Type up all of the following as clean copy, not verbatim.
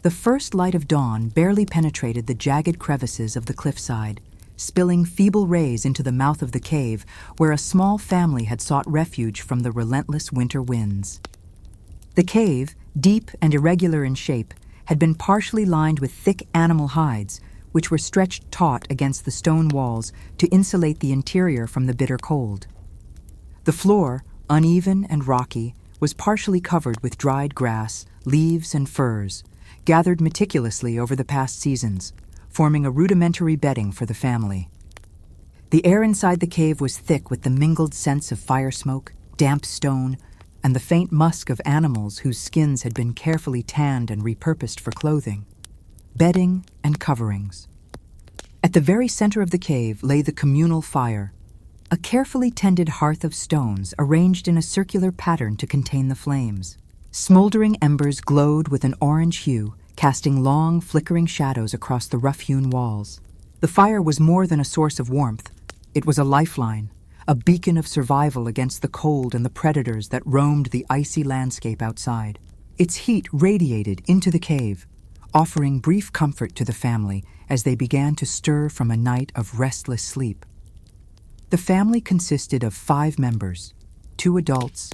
The first light of dawn barely penetrated the jagged crevices of the cliffside, spilling feeble rays into the mouth of the cave where a small family had sought refuge from the relentless winter winds. The cave, deep and irregular in shape, had been partially lined with thick animal hides, which were stretched taut against the stone walls to insulate the interior from the bitter cold. The floor, uneven and rocky, was partially covered with dried grass, leaves, and furs, gathered meticulously over the past seasons, forming a rudimentary bedding for the family. The air inside the cave was thick with the mingled scents of fire smoke, damp stone, and the faint musk of animals whose skins had been carefully tanned and repurposed for clothing. Bedding and coverings. At the very center of the cave lay the communal fire, a carefully tended hearth of stones arranged in a circular pattern to contain the flames. Smoldering embers glowed with an orange hue, casting long, flickering shadows across the rough-hewn walls. The fire was more than a source of warmth. It was a lifeline, a beacon of survival against the cold and the predators that roamed the icy landscape outside. Its heat radiated into the cave, offering brief comfort to the family as they began to stir from a night of restless sleep. The family consisted of 5 members, 2 adults,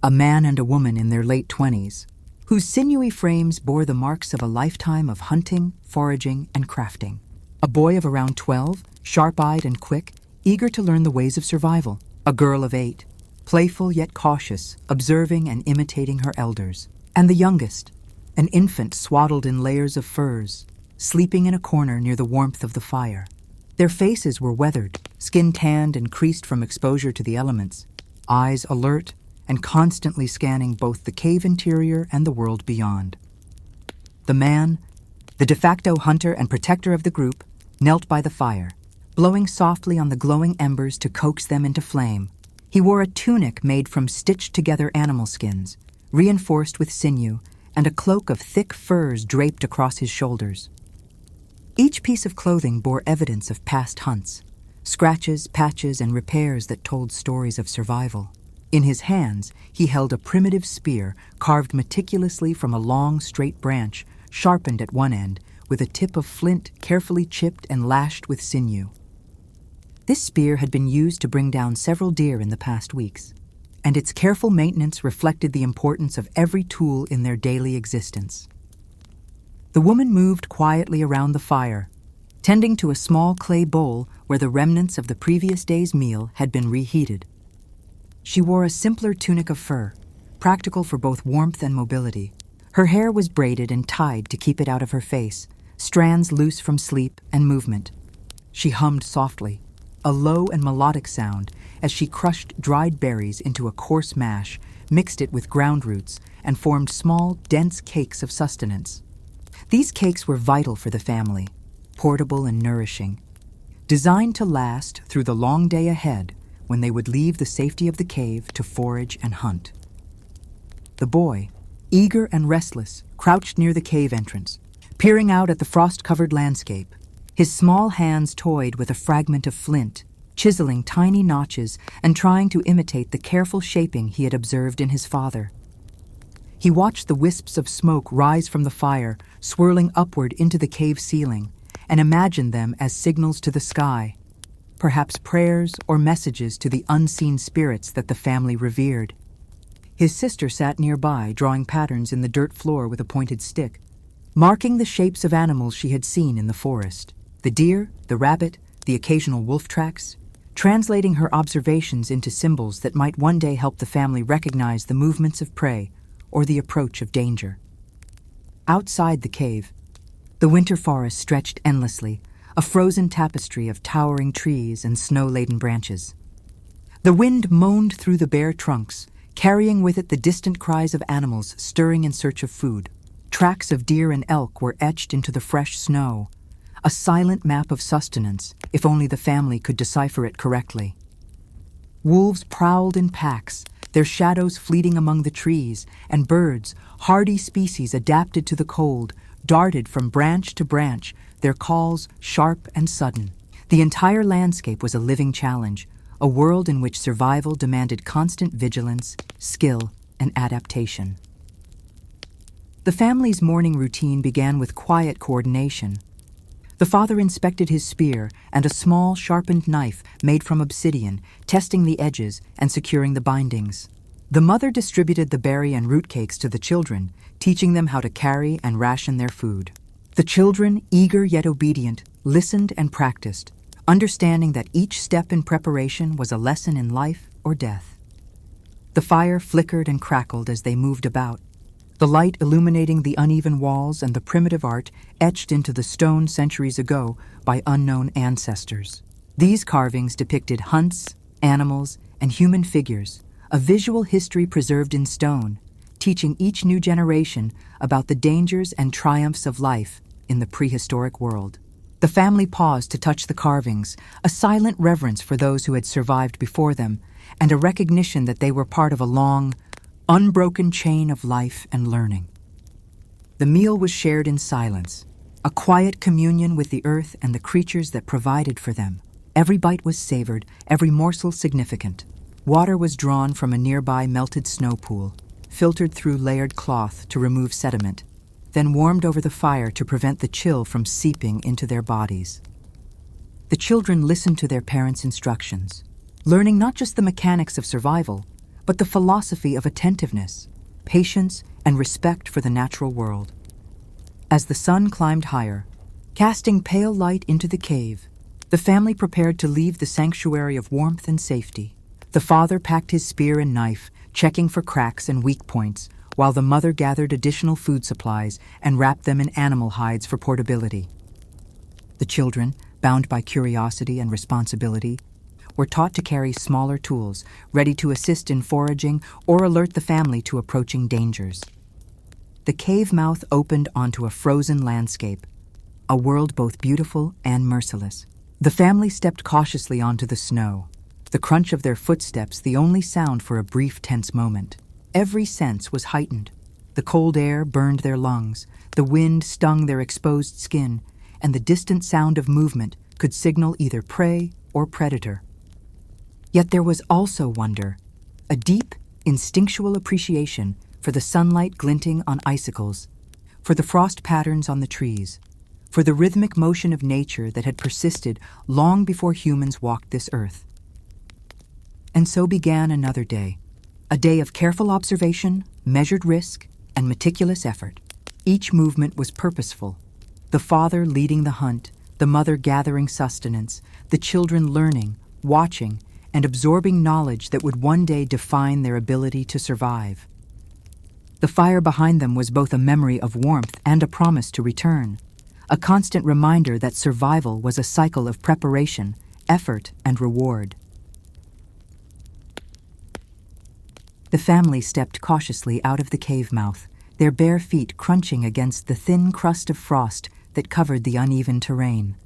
a man and a woman in their late 20s, whose sinewy frames bore the marks of a lifetime of hunting, foraging, and crafting. A boy of around 12, sharp-eyed and quick, eager to learn the ways of survival. A girl of 8, playful yet cautious, observing and imitating her elders. And the youngest, an infant swaddled in layers of furs, sleeping in a corner near the warmth of the fire. Their faces were weathered, skin tanned and creased from exposure to the elements, eyes alert and constantly scanning both the cave interior and the world beyond. The man, the de facto hunter and protector of the group, knelt by the fire, blowing softly on the glowing embers to coax them into flame. He wore a tunic made from stitched-together animal skins, reinforced with sinew, and a cloak of thick furs draped across his shoulders. Each piece of clothing bore evidence of past hunts, scratches, patches, and repairs that told stories of survival. In his hands, he held a primitive spear carved meticulously from a long, straight branch, sharpened at one end, with a tip of flint carefully chipped and lashed with sinew. This spear had been used to bring down several deer in the past weeks, and its careful maintenance reflected the importance of every tool in their daily existence. The woman moved quietly around the fire, tending to a small clay bowl where the remnants of the previous day's meal had been reheated. She wore a simpler tunic of fur, practical for both warmth and mobility. Her hair was braided and tied to keep it out of her face, strands loose from sleep and movement. She hummed softly, a low and melodic sound, as she crushed dried berries into a coarse mash, mixed it with ground roots, and formed small, dense cakes of sustenance. These cakes were vital for the family, portable and nourishing, designed to last through the long day ahead when they would leave the safety of the cave to forage and hunt. The boy, eager and restless, crouched near the cave entrance, peering out at the frost-covered landscape. His small hands toyed with a fragment of flint, chiseling tiny notches and trying to imitate the careful shaping he had observed in his father. He watched the wisps of smoke rise from the fire, swirling upward into the cave ceiling, and imagined them as signals to the sky, perhaps prayers or messages to the unseen spirits that the family revered. His sister sat nearby, drawing patterns in the dirt floor with a pointed stick, marking the shapes of animals she had seen in the forest. The deer, the rabbit, the occasional wolf tracks, translating her observations into symbols that might one day help the family recognize the movements of prey or the approach of danger. Outside the cave, the winter forest stretched endlessly, a frozen tapestry of towering trees and snow-laden branches. The wind moaned through the bare trunks, carrying with it the distant cries of animals stirring in search of food. Tracks of deer and elk were etched into the fresh snow, a silent map of sustenance, if only the family could decipher it correctly. Wolves prowled in packs, their shadows fleeting among the trees, and birds, hardy species adapted to the cold, darted from branch to branch, their calls sharp and sudden. The entire landscape was a living challenge, a world in which survival demanded constant vigilance, skill, and adaptation. The family's morning routine began with quiet coordination. The father inspected his spear and a small, sharpened knife made from obsidian, testing the edges and securing the bindings. The mother distributed the berry and root cakes to the children, teaching them how to carry and ration their food. The children, eager yet obedient, listened and practiced, understanding that each step in preparation was a lesson in life or death. The fire flickered and crackled as they moved about, the light illuminating the uneven walls and the primitive art etched into the stone centuries ago by unknown ancestors. These carvings depicted hunts, animals, and human figures, a visual history preserved in stone, teaching each new generation about the dangers and triumphs of life in the prehistoric world. The family paused to touch the carvings, a silent reverence for those who had survived before them, and a recognition that they were part of a long, unbroken chain of life and learning. The meal was shared in silence, a quiet communion with the earth and the creatures that provided for them. Every bite was savored, every morsel significant. Water was drawn from a nearby melted snow pool, filtered through layered cloth to remove sediment, then warmed over the fire to prevent the chill from seeping into their bodies. The children listened to their parents' instructions, learning not just the mechanics of survival, but the philosophy of attentiveness, patience, and respect for the natural world. As the sun climbed higher, casting pale light into the cave, the family prepared to leave the sanctuary of warmth and safety. The father packed his spear and knife, checking for cracks and weak points, while the mother gathered additional food supplies and wrapped them in animal hides for portability. The children, bound by curiosity and responsibility, were taught to carry smaller tools, ready to assist in foraging or alert the family to approaching dangers. The cave mouth opened onto a frozen landscape, a world both beautiful and merciless. The family stepped cautiously onto the snow, the crunch of their footsteps the only sound for a brief tense moment. Every sense was heightened. The cold air burned their lungs, the wind stung their exposed skin, and the distant sound of movement could signal either prey or predator. Yet there was also wonder, a deep, instinctual appreciation for the sunlight glinting on icicles, for the frost patterns on the trees, for the rhythmic motion of nature that had persisted long before humans walked this earth. And so began another day, a day of careful observation, measured risk, and meticulous effort. Each movement was purposeful, the father leading the hunt, the mother gathering sustenance, the children learning, watching, and absorbing knowledge that would one day define their ability to survive. The fire behind them was both a memory of warmth and a promise to return, a constant reminder that survival was a cycle of preparation, effort, and reward. The family stepped cautiously out of the cave mouth, their bare feet crunching against the thin crust of frost that covered the uneven terrain.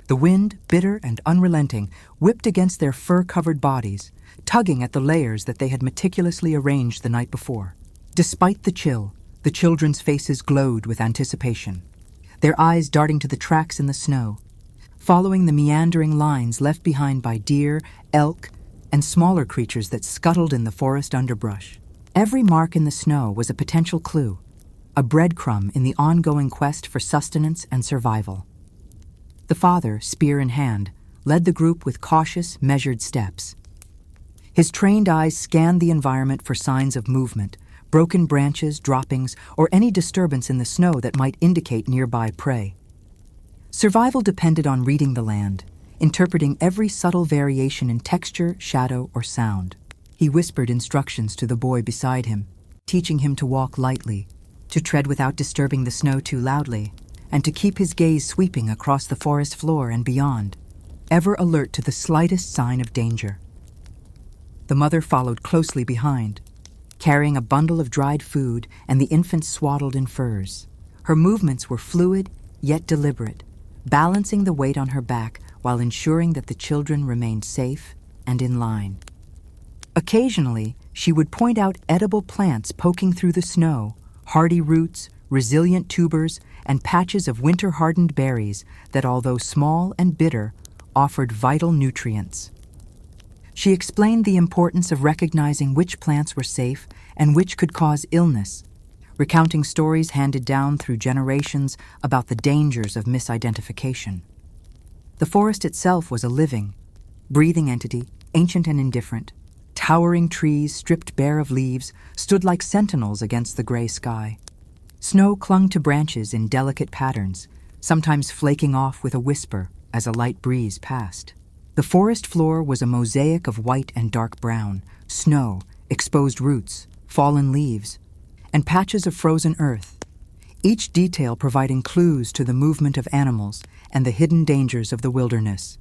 The wind, bitter and unrelenting, whipped against their fur-covered bodies, tugging at the layers that they had meticulously arranged the night before. Despite the chill, the children's faces glowed with anticipation, their eyes darting to the tracks in the snow, following the meandering lines left behind by deer, elk, and smaller creatures that scuttled in the forest underbrush. Every mark in the snow was a potential clue, a breadcrumb in the ongoing quest for sustenance and survival. The father, spear in hand, led the group with cautious, measured steps. His trained eyes scanned the environment for signs of movement, broken branches, droppings, or any disturbance in the snow that might indicate nearby prey. Survival depended on reading the land, interpreting every subtle variation in texture, shadow, or sound. He whispered instructions to the boy beside him, teaching him to walk lightly, to tread without disturbing the snow too loudly, and to keep his gaze sweeping across the forest floor and beyond, ever alert to the slightest sign of danger. The mother followed closely behind, carrying a bundle of dried food and the infant swaddled in furs. Her movements were fluid yet deliberate, balancing the weight on her back while ensuring that the children remained safe and in line. Occasionally, she would point out edible plants poking through the snow, hardy roots, resilient tubers, and patches of winter-hardened berries that, although small and bitter, offered vital nutrients. She explained the importance of recognizing which plants were safe and which could cause illness, recounting stories handed down through generations about the dangers of misidentification. The forest itself was a living, breathing entity, ancient and indifferent. Towering trees, stripped bare of leaves, stood like sentinels against the gray sky. Snow clung to branches in delicate patterns, sometimes flaking off with a whisper as a light breeze passed. The forest floor was a mosaic of white and dark brown, snow, exposed roots, fallen leaves, and patches of frozen earth, each detail providing clues to the movement of animals and the hidden dangers of the wilderness.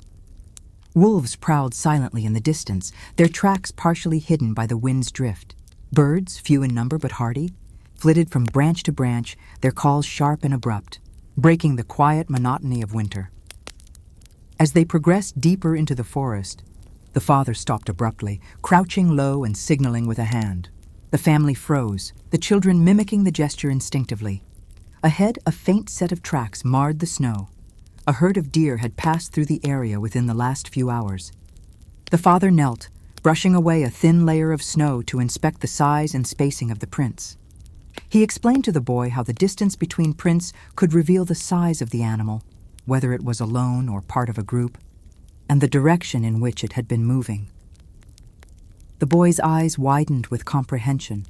Wolves prowled silently in the distance, their tracks partially hidden by the wind's drift. Birds, few in number but hardy, flitted from branch to branch, their calls sharp and abrupt, breaking the quiet monotony of winter. As they progressed deeper into the forest, the father stopped abruptly, crouching low and signaling with a hand. The family froze, the children mimicking the gesture instinctively. Ahead, a faint set of tracks marred the snow. A herd of deer had passed through the area within the last few hours. The father knelt, brushing away a thin layer of snow to inspect the size and spacing of the prints. He explained to the boy how the distance between prints could reveal the size of the animal, whether it was alone or part of a group, and the direction in which it had been moving. The boy's eyes widened with comprehension,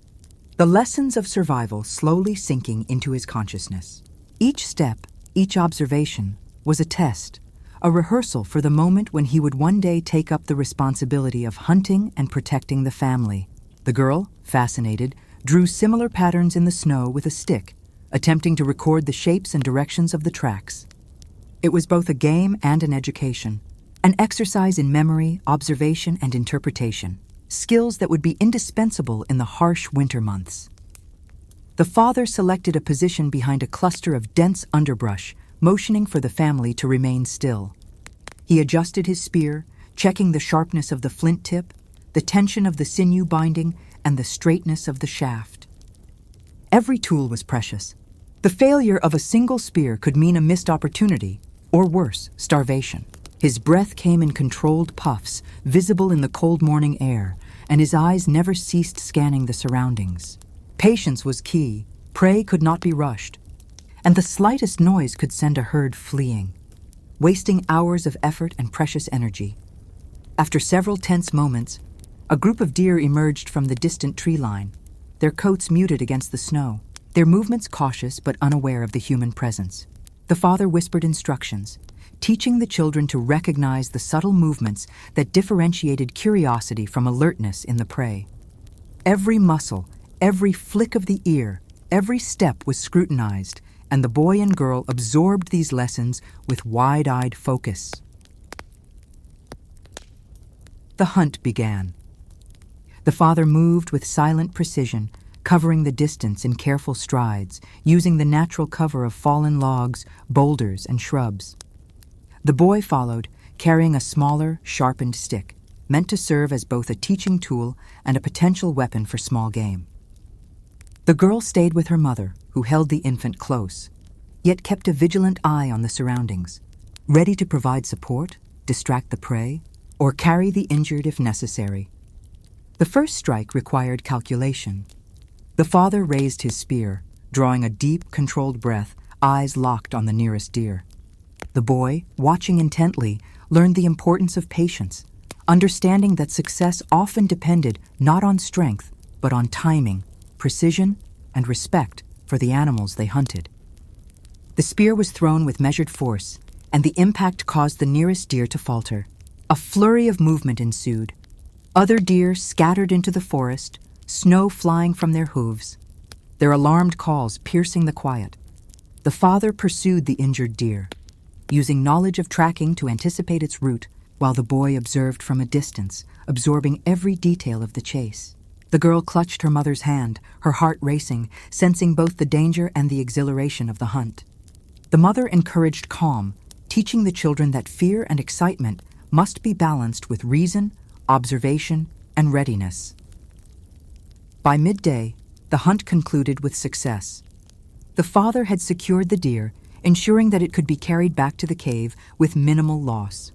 the lessons of survival slowly sinking into his consciousness. Each step, each observation, was a test, a rehearsal for the moment when he would one day take up the responsibility of hunting and protecting the family. The girl, fascinated, drew similar patterns in the snow with a stick, attempting to record the shapes and directions of the tracks. It was both a game and an education, an exercise in memory, observation, and interpretation, skills that would be indispensable in the harsh winter months. The father selected a position behind a cluster of dense underbrush, motioning for the family to remain still. He adjusted his spear, checking the sharpness of the flint tip, the tension of the sinew binding, and the straightness of the shaft. Every tool was precious. The failure of a single spear could mean a missed opportunity, or worse, starvation. His breath came in controlled puffs, visible in the cold morning air, and his eyes never ceased scanning the surroundings. Patience was key. Prey could not be rushed, and the slightest noise could send a herd fleeing, wasting hours of effort and precious energy. After several tense moments, a group of deer emerged from the distant tree line, their coats muted against the snow, their movements cautious but unaware of the human presence. The father whispered instructions, teaching the children to recognize the subtle movements that differentiated curiosity from alertness in the prey. Every muscle, every flick of the ear, every step was scrutinized, and the boy and girl absorbed these lessons with wide-eyed focus. The hunt began. The father moved with silent precision, covering the distance in careful strides, using the natural cover of fallen logs, boulders, and shrubs. The boy followed, carrying a smaller, sharpened stick, meant to serve as both a teaching tool and a potential weapon for small game. The girl stayed with her mother, who held the infant close, yet kept a vigilant eye on the surroundings, ready to provide support, distract the prey, or carry the injured if necessary. The first strike required calculation. The father raised his spear, drawing a deep, controlled breath, eyes locked on the nearest deer. The boy, watching intently, learned the importance of patience, understanding that success often depended not on strength, but on timing, precision, and respect for the animals they hunted. The spear was thrown with measured force, and the impact caused the nearest deer to falter. A flurry of movement ensued. Other deer scattered into the forest, snow flying from their hooves, their alarmed calls piercing the quiet. The father pursued the injured deer, using knowledge of tracking to anticipate its route, while the boy observed from a distance, absorbing every detail of the chase. The girl clutched her mother's hand, her heart racing, sensing both the danger and the exhilaration of the hunt. The mother encouraged calm, teaching the children that fear and excitement must be balanced with reason, observation, and readiness. By midday, the hunt concluded with success. The father had secured the deer, ensuring that it could be carried back to the cave with minimal loss.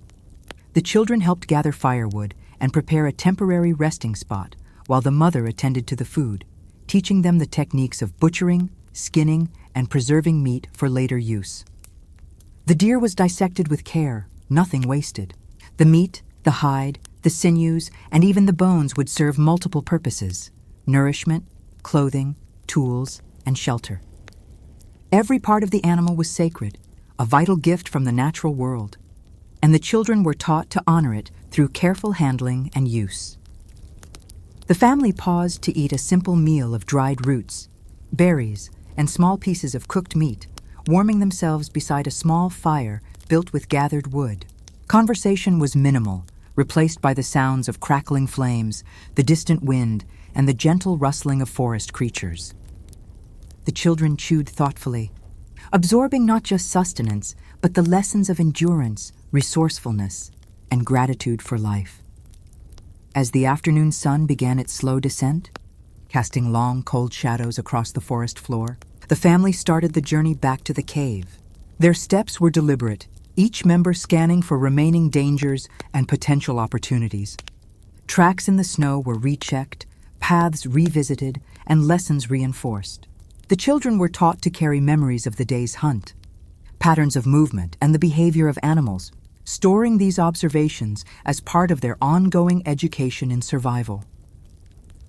The children helped gather firewood and prepare a temporary resting spot, while the mother attended to the food, teaching them the techniques of butchering, skinning, and preserving meat for later use. The deer was dissected with care, nothing wasted. The meat, the hide, the sinews, and even the bones would serve multiple purposes: nourishment, clothing, tools, and shelter. Every part of the animal was sacred, a vital gift from the natural world, and the children were taught to honor it through careful handling and use. The family paused to eat a simple meal of dried roots, berries, and small pieces of cooked meat, warming themselves beside a small fire built with gathered wood. Conversation was minimal, replaced by the sounds of crackling flames, the distant wind, and the gentle rustling of forest creatures. The children chewed thoughtfully, absorbing not just sustenance, but the lessons of endurance, resourcefulness, and gratitude for life. As the afternoon sun began its slow descent, casting long, cold shadows across the forest floor, the family started the journey back to the cave. Their steps were deliberate, each member scanning for remaining dangers and potential opportunities. Tracks in the snow were rechecked, paths revisited, and lessons reinforced. The children were taught to carry memories of the day's hunt, patterns of movement, and the behavior of animals, storing these observations as part of their ongoing education in survival.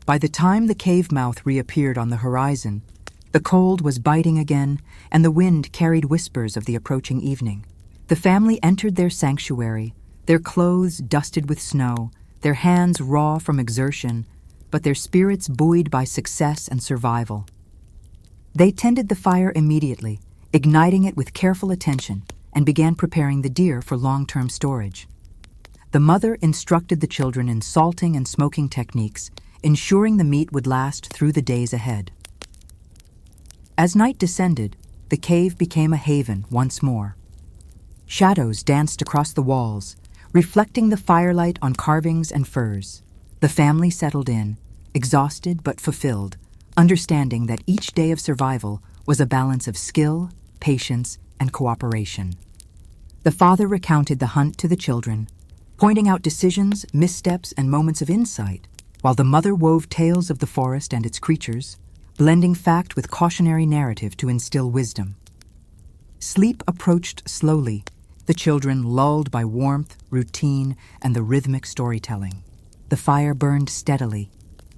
By the time the cave mouth reappeared on the horizon, the cold was biting again, and the wind carried whispers of the approaching evening. The family entered their sanctuary, their clothes dusted with snow, their hands raw from exertion, but their spirits buoyed by success and survival. They tended the fire immediately, igniting it with careful attention, and began preparing the deer for long-term storage. The mother instructed the children in salting and smoking techniques, ensuring the meat would last through the days ahead. As night descended, the cave became a haven once more. Shadows danced across the walls, reflecting the firelight on carvings and furs. The family settled in, exhausted but fulfilled, understanding that each day of survival was a balance of skill, patience, and cooperation. The father recounted the hunt to the children, pointing out decisions, missteps, and moments of insight, while the mother wove tales of the forest and its creatures, blending fact with cautionary narrative to instill wisdom. Sleep approached slowly, the children lulled by warmth, routine, and the rhythmic storytelling. The fire burned steadily,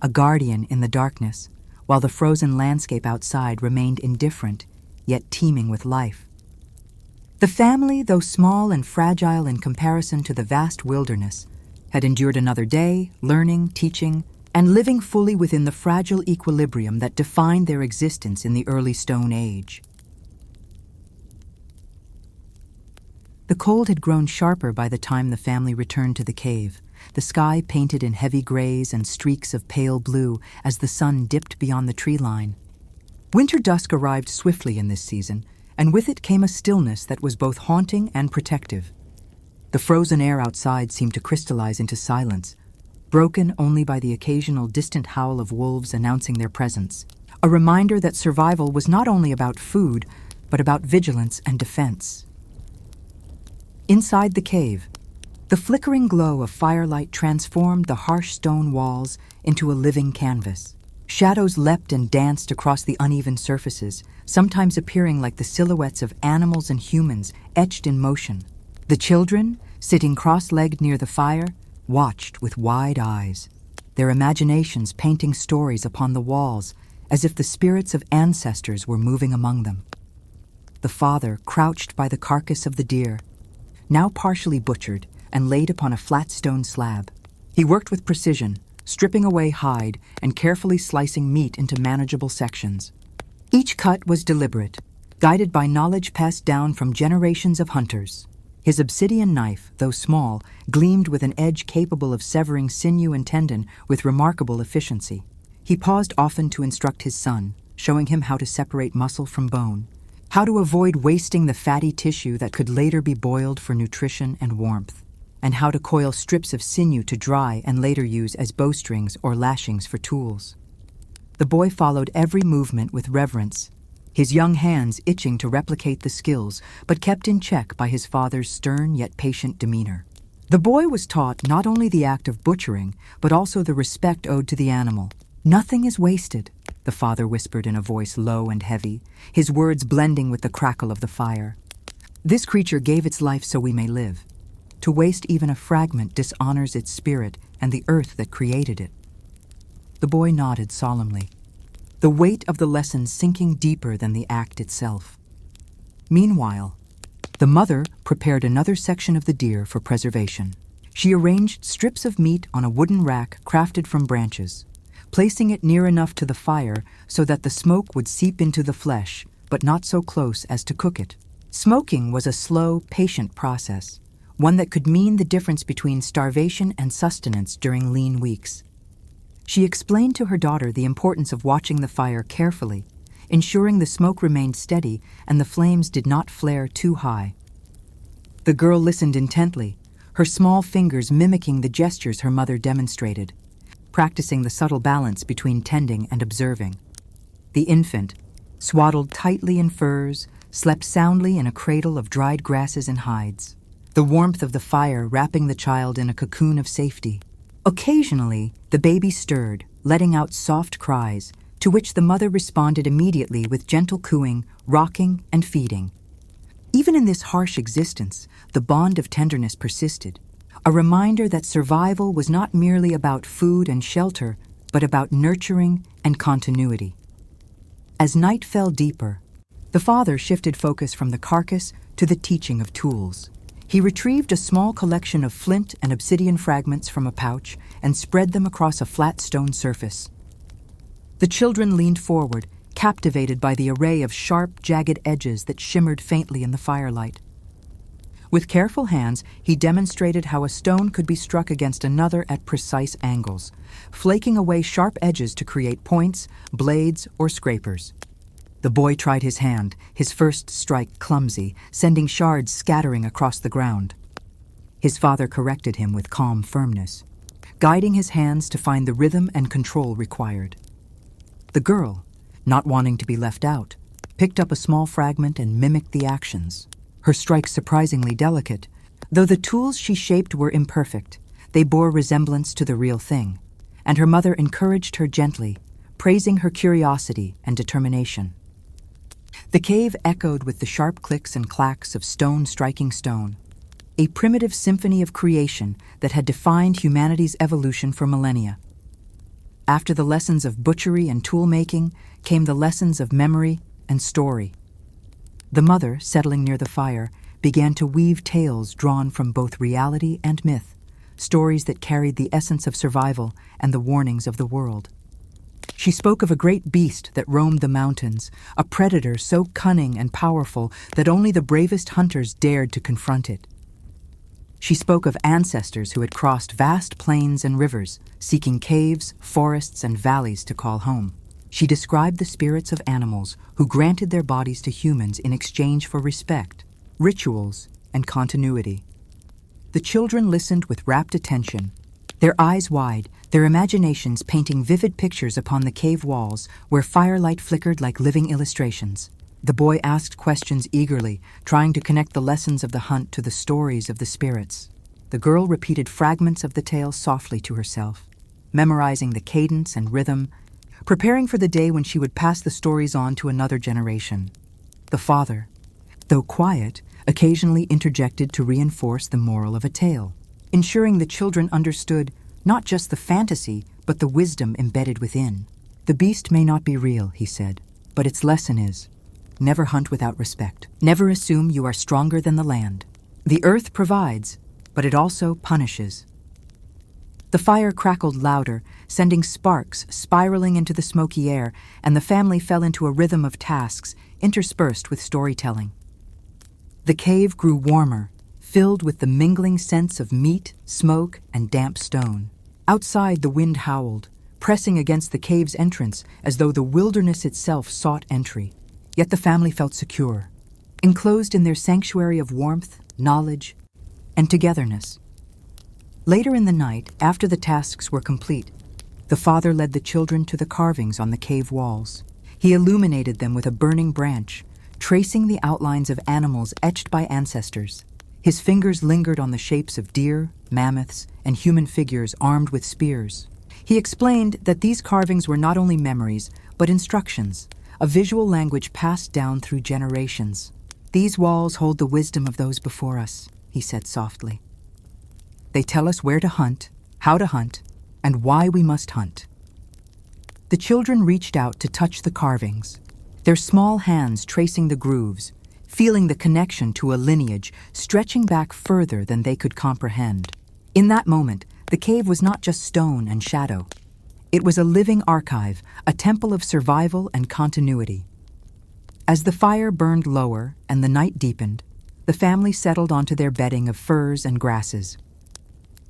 a guardian in the darkness, while the frozen landscape outside remained indifferent, yet teeming with life. The family, though small and fragile in comparison to the vast wilderness, had endured another day, learning, teaching, and living fully within the fragile equilibrium that defined their existence in the early Stone Age. The cold had grown sharper by the time the family returned to the cave, the sky painted in heavy grays and streaks of pale blue as the sun dipped beyond the tree line. Winter dusk arrived swiftly in this season, and with it came a stillness that was both haunting and protective. The frozen air outside seemed to crystallize into silence, broken only by the occasional distant howl of wolves announcing their presence, a reminder that survival was not only about food, but about vigilance and defense. Inside the cave, the flickering glow of firelight transformed the harsh stone walls into a living canvas. Shadows leapt and danced across the uneven surfaces, sometimes appearing like the silhouettes of animals and humans etched in motion. The children, sitting cross-legged near the fire, watched with wide eyes, their imaginations painting stories upon the walls as if the spirits of ancestors were moving among them. The father crouched by the carcass of the deer, now partially butchered and laid upon a flat stone slab. He worked with precision, stripping away hide and carefully slicing meat into manageable sections. Each cut was deliberate, guided by knowledge passed down from generations of hunters. His obsidian knife, though small, gleamed with an edge capable of severing sinew and tendon with remarkable efficiency. He paused often to instruct his son, showing him how to separate muscle from bone, how to avoid wasting the fatty tissue that could later be boiled for nutrition and warmth, and how to coil strips of sinew to dry and later use as bowstrings or lashings for tools. The boy followed every movement with reverence, his young hands itching to replicate the skills, but kept in check by his father's stern yet patient demeanor. The boy was taught not only the act of butchering, but also the respect owed to the animal. Nothing is wasted. the father whispered in a voice low and heavy, his words blending with the crackle of the fire. "This creature gave its life so we may live. To waste even a fragment dishonors its spirit and the earth that created it." The boy nodded solemnly, the weight of the lesson sinking deeper than the act itself. Meanwhile, the mother prepared another section of the deer for preservation. She arranged strips of meat on a wooden rack crafted from branches, placing it near enough to the fire so that the smoke would seep into the flesh, but not so close as to cook it. Smoking was a slow, patient process, one that could mean the difference between starvation and sustenance during lean weeks. She explained to her daughter the importance of watching the fire carefully, ensuring the smoke remained steady and the flames did not flare too high. The girl listened intently, her small fingers mimicking the gestures her mother demonstrated, practicing the subtle balance between tending and observing. The infant, swaddled tightly in furs, slept soundly in a cradle of dried grasses and hides, the warmth of the fire wrapping the child in a cocoon of safety. Occasionally, the baby stirred, letting out soft cries, to which the mother responded immediately with gentle cooing, rocking, and feeding. Even in this harsh existence, the bond of tenderness persisted, a reminder that survival was not merely about food and shelter, but about nurturing and continuity. As night fell deeper, the father shifted focus from the carcass to the teaching of tools. He retrieved a small collection of flint and obsidian fragments from a pouch and spread them across a flat stone surface. The children leaned forward, captivated by the array of sharp, jagged edges that shimmered faintly in the firelight. With careful hands, he demonstrated how a stone could be struck against another at precise angles, flaking away sharp edges to create points, blades, or scrapers. The boy tried his hand, his first strike clumsy, sending shards scattering across the ground. His father corrected him with calm firmness, guiding his hands to find the rhythm and control required. The girl, not wanting to be left out, picked up a small fragment and mimicked the actions. Her strikes surprisingly delicate. Though the tools she shaped were imperfect, they bore resemblance to the real thing, and her mother encouraged her gently, praising her curiosity and determination. The cave echoed with the sharp clicks and clacks of stone striking stone, a primitive symphony of creation that had defined humanity's evolution for millennia. After the lessons of butchery and tool-making came the lessons of memory and story. The mother, settling near the fire, began to weave tales drawn from both reality and myth, stories that carried the essence of survival and the warnings of the world. She spoke of a great beast that roamed the mountains, a predator so cunning and powerful that only the bravest hunters dared to confront it. She spoke of ancestors who had crossed vast plains and rivers, seeking caves, forests, and valleys to call home. She described the spirits of animals who granted their bodies to humans in exchange for respect, rituals, and continuity. The children listened with rapt attention, their eyes wide, their imaginations painting vivid pictures upon the cave walls where firelight flickered like living illustrations. The boy asked questions eagerly, trying to connect the lessons of the hunt to the stories of the spirits. The girl repeated fragments of the tale softly to herself, memorizing the cadence and rhythm, preparing for the day when she would pass the stories on to another generation. The father, though quiet, occasionally interjected to reinforce the moral of a tale, ensuring the children understood not just the fantasy, but the wisdom embedded within. "The beast may not be real," he said, "but its lesson is, never hunt without respect. Never assume you are stronger than the land. The earth provides, but it also punishes." The fire crackled louder, sending sparks spiraling into the smoky air, and the family fell into a rhythm of tasks interspersed with storytelling. The cave grew warmer, filled with the mingling scents of meat, smoke, and damp stone. Outside, the wind howled, pressing against the cave's entrance as though the wilderness itself sought entry. Yet the family felt secure, enclosed in their sanctuary of warmth, knowledge, and togetherness. Later in the night, after the tasks were complete, the father led the children to the carvings on the cave walls. He illuminated them with a burning branch, tracing the outlines of animals etched by ancestors. His fingers lingered on the shapes of deer, mammoths, and human figures armed with spears. He explained that these carvings were not only memories, but instructions, a visual language passed down through generations. "These walls hold the wisdom of those before us," he said softly. "They tell us where to hunt, how to hunt, and why we must hunt." The children reached out to touch the carvings, their small hands tracing the grooves, feeling the connection to a lineage stretching back further than they could comprehend. In that moment, the cave was not just stone and shadow. It was a living archive, a temple of survival and continuity. As the fire burned lower and the night deepened, the family settled onto their bedding of furs and grasses.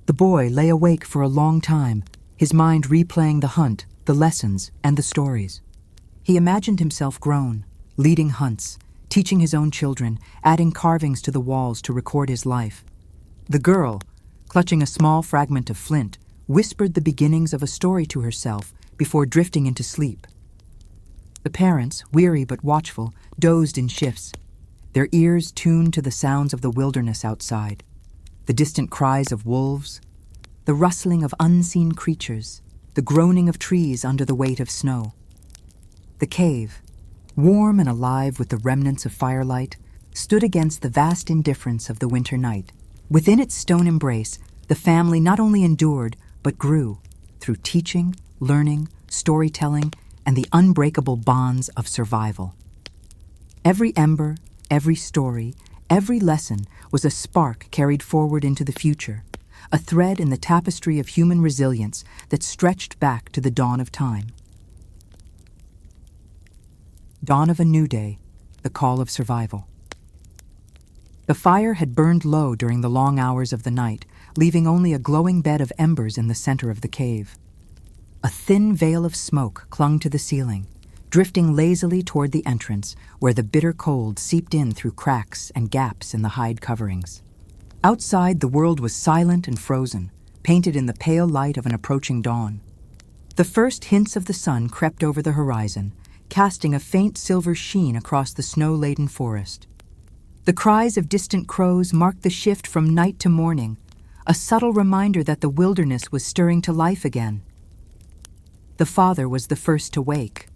The boy lay awake for a long time, his mind replaying the hunt, the lessons, and the stories. He imagined himself grown, leading hunts, teaching his own children, adding carvings to the walls to record his life. The girl, clutching a small fragment of flint, whispered the beginnings of a story to herself before drifting into sleep. The parents, weary but watchful, dozed in shifts, their ears tuned to the sounds of the wilderness outside, the distant cries of wolves, the rustling of unseen creatures, the groaning of trees under the weight of snow. The cave, warm and alive with the remnants of firelight, stood against the vast indifference of the winter night. Within its stone embrace, the family not only endured, but grew, through teaching, learning, storytelling, and the unbreakable bonds of survival. Every ember, every story, every lesson was a spark carried forward into the future, a thread in the tapestry of human resilience that stretched back to the dawn of time. Dawn of a new day, the call of survival. The fire had burned low during the long hours of the night, leaving only a glowing bed of embers in the center of the cave. A thin veil of smoke clung to the ceiling, drifting lazily toward the entrance, where the bitter cold seeped in through cracks and gaps in the hide coverings. Outside, the world was silent and frozen, painted in the pale light of an approaching dawn. The first hints of the sun crept over the horizon, casting a faint silver sheen across the snow-laden forest. The cries of distant crows marked the shift from night to morning, a subtle reminder that the wilderness was stirring to life again. The father was the first to wake.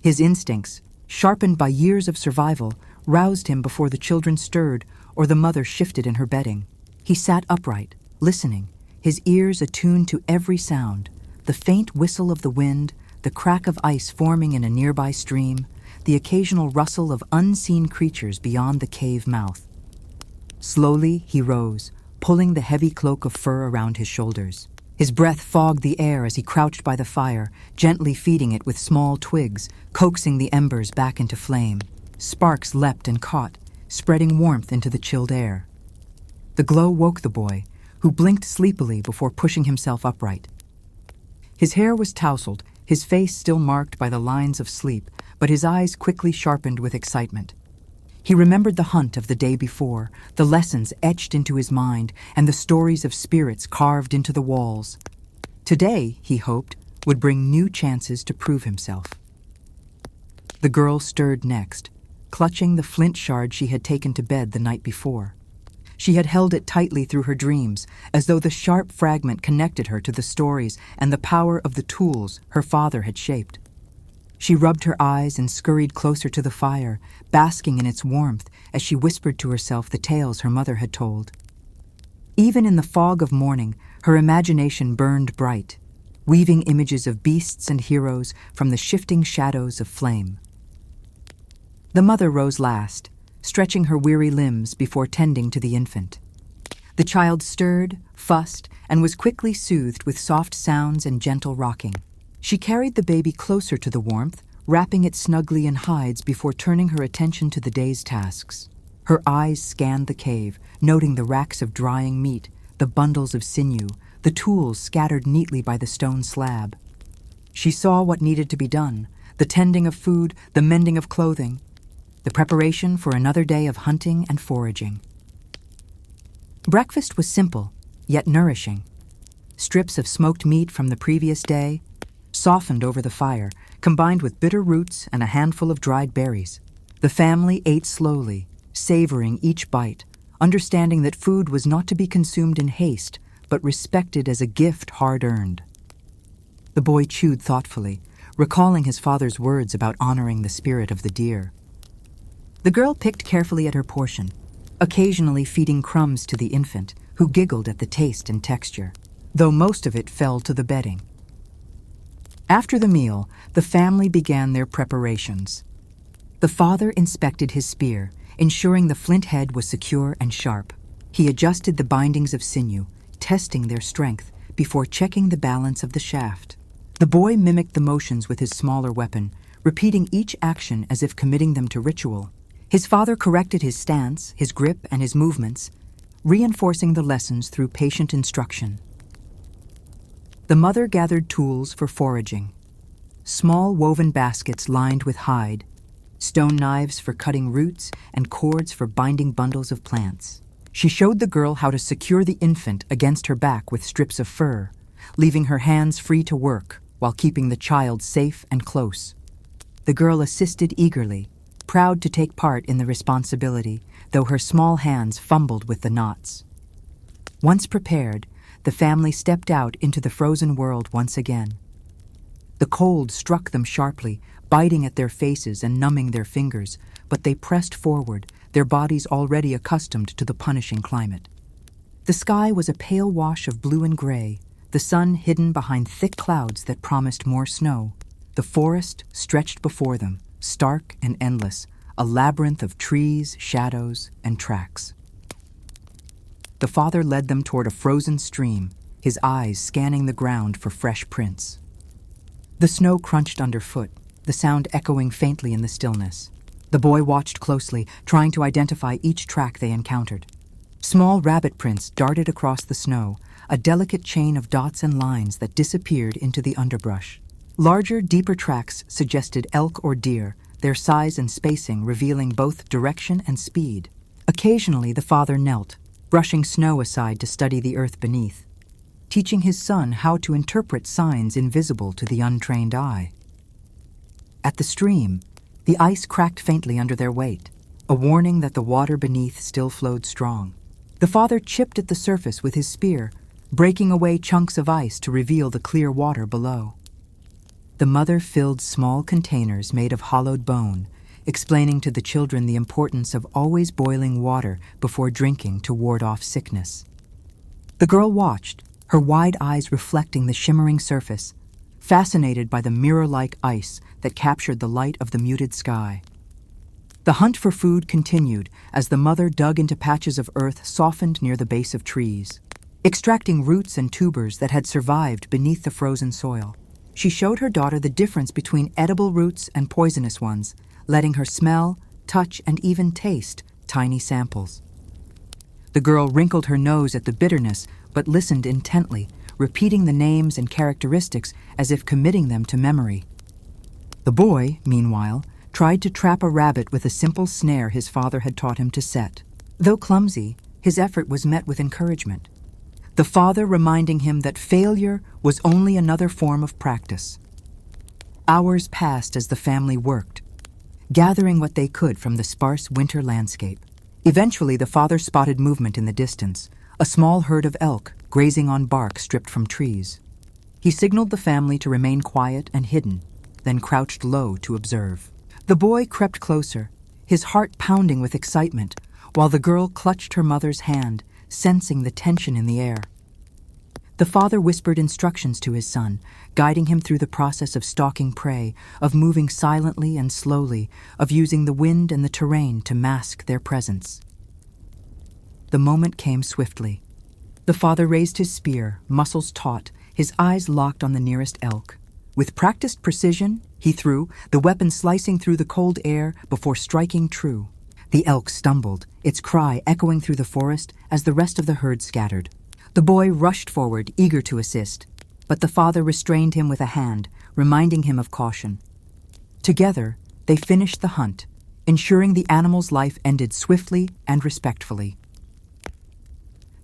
His instincts, sharpened by years of survival, roused him before the children stirred or the mother shifted in her bedding. He sat upright, listening, his ears attuned to every sound, the faint whistle of the wind, the crack of ice forming in a nearby stream, the occasional rustle of unseen creatures beyond the cave mouth. Slowly he rose, pulling the heavy cloak of fur around his shoulders. His breath fogged the air as he crouched by the fire, gently feeding it with small twigs, coaxing the embers back into flame. Sparks leapt and caught, spreading warmth into the chilled air. The glow woke the boy, who blinked sleepily before pushing himself upright. His hair was tousled, his face still marked by the lines of sleep, but his eyes quickly sharpened with excitement. He remembered the hunt of the day before, the lessons etched into his mind, and the stories of spirits carved into the walls. Today, he hoped, would bring new chances to prove himself. The girl stirred next, clutching the flint shard she had taken to bed the night before. She had held it tightly through her dreams, as though the sharp fragment connected her to the stories and the power of the tools her father had shaped. She rubbed her eyes and scurried closer to the fire, basking in its warmth as she whispered to herself the tales her mother had told. Even in the fog of morning, her imagination burned bright, weaving images of beasts and heroes from the shifting shadows of flame. The mother rose last, stretching her weary limbs before tending to the infant. The child stirred, fussed, and was quickly soothed with soft sounds and gentle rocking. She carried the baby closer to the warmth, wrapping it snugly in hides before turning her attention to the day's tasks. Her eyes scanned the cave, noting the racks of drying meat, the bundles of sinew, the tools scattered neatly by the stone slab. She saw what needed to be done, the tending of food, the mending of clothing, the preparation for another day of hunting and foraging. Breakfast was simple, yet nourishing. Strips of smoked meat from the previous day, softened over the fire, combined with bitter roots and a handful of dried berries. The family ate slowly, savoring each bite, understanding that food was not to be consumed in haste, but respected as a gift hard-earned. The boy chewed thoughtfully, recalling his father's words about honoring the spirit of the deer. The girl picked carefully at her portion, occasionally feeding crumbs to the infant, who giggled at the taste and texture, though most of it fell to the bedding. After the meal, the family began their preparations. The father inspected his spear, ensuring the flint head was secure and sharp. He adjusted the bindings of sinew, testing their strength before checking the balance of the shaft. The boy mimicked the motions with his smaller weapon, repeating each action as if committing them to ritual. His father corrected his stance, his grip, and his movements, reinforcing the lessons through patient instruction. The mother gathered tools for foraging. Small woven baskets lined with hide, stone knives for cutting roots, and cords for binding bundles of plants. She showed the girl how to secure the infant against her back with strips of fur, leaving her hands free to work while keeping the child safe and close. The girl assisted eagerly, proud to take part in the responsibility, though her small hands fumbled with the knots. Once prepared, the family stepped out into the frozen world once again. The cold struck them sharply, biting at their faces and numbing their fingers, but they pressed forward, their bodies already accustomed to the punishing climate. The sky was a pale wash of blue and gray, the sun hidden behind thick clouds that promised more snow. The forest stretched before them, stark and endless, a labyrinth of trees, shadows, and tracks. The father led them toward a frozen stream, his eyes scanning the ground for fresh prints. The snow crunched underfoot, the sound echoing faintly in the stillness. The boy watched closely, trying to identify each track they encountered. Small rabbit prints darted across the snow, a delicate chain of dots and lines that disappeared into the underbrush. Larger, deeper tracks suggested elk or deer, their size and spacing revealing both direction and speed. Occasionally, the father knelt, brushing snow aside to study the earth beneath, teaching his son how to interpret signs invisible to the untrained eye. At the stream, the ice cracked faintly under their weight, a warning that the water beneath still flowed strong. The father chipped at the surface with his spear, breaking away chunks of ice to reveal the clear water below. The mother filled small containers made of hollowed bone, explaining to the children the importance of always boiling water before drinking to ward off sickness. The girl watched, her wide eyes reflecting the shimmering surface, fascinated by the mirror-like ice that captured the light of the muted sky. The hunt for food continued as the mother dug into patches of earth softened near the base of trees, extracting roots and tubers that had survived beneath the frozen soil. She showed her daughter the difference between edible roots and poisonous ones, letting her smell, touch, and even taste tiny samples. The girl wrinkled her nose at the bitterness, but listened intently, repeating the names and characteristics as if committing them to memory. The boy, meanwhile, tried to trap a rabbit with a simple snare his father had taught him to set. Though clumsy, his effort was met with encouragement, the father reminding him that failure was only another form of practice. Hours passed as the family worked, gathering what they could from the sparse winter landscape. Eventually, the father spotted movement in the distance, a small herd of elk grazing on bark stripped from trees. He signaled the family to remain quiet and hidden, then crouched low to observe. The boy crept closer, his heart pounding with excitement, while the girl clutched her mother's hand, sensing the tension in the air. The father whispered instructions to his son, guiding him through the process of stalking prey, of moving silently and slowly, of using the wind and the terrain to mask their presence. The moment came swiftly. The father raised his spear, muscles taut, his eyes locked on the nearest elk. With practiced precision, he threw, the weapon slicing through the cold air before striking true. The elk stumbled, its cry echoing through the forest as the rest of the herd scattered. The boy rushed forward, eager to assist, but the father restrained him with a hand, reminding him of caution. Together, they finished the hunt, ensuring the animal's life ended swiftly and respectfully.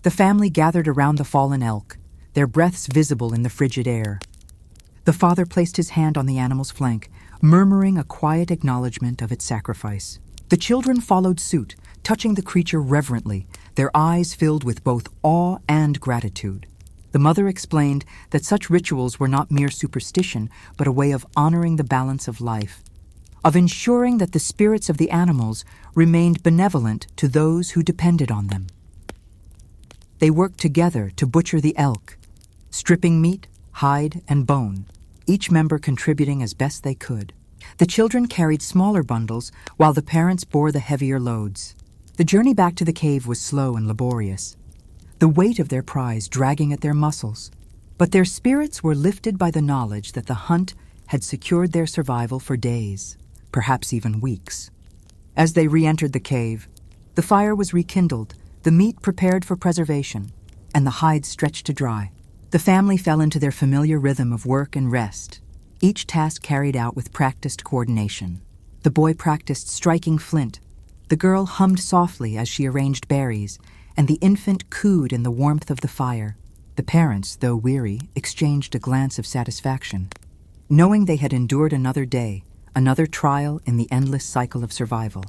The family gathered around the fallen elk, their breaths visible in the frigid air. The father placed his hand on the animal's flank, murmuring a quiet acknowledgement of its sacrifice. The children followed suit, touching the creature reverently, their eyes filled with both awe and gratitude. The mother explained that such rituals were not mere superstition, but a way of honoring the balance of life, of ensuring that the spirits of the animals remained benevolent to those who depended on them. They worked together to butcher the elk, stripping meat, hide, and bone, each member contributing as best they could. The children carried smaller bundles while the parents bore the heavier loads. The journey back to the cave was slow and laborious, the weight of their prize dragging at their muscles. But their spirits were lifted by the knowledge that the hunt had secured their survival for days, perhaps even weeks. As they re-entered the cave, the fire was rekindled, the meat prepared for preservation, and the hides stretched to dry. The family fell into their familiar rhythm of work and rest, each task carried out with practiced coordination. The boy practiced striking flint, the girl hummed softly as she arranged berries, and the infant cooed in the warmth of the fire. The parents, though weary, exchanged a glance of satisfaction, knowing they had endured another day, another trial in the endless cycle of survival.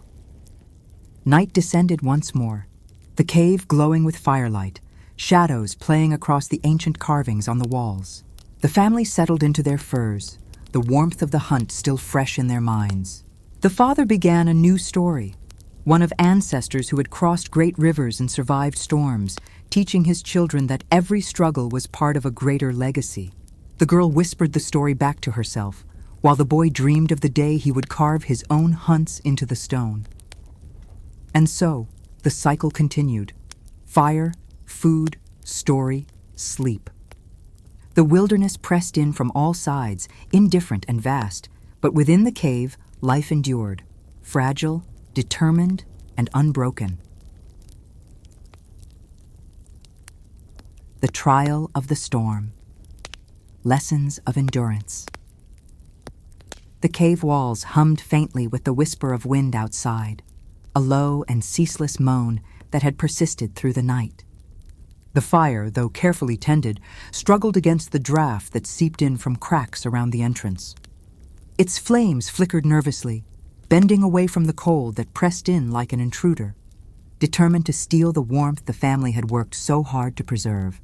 Night descended once more, the cave glowing with firelight, shadows playing across the ancient carvings on the walls. The family settled into their furs, the warmth of the hunt still fresh in their minds. The father began a new story, one of ancestors who had crossed great rivers and survived storms, teaching his children that every struggle was part of a greater legacy. The girl whispered the story back to herself, while the boy dreamed of the day he would carve his own hunts into the stone. And so, the cycle continued. Fire, food, story, sleep. The wilderness pressed in from all sides, indifferent and vast, but within the cave, life endured, fragile, determined, and unbroken. The trial of the storm. Lessons of endurance. The cave walls hummed faintly with the whisper of wind outside, a low and ceaseless moan that had persisted through the night. The fire, though carefully tended, struggled against the draft that seeped in from cracks around the entrance. Its flames flickered nervously, bending away from the cold that pressed in like an intruder, determined to steal the warmth the family had worked so hard to preserve.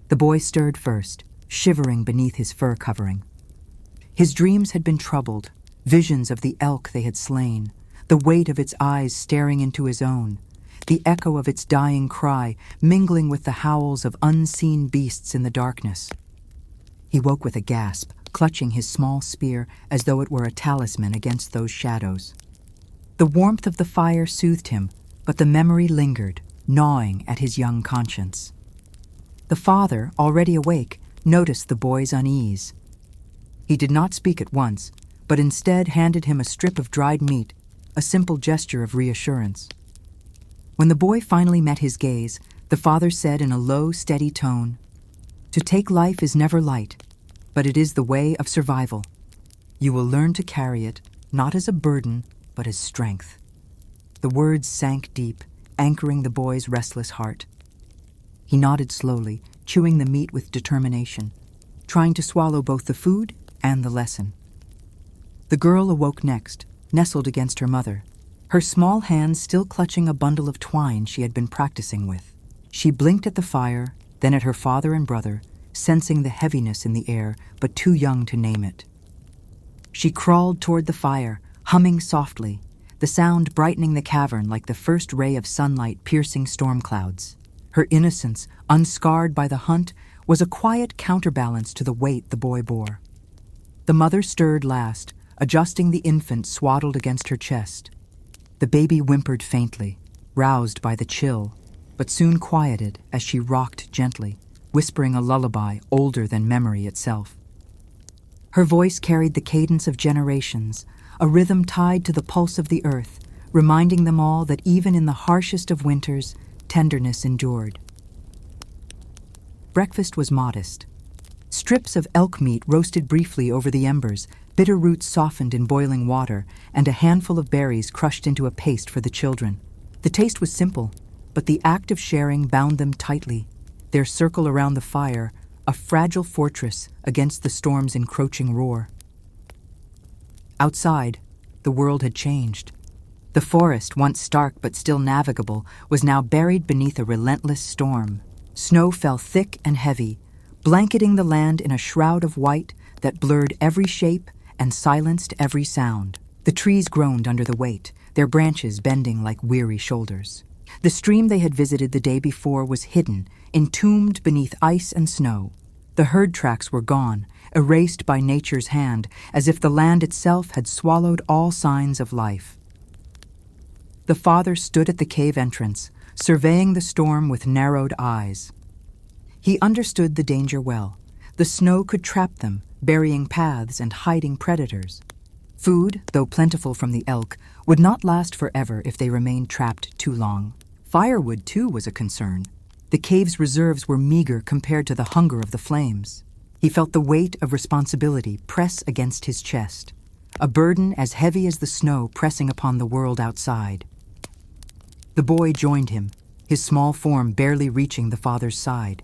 The boy stirred first, shivering beneath his fur covering. His dreams had been troubled, visions of the elk they had slain, the weight of its eyes staring into his own, the echo of its dying cry mingling with the howls of unseen beasts in the darkness. He woke with a gasp, clutching his small spear as though it were a talisman against those shadows. The warmth of the fire soothed him, but the memory lingered, gnawing at his young conscience. The father, already awake, noticed the boy's unease. He did not speak at once, but instead handed him a strip of dried meat, a simple gesture of reassurance. When the boy finally met his gaze, the father said in a low, steady tone, "To take life is never light, but it is the way of survival. You will learn to carry it, not as a burden, but as strength." The words sank deep, anchoring the boy's restless heart. He nodded slowly, chewing the meat with determination, trying to swallow both the food and the lesson. The girl awoke next, nestled against her mother, her small hands still clutching a bundle of twine she had been practicing with. She blinked at the fire, then at her father and brother, sensing the heaviness in the air, but too young to name it. She crawled toward the fire, humming softly, the sound brightening the cavern like the first ray of sunlight piercing storm clouds. Her innocence, unscarred by the hunt, was a quiet counterbalance to the weight the boy bore. The mother stirred last, adjusting the infant swaddled against her chest. The baby whimpered faintly, roused by the chill, but soon quieted as she rocked gently, whispering a lullaby older than memory itself. Her voice carried the cadence of generations, a rhythm tied to the pulse of the earth, reminding them all that even in the harshest of winters, tenderness endured. Breakfast was modest. Strips of elk meat roasted briefly over the embers, bitter roots softened in boiling water, and a handful of berries crushed into a paste for the children. The taste was simple, but the act of sharing bound them tightly, their circle around the fire, a fragile fortress against the storm's encroaching roar. Outside, the world had changed. The forest, once stark but still navigable, was now buried beneath a relentless storm. Snow fell thick and heavy, blanketing the land in a shroud of white that blurred every shape and silenced every sound. The trees groaned under the weight, their branches bending like weary shoulders. The stream they had visited the day before was hidden, entombed beneath ice and snow. The herd tracks were gone, erased by nature's hand, as if the land itself had swallowed all signs of life. The father stood at the cave entrance, surveying the storm with narrowed eyes. He understood the danger well. The snow could trap them, burying paths and hiding predators. Food, though plentiful from the elk, would not last forever if they remained trapped too long. Firewood, too, was a concern. The cave's reserves were meager compared to the hunger of the flames. He felt the weight of responsibility press against his chest, a burden as heavy as the snow pressing upon the world outside. The boy joined him, his small form barely reaching the father's side.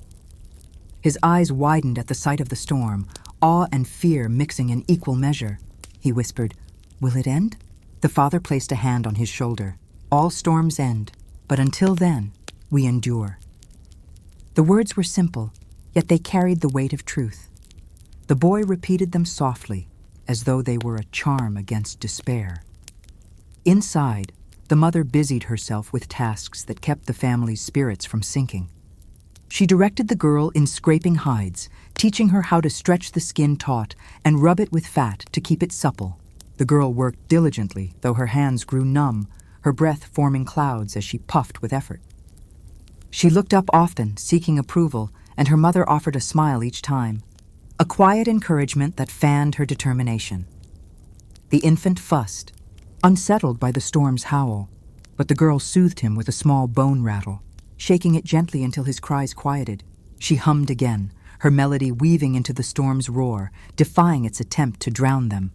His eyes widened at the sight of the storm, awe and fear mixing in equal measure. He whispered, "Will it end?" The father placed a hand on his shoulder. "All storms end, but until then, we endure." The words were simple, yet they carried the weight of truth. The boy repeated them softly, as though they were a charm against despair. Inside, the mother busied herself with tasks that kept the family's spirits from sinking. She directed the girl in scraping hides, teaching her how to stretch the skin taut and rub it with fat to keep it supple. The girl worked diligently, though her hands grew numb, her breath forming clouds as she puffed with effort. She looked up often, seeking approval, and her mother offered a smile each time, a quiet encouragement that fanned her determination. The infant fussed, unsettled by the storm's howl, but the girl soothed him with a small bone rattle, shaking it gently until his cries quieted. She hummed again, her melody weaving into the storm's roar, defying its attempt to drown them.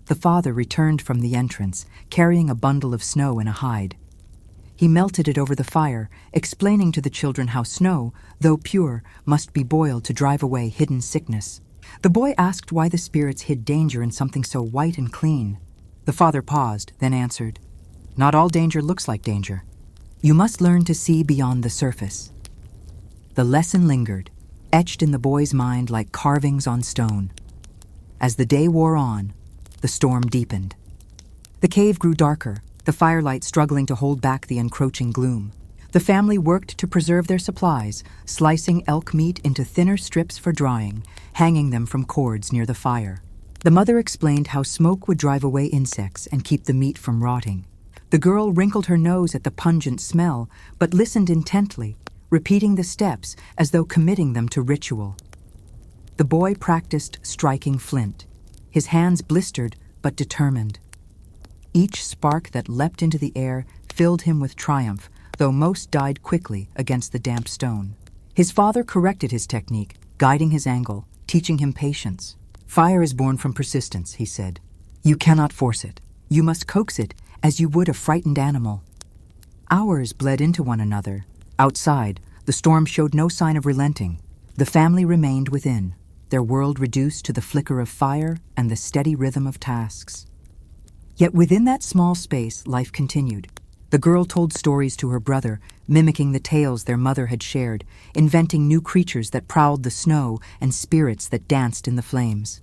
The father returned from the entrance, carrying a bundle of snow in a hide. He melted it over the fire, explaining to the children how snow, though pure, must be boiled to drive away hidden sickness. The boy asked why the spirits hid danger in something so white and clean. The father paused, then answered, "Not all danger looks like danger. You must learn to see beyond the surface." The lesson lingered, etched in the boy's mind like carvings on stone. As the day wore on, the storm deepened. The cave grew darker, the firelight struggling to hold back the encroaching gloom. The family worked to preserve their supplies, slicing elk meat into thinner strips for drying, hanging them from cords near the fire. The mother explained how smoke would drive away insects and keep the meat from rotting. The girl wrinkled her nose at the pungent smell, but listened intently, repeating the steps as though committing them to ritual. The boy practiced striking flint, his hands blistered but determined. Each spark that leapt into the air filled him with triumph, though most died quickly against the damp stone. His father corrected his technique, guiding his angle, teaching him patience. "Fire is born from persistence," he said. "You cannot force it. You must coax it as you would a frightened animal." Hours bled into one another. Outside, the storm showed no sign of relenting. The family remained within, their world reduced to the flicker of fire and the steady rhythm of tasks. Yet within that small space, life continued. The girl told stories to her brother, mimicking the tales their mother had shared, inventing new creatures that prowled the snow and spirits that danced in the flames.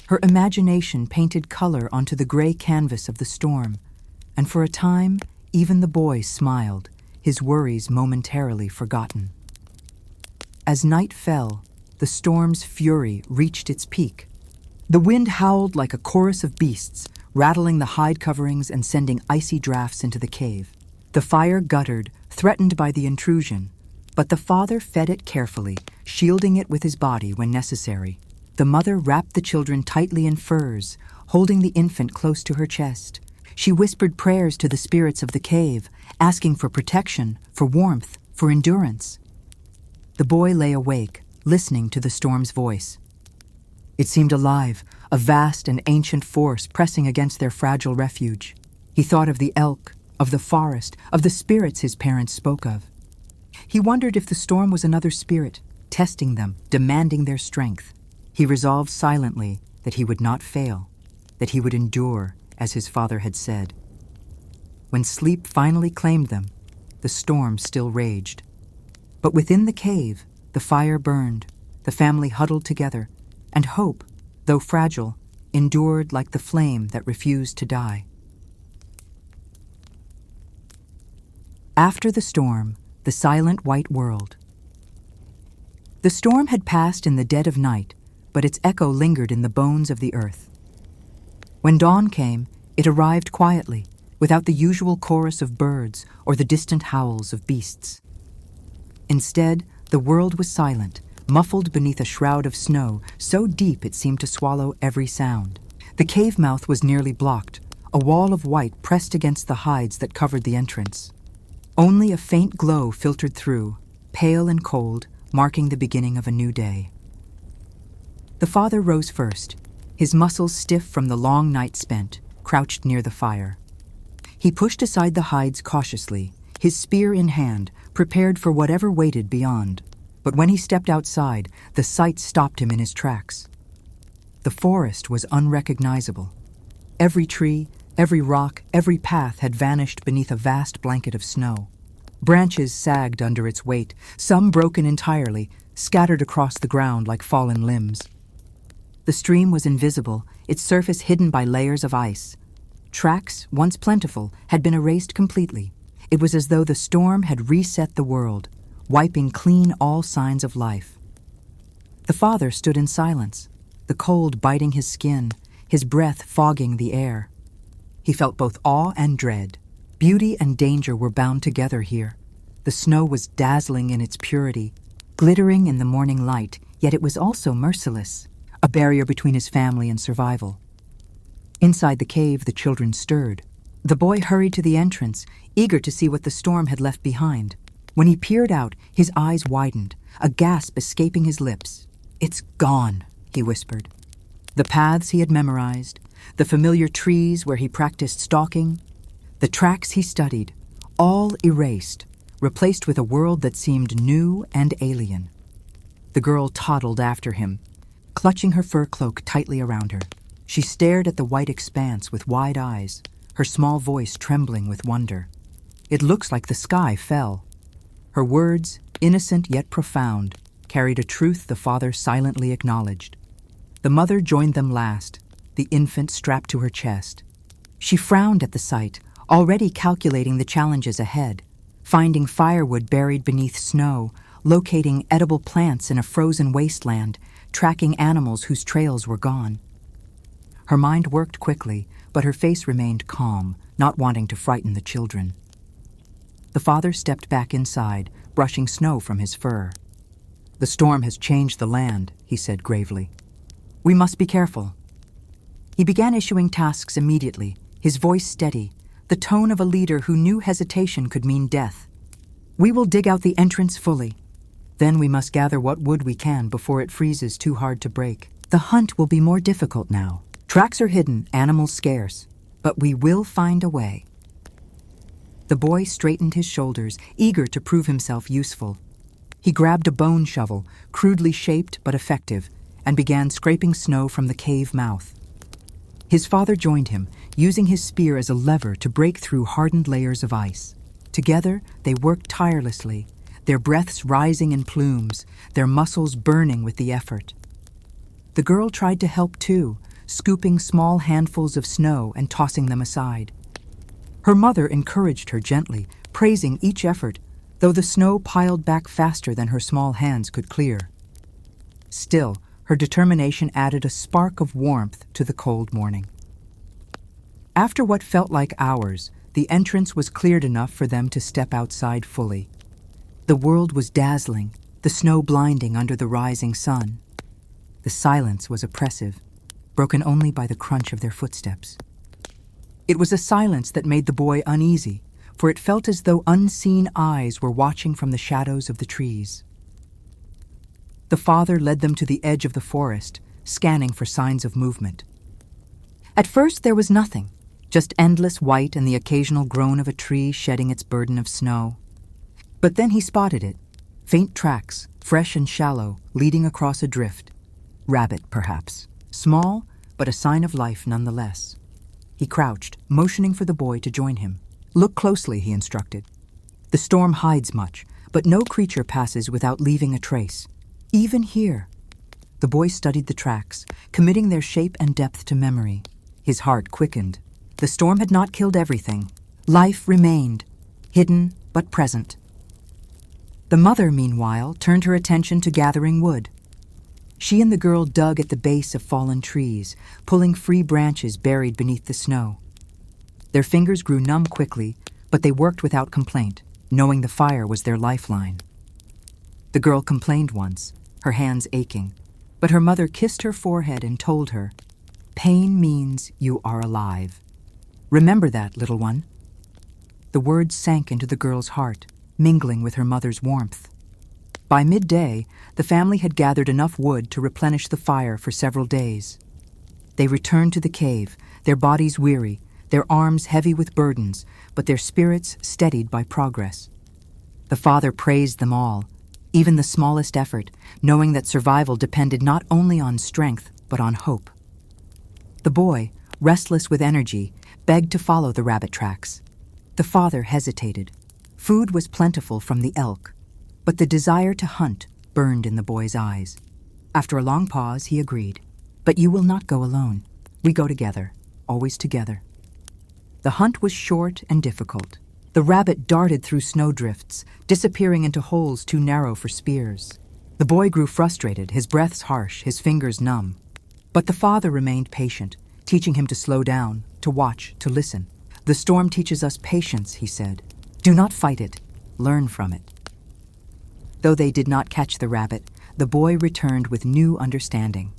Her imagination painted color onto the gray canvas of the storm, and for a time, even the boy smiled, his worries momentarily forgotten. As night fell, the storm's fury reached its peak. The wind howled like a chorus of beasts, rattling the hide coverings and sending icy drafts into the cave. The fire guttered, threatened by the intrusion, but the father fed it carefully, shielding it with his body when necessary. The mother wrapped the children tightly in furs, holding the infant close to her chest. She whispered prayers to the spirits of the cave, asking for protection, for warmth, for endurance. The boy lay awake, listening to the storm's voice. It seemed alive, a vast and ancient force pressing against their fragile refuge. He thought of the elk, of the forest, of the spirits his parents spoke of. He wondered if the storm was another spirit, testing them, demanding their strength. He resolved silently that he would not fail, that he would endure, as his father had said. When sleep finally claimed them, the storm still raged. But within the cave, the fire burned, the family huddled together, and hope, though fragile, endured like the flame that refused to die. After the storm, the silent white world. The storm had passed in the dead of night, but its echo lingered in the bones of the earth. When dawn came, it arrived quietly, without the usual chorus of birds or the distant howls of beasts. Instead, the world was silent, muffled beneath a shroud of snow so deep it seemed to swallow every sound. The cave mouth was nearly blocked, a wall of white pressed against the hides that covered the entrance. Only a faint glow filtered through, pale and cold, marking the beginning of a new day. The father rose first, his muscles stiff from the long night spent, crouched near the fire. He pushed aside the hides cautiously, his spear in hand, prepared for whatever waited beyond. But when he stepped outside, the sight stopped him in his tracks. The forest was unrecognizable. Every tree, every rock, every path had vanished beneath a vast blanket of snow. Branches sagged under its weight, some broken entirely, scattered across the ground like fallen limbs. The stream was invisible, its surface hidden by layers of ice. Tracks, once plentiful, had been erased completely. It was as though the storm had reset the world, wiping clean all signs of life. The father stood in silence, the cold biting his skin, his breath fogging the air. He felt both awe and dread. Beauty and danger were bound together here. The snow was dazzling in its purity, glittering in the morning light, yet it was also merciless, a barrier between his family and survival. Inside the cave, the children stirred. The boy hurried to the entrance, eager to see what the storm had left behind. When he peered out, his eyes widened, a gasp escaping his lips. "It's gone," he whispered. The paths he had memorized, the familiar trees where he practiced stalking, the tracks he studied, all erased, replaced with a world that seemed new and alien. The girl toddled after him, clutching her fur cloak tightly around her. She stared at the white expanse with wide eyes, her small voice trembling with wonder. "It looks like the sky fell." Her words, innocent yet profound, carried a truth the father silently acknowledged. The mother joined them last, the infant strapped to her chest. She frowned at the sight, already calculating the challenges ahead, finding firewood buried beneath snow, locating edible plants in a frozen wasteland, tracking animals whose trails were gone. Her mind worked quickly, but her face remained calm, not wanting to frighten the children. The father stepped back inside, brushing snow from his fur. "The storm has changed the land," he said gravely. "We must be careful." He began issuing tasks immediately, his voice steady, the tone of a leader who knew hesitation could mean death. "We will dig out the entrance fully. Then we must gather what wood we can before it freezes too hard to break. The hunt will be more difficult now. Tracks are hidden, animals scarce, but we will find a way." The boy straightened his shoulders, eager to prove himself useful. He grabbed a bone shovel, crudely shaped but effective, and began scraping snow from the cave mouth. His father joined him, using his spear as a lever to break through hardened layers of ice. Together, they worked tirelessly, their breaths rising in plumes, their muscles burning with the effort. The girl tried to help too, scooping small handfuls of snow and tossing them aside. Her mother encouraged her gently, praising each effort, though the snow piled back faster than her small hands could clear. Still, her determination added a spark of warmth to the cold morning. After what felt like hours, the entrance was cleared enough for them to step outside fully. The world was dazzling, the snow blinding under the rising sun. The silence was oppressive, broken only by the crunch of their footsteps. It was a silence that made the boy uneasy, for it felt as though unseen eyes were watching from the shadows of the trees. The father led them to the edge of the forest, scanning for signs of movement. At first there was nothing, just endless white and the occasional groan of a tree shedding its burden of snow. But then he spotted it, faint tracks, fresh and shallow, leading across a drift. Rabbit, perhaps. Small, but a sign of life nonetheless. He crouched, motioning for the boy to join him. "Look closely," he instructed. "The storm hides much, But no creature passes without leaving a trace. Even here. The boy studied the tracks, committing their shape and depth to memory. His heart quickened. The storm had not killed everything. Life remained, hidden but present. The mother, meanwhile, turned her attention to gathering wood. She and the girl dug at the base of fallen trees, pulling free branches buried beneath the snow. Their fingers grew numb quickly, but they worked without complaint, knowing the fire was their lifeline. The girl complained once, her hands aching, but her mother kissed her forehead and told her, "Pain means you are alive. Remember that, little one." The words sank into the girl's heart, mingling with her mother's warmth. By midday, the family had gathered enough wood to replenish the fire for several days. They returned to the cave, their bodies weary, their arms heavy with burdens, but their spirits steadied by progress. The father praised them all, even the smallest effort, knowing that survival depended not only on strength, but on hope. The boy, restless with energy, begged to follow the rabbit tracks. The father hesitated. Food was plentiful from the elk, but the desire to hunt burned in the boy's eyes. After a long pause, he agreed. "But you will not go alone. We go together, always together." The hunt was short and difficult. The rabbit darted through snowdrifts, disappearing into holes too narrow for spears. The boy grew frustrated, his breaths harsh, his fingers numb. But the father remained patient, teaching him to slow down, to watch, to listen. "The storm teaches us patience," he said. "Do not fight it. Learn from it." Though they did not catch the rabbit, the boy returned with new understanding.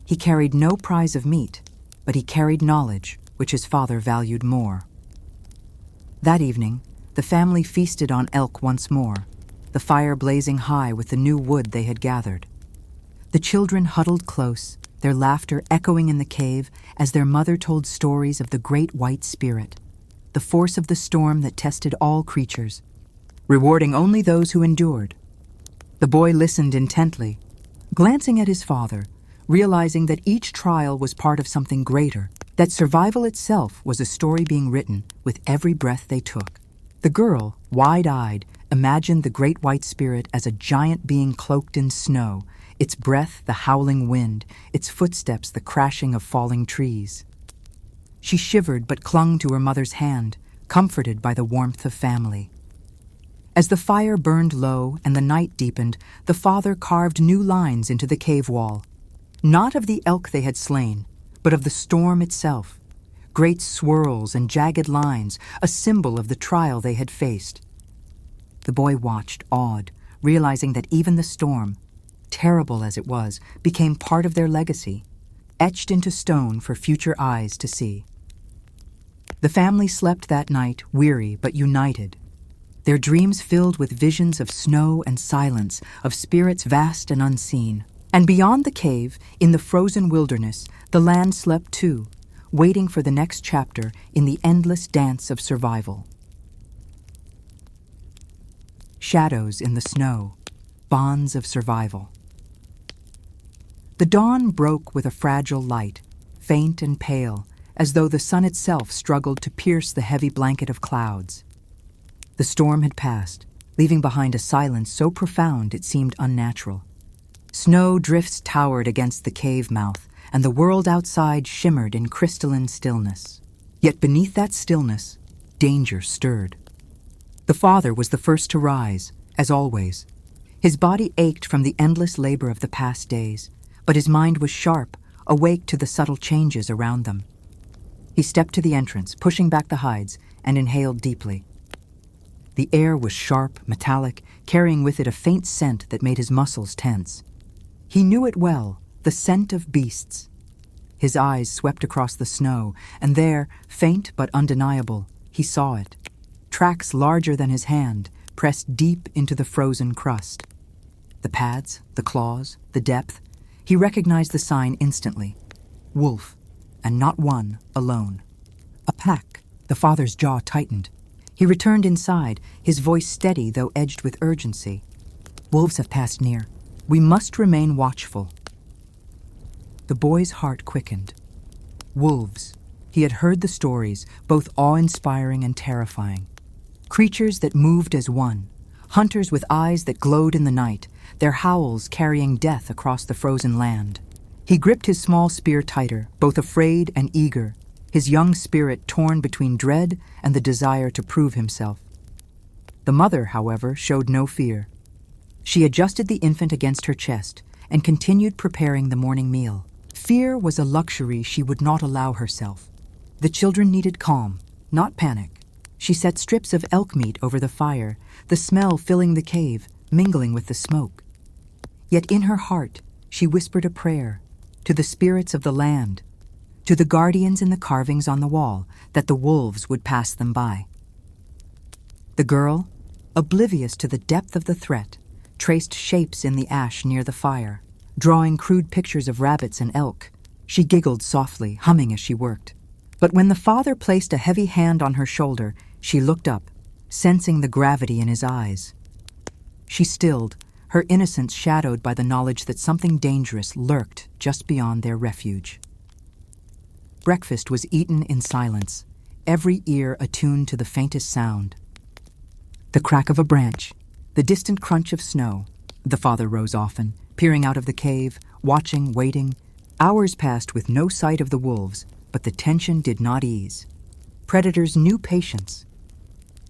He carried no prize of meat, but he carried knowledge, which his father valued more. That evening, the family feasted on elk once more, the fire blazing high with the new wood they had gathered. The children huddled close, their laughter echoing in the cave as their mother told stories of the great white spirit, the force of the storm that tested all creatures, rewarding only those who endured. The boy listened intently, glancing at his father, realizing that each trial was part of something greater, that survival itself was a story being written with every breath they took. The girl, wide-eyed, imagined the great white spirit as a giant being cloaked in snow, its breath the howling wind, its footsteps the crashing of falling trees. She shivered but clung to her mother's hand, comforted by the warmth of family. As the fire burned low and the night deepened, the father carved new lines into the cave wall, not of the elk they had slain, but of the storm itself, great swirls and jagged lines, a symbol of the trial they had faced. The boy watched, awed, realizing that even the storm, terrible as it was, became part of their legacy, etched into stone for future eyes to see. The family slept that night, weary but united, their dreams filled with visions of snow and silence, of spirits vast and unseen. And beyond the cave, in the frozen wilderness, the land slept too, waiting for the next chapter in the endless dance of survival. Shadows in the snow, bonds of survival. The dawn broke with a fragile light, faint and pale, as though the sun itself struggled to pierce the heavy blanket of clouds. The storm had passed, leaving behind a silence so profound it seemed unnatural. Snow drifts towered against the cave mouth, and the world outside shimmered in crystalline stillness. Yet beneath that stillness, danger stirred. The father was the first to rise, as always. His body ached from the endless labor of the past days, but his mind was sharp, awake to the subtle changes around them. He stepped to the entrance, pushing back the hides, and inhaled deeply. The air was sharp, metallic, carrying with it a faint scent that made his muscles tense. He knew it well, the scent of beasts. His eyes swept across the snow, and there, faint but undeniable, he saw it. Tracks larger than his hand, pressed deep into the frozen crust. The pads, the claws, the depth, he recognized the sign instantly. Wolf, and not one alone. A pack. The father's jaw tightened. He returned inside, his voice steady though edged with urgency. Wolves have passed near. We must remain watchful. The boy's heart quickened. Wolves. He had heard the stories, both awe-inspiring and terrifying. Creatures that moved as one, hunters with eyes that glowed in the night, their howls carrying death across the frozen land. He gripped his small spear tighter, both afraid and eager, his young spirit torn between dread and the desire to prove himself. The mother, however, showed no fear. She adjusted the infant against her chest and continued preparing the morning meal. Fear was a luxury she would not allow herself. The children needed calm, not panic. She set strips of elk meat over the fire, the smell filling the cave, mingling with the smoke. Yet in her heart, she whispered a prayer to the spirits of the land, to the guardians in the carvings on the wall, that the wolves would pass them by. The girl, oblivious to the depth of the threat, traced shapes in the ash near the fire, drawing crude pictures of rabbits and elk. She giggled softly, humming as she worked. But when the father placed a heavy hand on her shoulder, she looked up, sensing the gravity in his eyes. She stilled, her innocence shadowed by the knowledge that something dangerous lurked just beyond their refuge. Breakfast was eaten in silence, every ear attuned to the faintest sound. The crack of a branch, the distant crunch of snow. The father rose often, peering out of the cave, watching, waiting. Hours passed with no sight of the wolves, but the tension did not ease. Predators knew patience.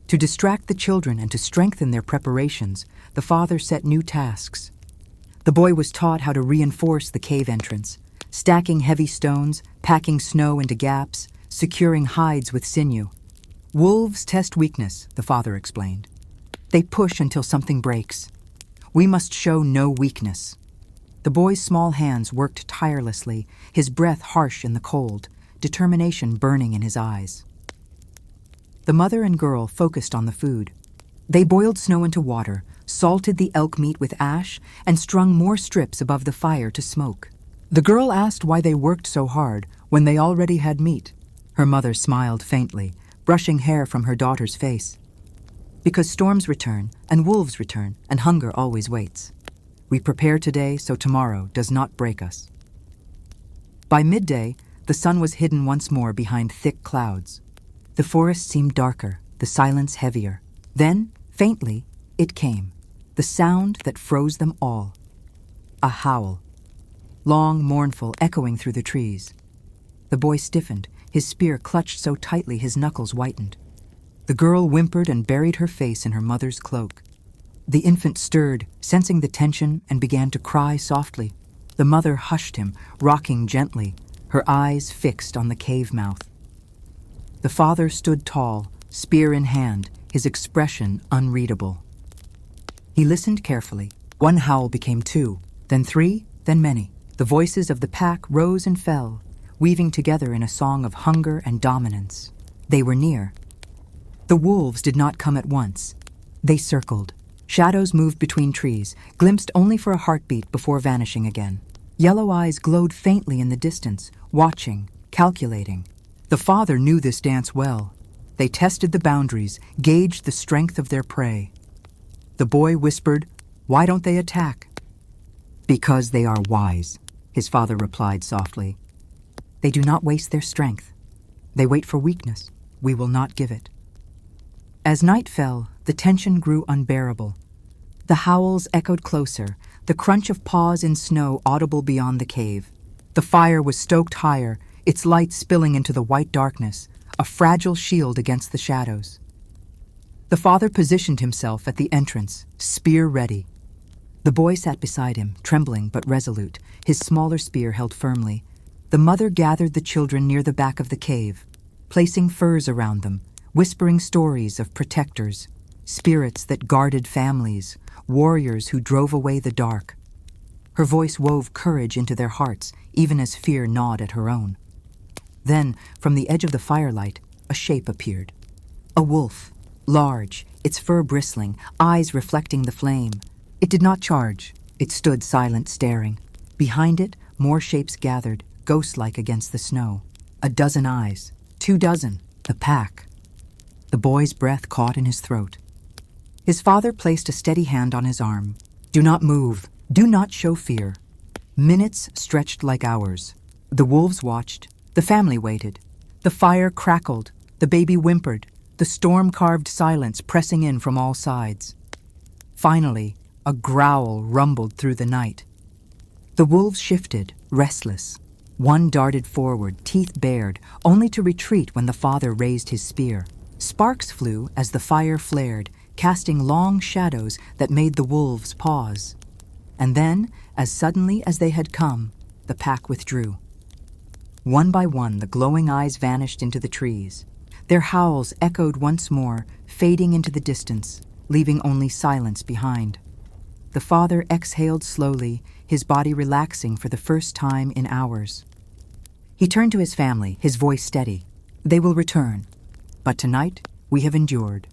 To distract the children and to strengthen their preparations, the father set new tasks. The boy was taught how to reinforce the cave entrance, stacking heavy stones, packing snow into gaps, securing hides with sinew. Wolves test weakness, the father explained. They push until something breaks. We must show no weakness. The boy's small hands worked tirelessly, his breath harsh in the cold, determination burning in his eyes. The mother and girl focused on the food. They boiled snow into water, salted the elk meat with ash, and strung more strips above the fire to smoke. The girl asked why they worked so hard when they already had meat. Her mother smiled faintly, brushing hair from her daughter's face. Because storms return, and wolves return, and hunger always waits. We prepare today so tomorrow does not break us. By midday, the sun was hidden once more behind thick clouds. The forest seemed darker, the silence heavier. Then, faintly, it came, the sound that froze them all. A howl. Long, mournful, echoing through the trees. The boy stiffened, his spear clutched so tightly his knuckles whitened. The girl whimpered and buried her face in her mother's cloak. The infant stirred, sensing the tension, and began to cry softly. The mother hushed him, rocking gently, her eyes fixed on the cave mouth. The father stood tall, spear in hand, his expression unreadable. He listened carefully. One howl became two, then three, then many. The voices of the pack rose and fell, weaving together in a song of hunger and dominance. They were near. The wolves did not come at once. They circled. Shadows moved between trees, glimpsed only for a heartbeat before vanishing again. Yellow eyes glowed faintly in the distance, watching, calculating. The father knew this dance well. They tested the boundaries, gauged the strength of their prey. The boy whispered, "Why don't they attack?" "Because they are wise," his father replied softly. "They do not waste their strength. They wait for weakness. We will not give it." As night fell, the tension grew unbearable. The howls echoed closer, the crunch of paws in snow audible beyond the cave. The fire was stoked higher, its light spilling into the white darkness, a fragile shield against the shadows. The father positioned himself at the entrance, spear ready. The boy sat beside him, trembling but resolute, his smaller spear held firmly. The mother gathered the children near the back of the cave, placing furs around them, whispering stories of protectors, spirits that guarded families, warriors who drove away the dark. Her voice wove courage into their hearts, even as fear gnawed at her own. Then, from the edge of the firelight, a shape appeared. A wolf, large, its fur bristling, eyes reflecting the flame. It did not charge. It stood silent, staring. Behind it, more shapes gathered, ghost-like against the snow. A dozen eyes, 2 dozen, the pack. The boy's breath caught in his throat. His father placed a steady hand on his arm. "Do not move. Do not show fear." Minutes stretched like hours. The wolves watched. The family waited. The fire crackled. The baby whimpered. The storm carved silence pressing in from all sides. Finally, a growl rumbled through the night. The wolves shifted, restless. One darted forward, teeth bared, only to retreat when the father raised his spear. Sparks flew as the fire flared, casting long shadows that made the wolves pause. And then, as suddenly as they had come, the pack withdrew. One by one, the glowing eyes vanished into the trees. Their howls echoed once more, fading into the distance, leaving only silence behind. The father exhaled slowly, his body relaxing for the first time in hours. He turned to his family, his voice steady. "They will return. But tonight, we have endured."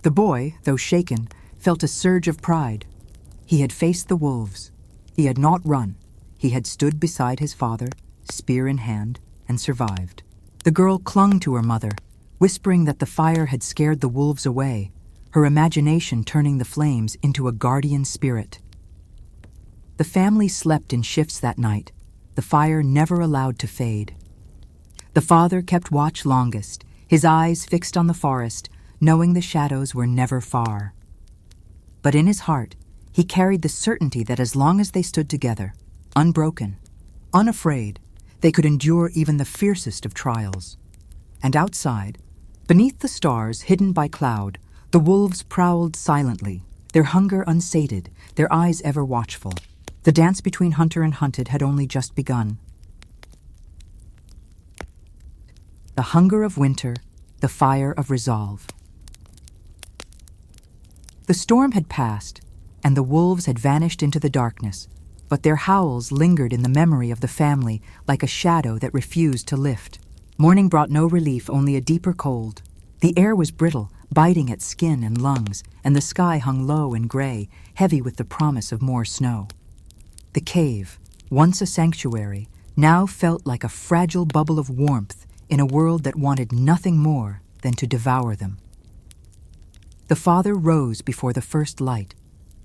The boy, though shaken, felt a surge of pride. He had faced the wolves. He had not run. He had stood beside his father, spear in hand, and survived. The girl clung to her mother, whispering that the fire had scared the wolves away, her imagination turning the flames into a guardian spirit. The family slept in shifts that night, the fire never allowed to fade. The father kept watch longest, his eyes fixed on the forest, knowing the shadows were never far. But in his heart, he carried the certainty that as long as they stood together, unbroken, unafraid, they could endure even the fiercest of trials. And outside, beneath the stars hidden by cloud, the wolves prowled silently, their hunger unsated, their eyes ever watchful. The dance between hunter and hunted had only just begun. The hunger of winter, the fire of resolve. The storm had passed, and the wolves had vanished into the darkness, but their howls lingered in the memory of the family like a shadow that refused to lift. Morning brought no relief, only a deeper cold. The air was brittle, biting at skin and lungs, and the sky hung low and gray, heavy with the promise of more snow. The cave, once a sanctuary, now felt like a fragile bubble of warmth in a world that wanted nothing more than to devour them. The father rose before the first light,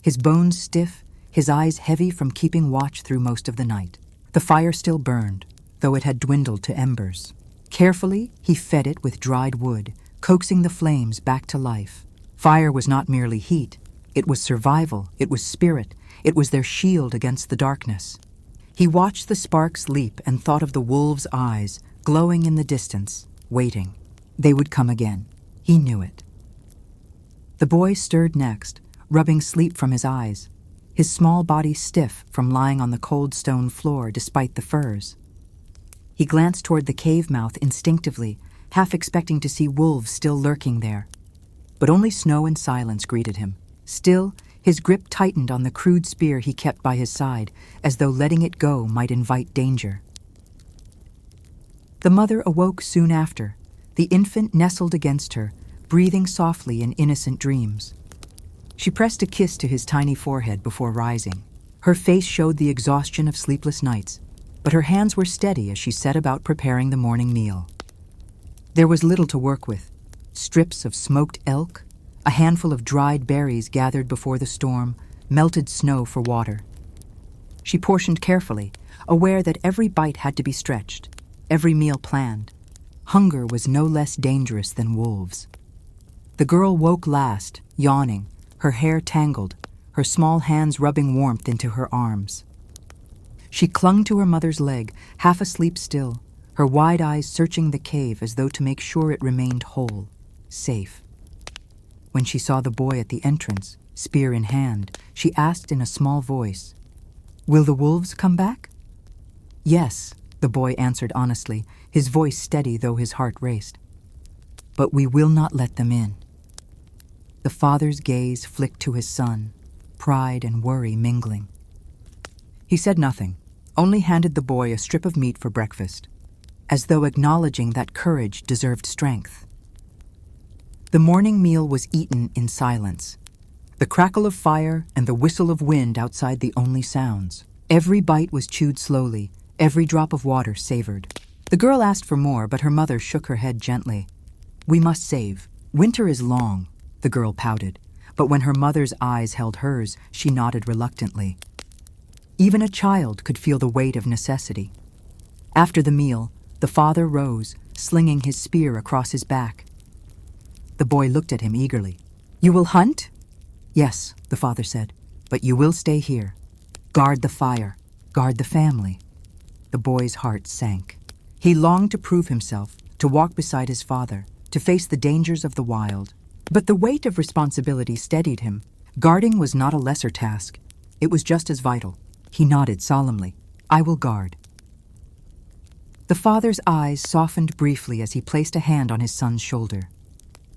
his bones stiff, his eyes heavy from keeping watch through most of the night. The fire still burned, though it had dwindled to embers. Carefully, he fed it with dried wood, coaxing the flames back to life. Fire was not merely heat. It was survival. It was spirit. It was their shield against the darkness. He watched the sparks leap and thought of the wolves' eyes, glowing in the distance, waiting. They would come again. He knew it. The boy stirred next, rubbing sleep from his eyes, his small body stiff from lying on the cold stone floor despite the furs. He glanced toward the cave mouth instinctively, half expecting to see wolves still lurking there. But only snow and silence greeted him. Still, his grip tightened on the crude spear he kept by his side, as though letting it go might invite danger. The mother awoke soon after, the infant nestled against her, breathing softly in innocent dreams. She pressed a kiss to his tiny forehead before rising. Her face showed the exhaustion of sleepless nights, but her hands were steady as she set about preparing the morning meal. There was little to work with: strips of smoked elk, a handful of dried berries gathered before the storm, melted snow for water. She portioned carefully, aware that every bite had to be stretched, every meal planned. Hunger was no less dangerous than wolves. The girl woke last, yawning, her hair tangled, her small hands rubbing warmth into her arms. She clung to her mother's leg, half asleep still, her wide eyes searching the cave as though to make sure it remained whole, safe. When she saw the boy at the entrance, spear in hand, she asked in a small voice, "Will the wolves come back?" "Yes," the boy answered honestly, his voice steady though his heart raced. "But we will not let them in." The father's gaze flicked to his son, pride and worry mingling. He said nothing, only handed the boy a strip of meat for breakfast, as though acknowledging that courage deserved strength. The morning meal was eaten in silence, the crackle of fire and the whistle of wind outside the only sounds. Every bite was chewed slowly, every drop of water savored. The girl asked for more, but her mother shook her head gently. "We must save. Winter is long," the girl pouted, but when her mother's eyes held hers, she nodded reluctantly. Even a child could feel the weight of necessity. After the meal, the father rose, slinging his spear across his back. The boy looked at him eagerly. "You will hunt?" "Yes," the father said, "but you will stay here. Guard the fire. Guard the family." The boy's heart sank. He longed to prove himself, to walk beside his father, to face the dangers of the wild. But the weight of responsibility steadied him. Guarding was not a lesser task. It was just as vital. He nodded solemnly. "I will guard." The father's eyes softened briefly as he placed a hand on his son's shoulder.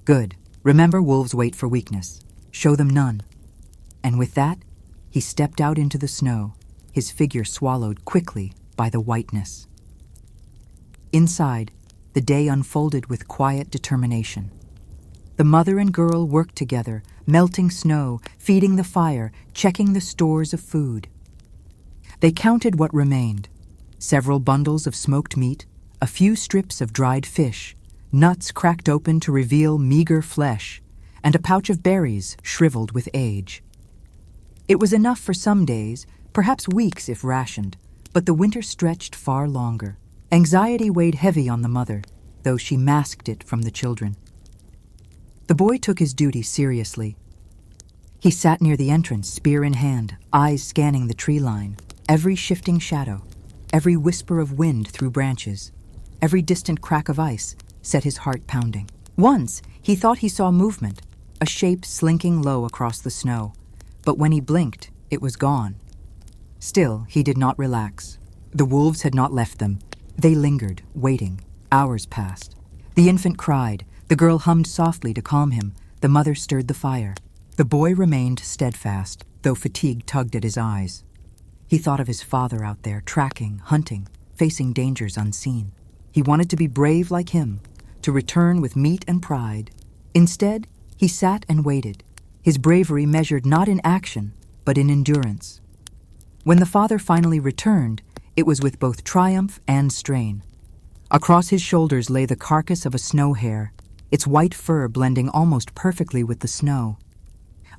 "Good. Remember, wolves wait for weakness. Show them none." And with that, he stepped out into the snow, his figure swallowed quickly by the whiteness. Inside, the day unfolded with quiet determination. The mother and girl worked together, melting snow, feeding the fire, checking the stores of food. They counted what remained: several bundles of smoked meat, a few strips of dried fish, nuts cracked open to reveal meager flesh, and a pouch of berries shriveled with age. It was enough for some days, perhaps weeks if rationed, but the winter stretched far longer. Anxiety weighed heavy on the mother, though she masked it from the children. The boy took his duty seriously. He sat near the entrance, spear in hand, eyes scanning the tree line, every shifting shadow, every whisper of wind through branches, every distant crack of ice set his heart pounding. Once, he thought he saw movement, a shape slinking low across the snow, but when he blinked, it was gone. Still, he did not relax. The wolves had not left them. They lingered, waiting. Hours passed. The infant cried. The girl hummed softly to calm him. The mother stirred the fire. The boy remained steadfast, though fatigue tugged at his eyes. He thought of his father out there, tracking, hunting, facing dangers unseen. He wanted to be brave like him, to return with meat and pride. Instead, he sat and waited, his bravery measured not in action, but in endurance. When the father finally returned, it was with both triumph and strain. Across his shoulders lay the carcass of a snow hare, its white fur blending almost perfectly with the snow.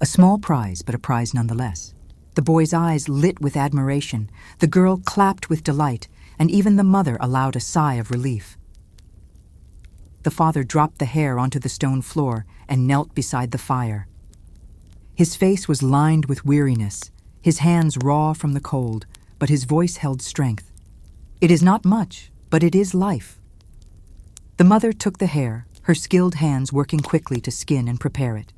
A small prize, but a prize nonetheless. The boy's eyes lit with admiration, the girl clapped with delight, and even the mother allowed a sigh of relief. The father dropped the hare onto the stone floor and knelt beside the fire. His face was lined with weariness, his hands raw from the cold, but his voice held strength. "It is not much, but it is life." The mother took the hare, her skilled hands working quickly to skin and prepare it.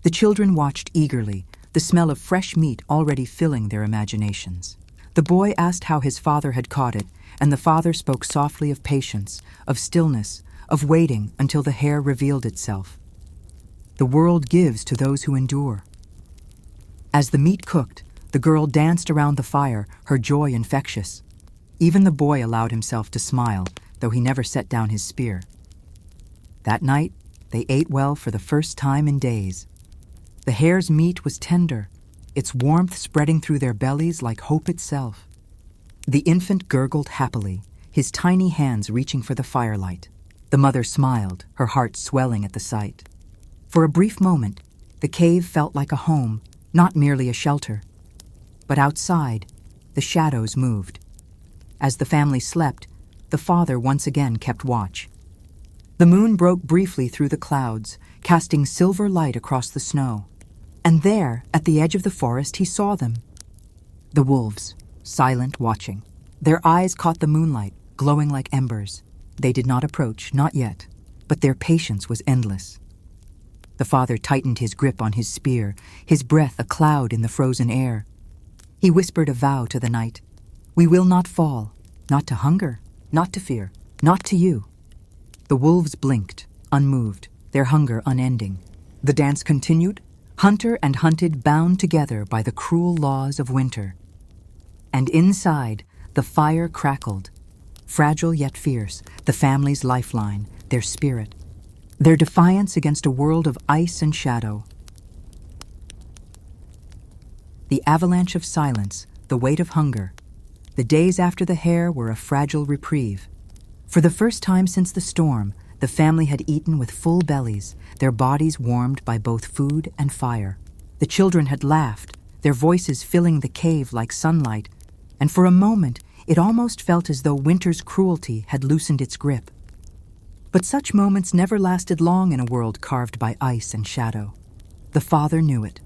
The children watched eagerly, the smell of fresh meat already filling their imaginations. The boy asked how his father had caught it, and the father spoke softly of patience, of stillness, of waiting until the hare revealed itself. The world gives to those who endure. As the meat cooked, the girl danced around the fire, her joy infectious. Even the boy allowed himself to smile, though he never set down his spear. That night, they ate well for the first time in days. The hare's meat was tender, its warmth spreading through their bellies like hope itself. The infant gurgled happily, his tiny hands reaching for the firelight. The mother smiled, her heart swelling at the sight. For a brief moment, the cave felt like a home, not merely a shelter. But outside, the shadows moved. As the family slept, the father once again kept watch. The moon broke briefly through the clouds, casting silver light across the snow. And there, at the edge of the forest, he saw them. The wolves, silent, watching. Their eyes caught the moonlight, glowing like embers. They did not approach, not yet, but their patience was endless. The father tightened his grip on his spear, his breath a cloud in the frozen air. He whispered a vow to the night. "We will not fall, not to hunger, not to fear, not to you." The wolves blinked, unmoved, their hunger unending. The dance continued, hunter and hunted bound together by the cruel laws of winter. And inside, the fire crackled, fragile yet fierce, the family's lifeline, their spirit, their defiance against a world of ice and shadow. The avalanche of silence, the weight of hunger. The days after the hare were a fragile reprieve. For the first time since the storm, the family had eaten with full bellies, their bodies warmed by both food and fire. The children had laughed, their voices filling the cave like sunlight, and for a moment it almost felt as though winter's cruelty had loosened its grip. But such moments never lasted long in a world carved by ice and shadow. The father knew it.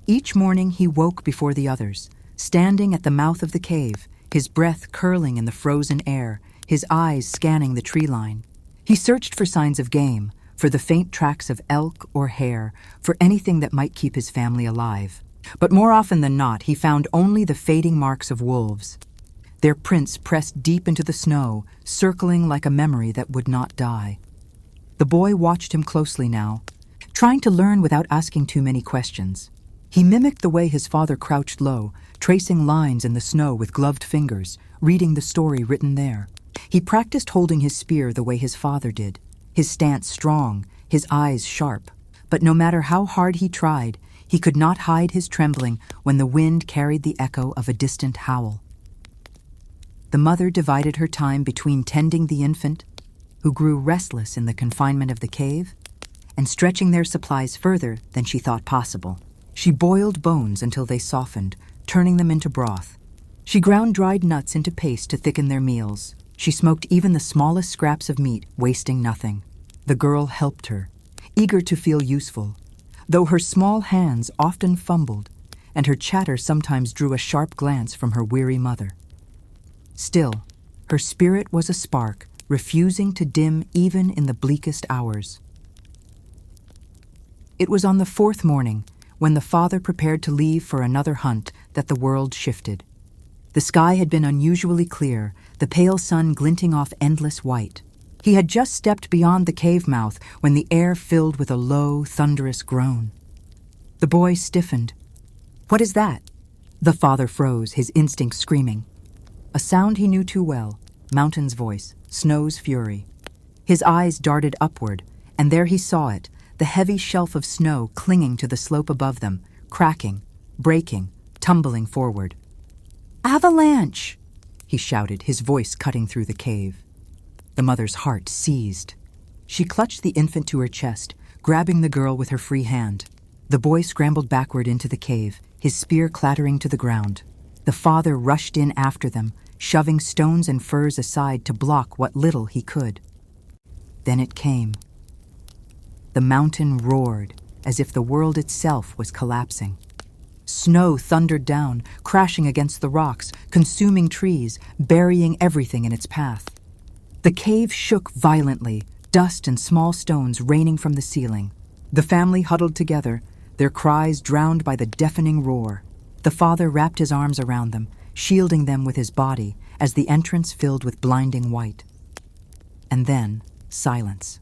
Each morning he woke before the others, standing at the mouth of the cave, his breath curling in the frozen air, his eyes scanning the tree line. He searched for signs of game, for the faint tracks of elk or hare, for anything that might keep his family alive. But more often than not, he found only the fading marks of wolves. Their prints pressed deep into the snow, circling like a memory that would not die. The boy watched him closely now, trying to learn without asking too many questions. He mimicked the way his father crouched low, tracing lines in the snow with gloved fingers, reading the story written there. He practiced holding his spear the way his father did, his stance strong, his eyes sharp. But no matter how hard he tried, he could not hide his trembling when the wind carried the echo of a distant howl. The mother divided her time between tending the infant, who grew restless in the confinement of the cave, and stretching their supplies further than she thought possible. She boiled bones until they softened, turning them into broth. She ground dried nuts into paste to thicken their meals. She smoked even the smallest scraps of meat, wasting nothing. The girl helped her, eager to feel useful, though her small hands often fumbled, and her chatter sometimes drew a sharp glance from her weary mother. Still, her spirit was a spark, refusing to dim even in the bleakest hours. It was on the fourth morning, when the father prepared to leave for another hunt, that the world shifted. The sky had been unusually clear, the pale sun glinting off endless white. He had just stepped beyond the cave mouth when the air filled with a low, thunderous groan. The boy stiffened. "What is that?" The father froze, his instincts screaming. A sound he knew too well, mountain's voice, snow's fury. His eyes darted upward, and there he saw it, the heavy shelf of snow clinging to the slope above them, cracking, breaking, tumbling forward. "Avalanche!" he shouted, his voice cutting through the cave. The mother's heart seized. She clutched the infant to her chest, grabbing the girl with her free hand. The boy scrambled backward into the cave, his spear clattering to the ground. The father rushed in after them, shoving stones and furs aside to block what little he could. Then it came. The mountain roared, as if the world itself was collapsing. Snow thundered down, crashing against the rocks, consuming trees, burying everything in its path. The cave shook violently, dust and small stones raining from the ceiling. The family huddled together, their cries drowned by the deafening roar. The father wrapped his arms around them, shielding them with his body as the entrance filled with blinding white. And then, silence.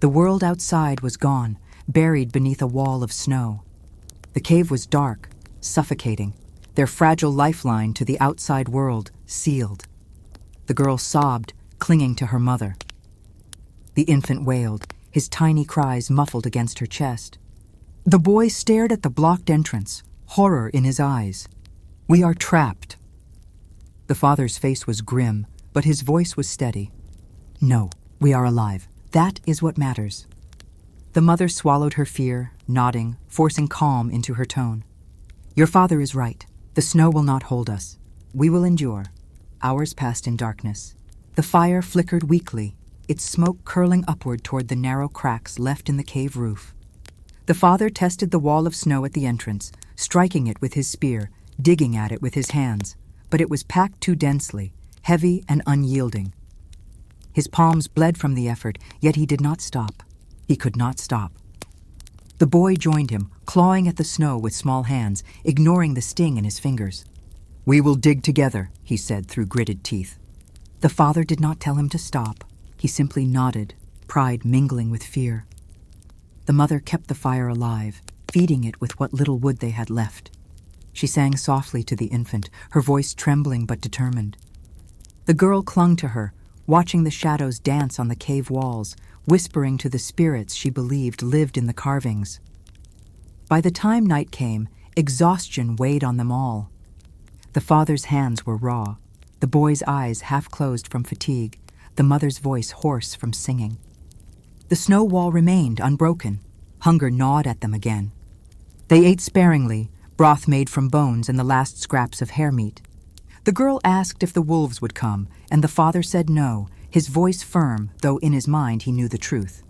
The world outside was gone, buried beneath a wall of snow. The cave was dark, suffocating, their fragile lifeline to the outside world sealed. The girl sobbed, clinging to her mother. The infant wailed, his tiny cries muffled against her chest. The boy stared at the blocked entrance, horror in his eyes. "We are trapped." The father's face was grim, but his voice was steady. "No, we are alive. That is what matters." The mother swallowed her fear, nodding, forcing calm into her tone. "Your father is right. The snow will not hold us. We will endure." Hours passed in darkness. The fire flickered weakly, its smoke curling upward toward the narrow cracks left in the cave roof. The father tested the wall of snow at the entrance, striking it with his spear, digging at it with his hands, but it was packed too densely, heavy and unyielding. His palms bled from the effort, yet he did not stop. He could not stop. The boy joined him, clawing at the snow with small hands, ignoring the sting in his fingers. "We will dig together," he said through gritted teeth. The father did not tell him to stop. He simply nodded, pride mingling with fear. The mother kept the fire alive, feeding it with what little wood they had left. She sang softly to the infant, her voice trembling but determined. The girl clung to her, watching the shadows dance on the cave walls, whispering to the spirits she believed lived in the carvings. By the time night came, exhaustion weighed on them all. The father's hands were raw, the boy's eyes half-closed from fatigue, the mother's voice hoarse from singing. The snow wall remained unbroken. Hunger gnawed at them again. They ate sparingly, broth made from bones and the last scraps of hare meat. The girl asked if the wolves would come, and the father said no, his voice firm, though in his mind he knew the truth.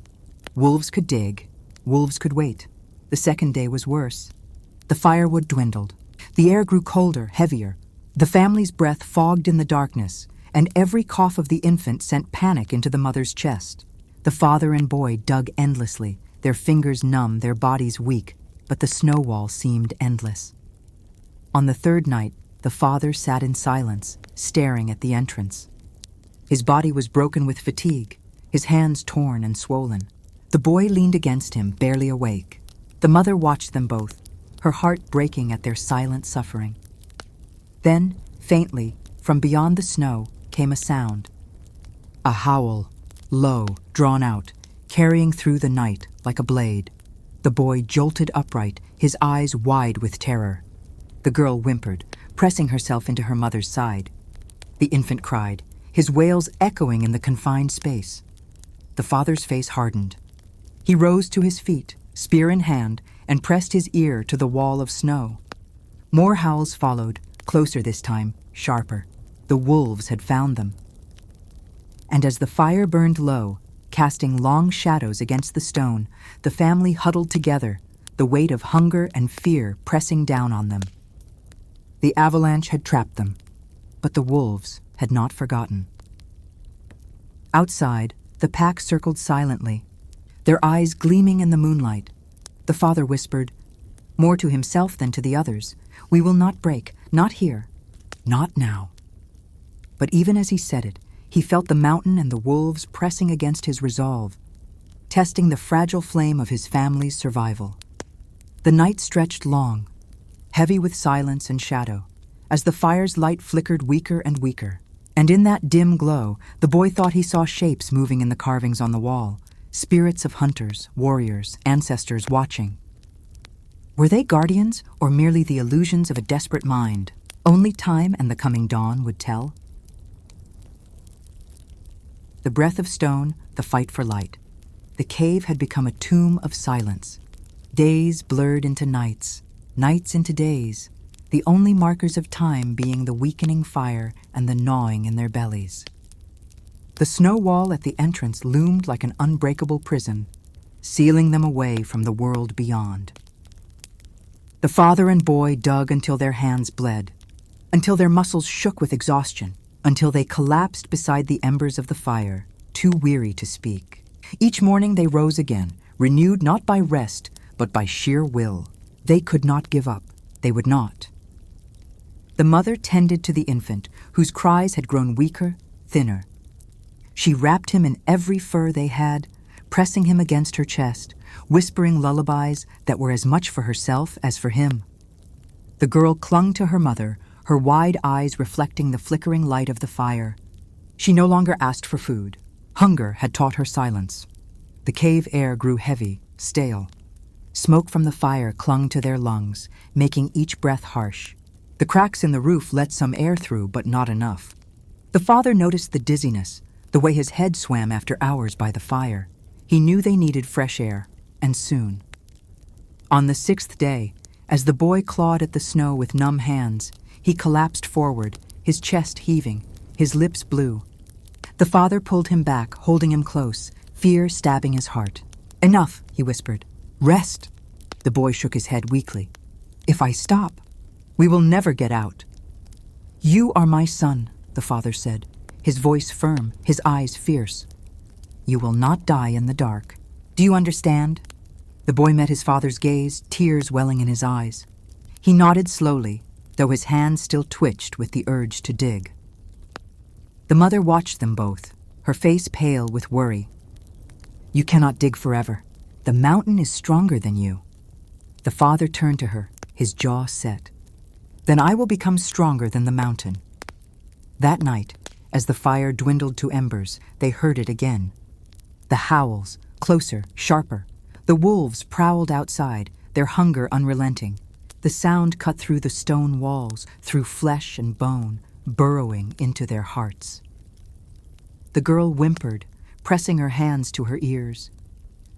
Wolves could dig, wolves could wait. The second day was worse. The firewood dwindled. The air grew colder, heavier. The family's breath fogged in the darkness, and every cough of the infant sent panic into the mother's chest. The father and boy dug endlessly, their fingers numb, their bodies weak, but the snow wall seemed endless. On the third night, the father sat in silence, staring at the entrance. His body was broken with fatigue, his hands torn and swollen. The boy leaned against him, barely awake. The mother watched them both, her heart breaking at their silent suffering. Then, faintly, from beyond the snow, came a sound. A howl, low, drawn out, carrying through the night like a blade. The boy jolted upright, his eyes wide with terror. The girl whimpered, pressing herself into her mother's side. The infant cried, his wails echoing in the confined space. The father's face hardened. He rose to his feet, spear in hand, and pressed his ear to the wall of snow. More howls followed, closer this time, sharper. The wolves had found them. And as the fire burned low, casting long shadows against the stone, the family huddled together, the weight of hunger and fear pressing down on them. The avalanche had trapped them, but the wolves had not forgotten. Outside, the pack circled silently, their eyes gleaming in the moonlight. The father whispered, more to himself than to the others, "We will not break, not here, not now." But even as he said it, he felt the mountain and the wolves pressing against his resolve, testing the fragile flame of his family's survival. The night stretched long, heavy with silence and shadow, as the fire's light flickered weaker and weaker. And in that dim glow, the boy thought he saw shapes moving in the carvings on the wall, spirits of hunters, warriors, ancestors watching. Were they guardians or merely the illusions of a desperate mind? Only time and the coming dawn would tell. The breath of stone, the fight for light. The cave had become a tomb of silence. Days blurred into nights, nights into days, the only markers of time being the weakening fire and the gnawing in their bellies. The snow wall at the entrance loomed like an unbreakable prison, sealing them away from the world beyond. The father and boy dug until their hands bled, until their muscles shook with exhaustion, until they collapsed beside the embers of the fire, too weary to speak. Each morning they rose again, renewed not by rest, but by sheer will. They could not give up. They would not. The mother tended to the infant, whose cries had grown weaker, thinner. She wrapped him in every fur they had, pressing him against her chest, whispering lullabies that were as much for herself as for him. The girl clung to her mother, her wide eyes reflecting the flickering light of the fire. She no longer asked for food. Hunger had taught her silence. The cave air grew heavy, stale. Smoke from the fire clung to their lungs, making each breath harsh. The cracks in the roof let some air through, but not enough. The father noticed the dizziness, the way his head swam after hours by the fire. He knew they needed fresh air, and soon. On the sixth day, as the boy clawed at the snow with numb hands, he collapsed forward, his chest heaving, his lips blue. The father pulled him back, holding him close, fear stabbing his heart. "Enough," he whispered. "Rest." The boy shook his head weakly. "If I stop, we will never get out." "You are my son," the father said, his voice firm, his eyes fierce. "You will not die in the dark. Do you understand?" The boy met his father's gaze, tears welling in his eyes. He nodded slowly, though his hands still twitched with the urge to dig. The mother watched them both, her face pale with worry. "You cannot dig forever. The mountain is stronger than you." The father turned to her, his jaw set. "Then I will become stronger than the mountain." That night, as the fire dwindled to embers, they heard it again. The howls, closer, sharper. The wolves prowled outside, their hunger unrelenting. The sound cut through the stone walls, through flesh and bone, burrowing into their hearts. The girl whimpered, pressing her hands to her ears.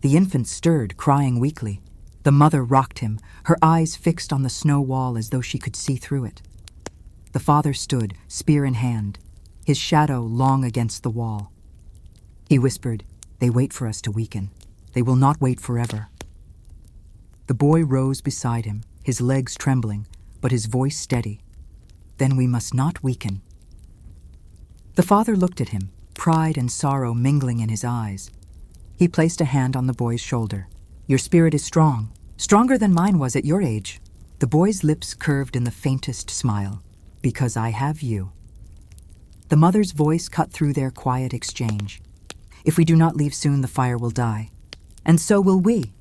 The infant stirred, crying weakly. The mother rocked him, her eyes fixed on the snow wall as though she could see through it. The father stood, spear in hand, his shadow long against the wall. He whispered, "They wait for us to weaken. They will not wait forever." The boy rose beside him, his legs trembling, but his voice steady. "Then we must not weaken." The father looked at him, pride and sorrow mingling in his eyes. He placed a hand on the boy's shoulder. "Your spirit is strong, stronger than mine was at your age." The boy's lips curved in the faintest smile. "Because I have you." The mother's voice cut through their quiet exchange. "If we do not leave soon, the fire will die. And so will we."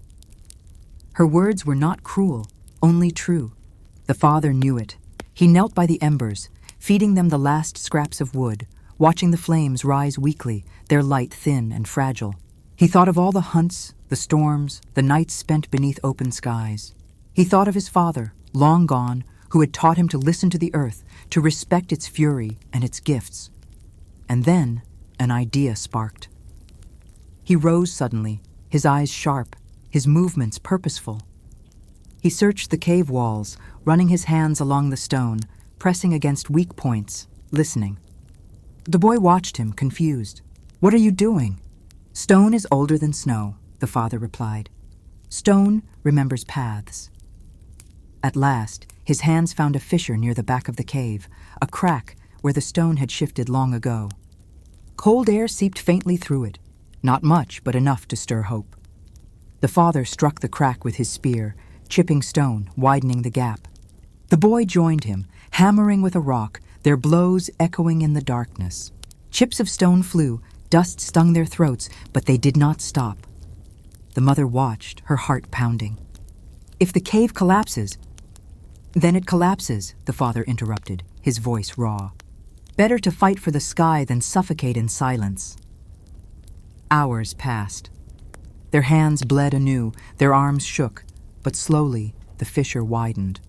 Her words were not cruel, only true. The father knew it. He knelt by the embers, feeding them the last scraps of wood, watching the flames rise weakly, their light thin and fragile. He thought of all the hunts, the storms, the nights spent beneath open skies. He thought of his father, long gone, who had taught him to listen to the earth, to respect its fury and its gifts. And then an idea sparked. He rose suddenly, his eyes sharp, his movements purposeful. He searched the cave walls, running his hands along the stone, pressing against weak points, listening. The boy watched him, confused. "What are you doing?" "Stone is older than snow," the father replied. "Stone remembers paths." At last, his hands found a fissure near the back of the cave, a crack where the stone had shifted long ago. Cold air seeped faintly through it, not much, but enough to stir hope. The father struck the crack with his spear, chipping stone, widening the gap. The boy joined him, hammering with a rock, their blows echoing in the darkness. Chips of stone flew, dust stung their throats, but they did not stop. The mother watched, her heart pounding. "If the cave collapses—" "Then it collapses," the father interrupted, his voice raw. "Better to fight for the sky than suffocate in silence." Hours passed. Their hands bled anew, their arms shook, but slowly the fissure widened.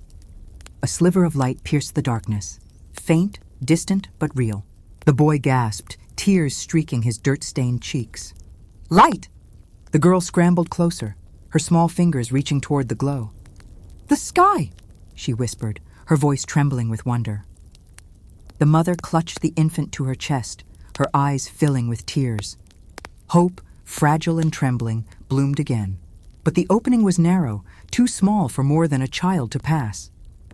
A sliver of light pierced the darkness, faint, distant, but real. The boy gasped, tears streaking his dirt-stained cheeks. "Light!" The girl scrambled closer, her small fingers reaching toward the glow. "The sky!" she whispered, her voice trembling with wonder. The mother clutched the infant to her chest, her eyes filling with tears. Hope, fragile and trembling, bloomed again. But the opening was narrow, too small for more than a child to pass.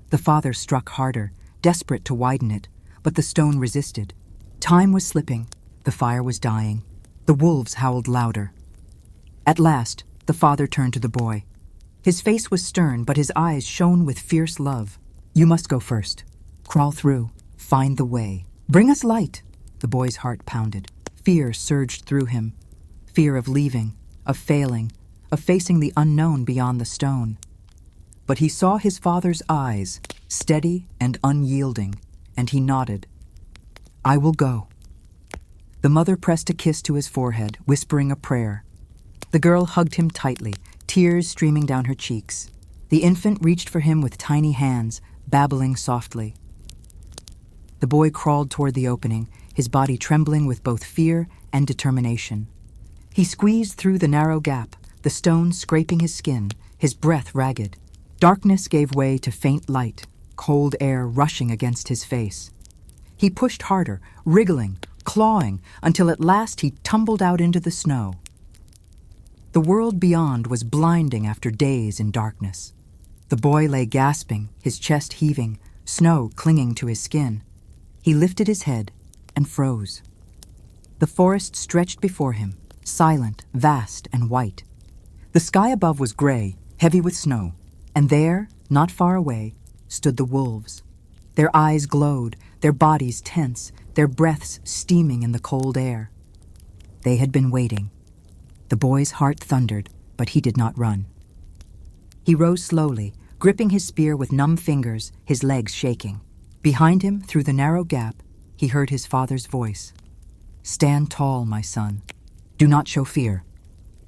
The father struck harder, desperate to widen it, but the stone resisted. Time was slipping, the fire was dying. The wolves howled louder. At last, the father turned to the boy. His face was stern, but his eyes shone with fierce love. "You must go first. Crawl through. Find the way. Bring us light." The boy's heart pounded. Fear surged through him. Fear of leaving, of failing, of facing the unknown beyond the stone. But he saw his father's eyes, steady and unyielding, and he nodded. "I will go." The mother pressed a kiss to his forehead, whispering a prayer. The girl hugged him tightly, tears streaming down her cheeks. The infant reached for him with tiny hands, babbling softly. The boy crawled toward the opening, his body trembling with both fear and determination. He squeezed through the narrow gap, the stone scraping his skin, his breath ragged. Darkness gave way to faint light, cold air rushing against his face. He pushed harder, wriggling, clawing, until at last he tumbled out into the snow. The world beyond was blinding after days in darkness. The boy lay gasping, his chest heaving, snow clinging to his skin. He lifted his head and froze. The forest stretched before him, silent, vast, and white. The sky above was gray, heavy with snow, and there, not far away, stood the wolves. Their eyes glowed, their bodies tense, their breaths steaming in the cold air. They had been waiting. The boy's heart thundered, but he did not run. He rose slowly, gripping his spear with numb fingers, his legs shaking. Behind him, through the narrow gap, he heard his father's voice. "Stand tall, my son. Do not show fear."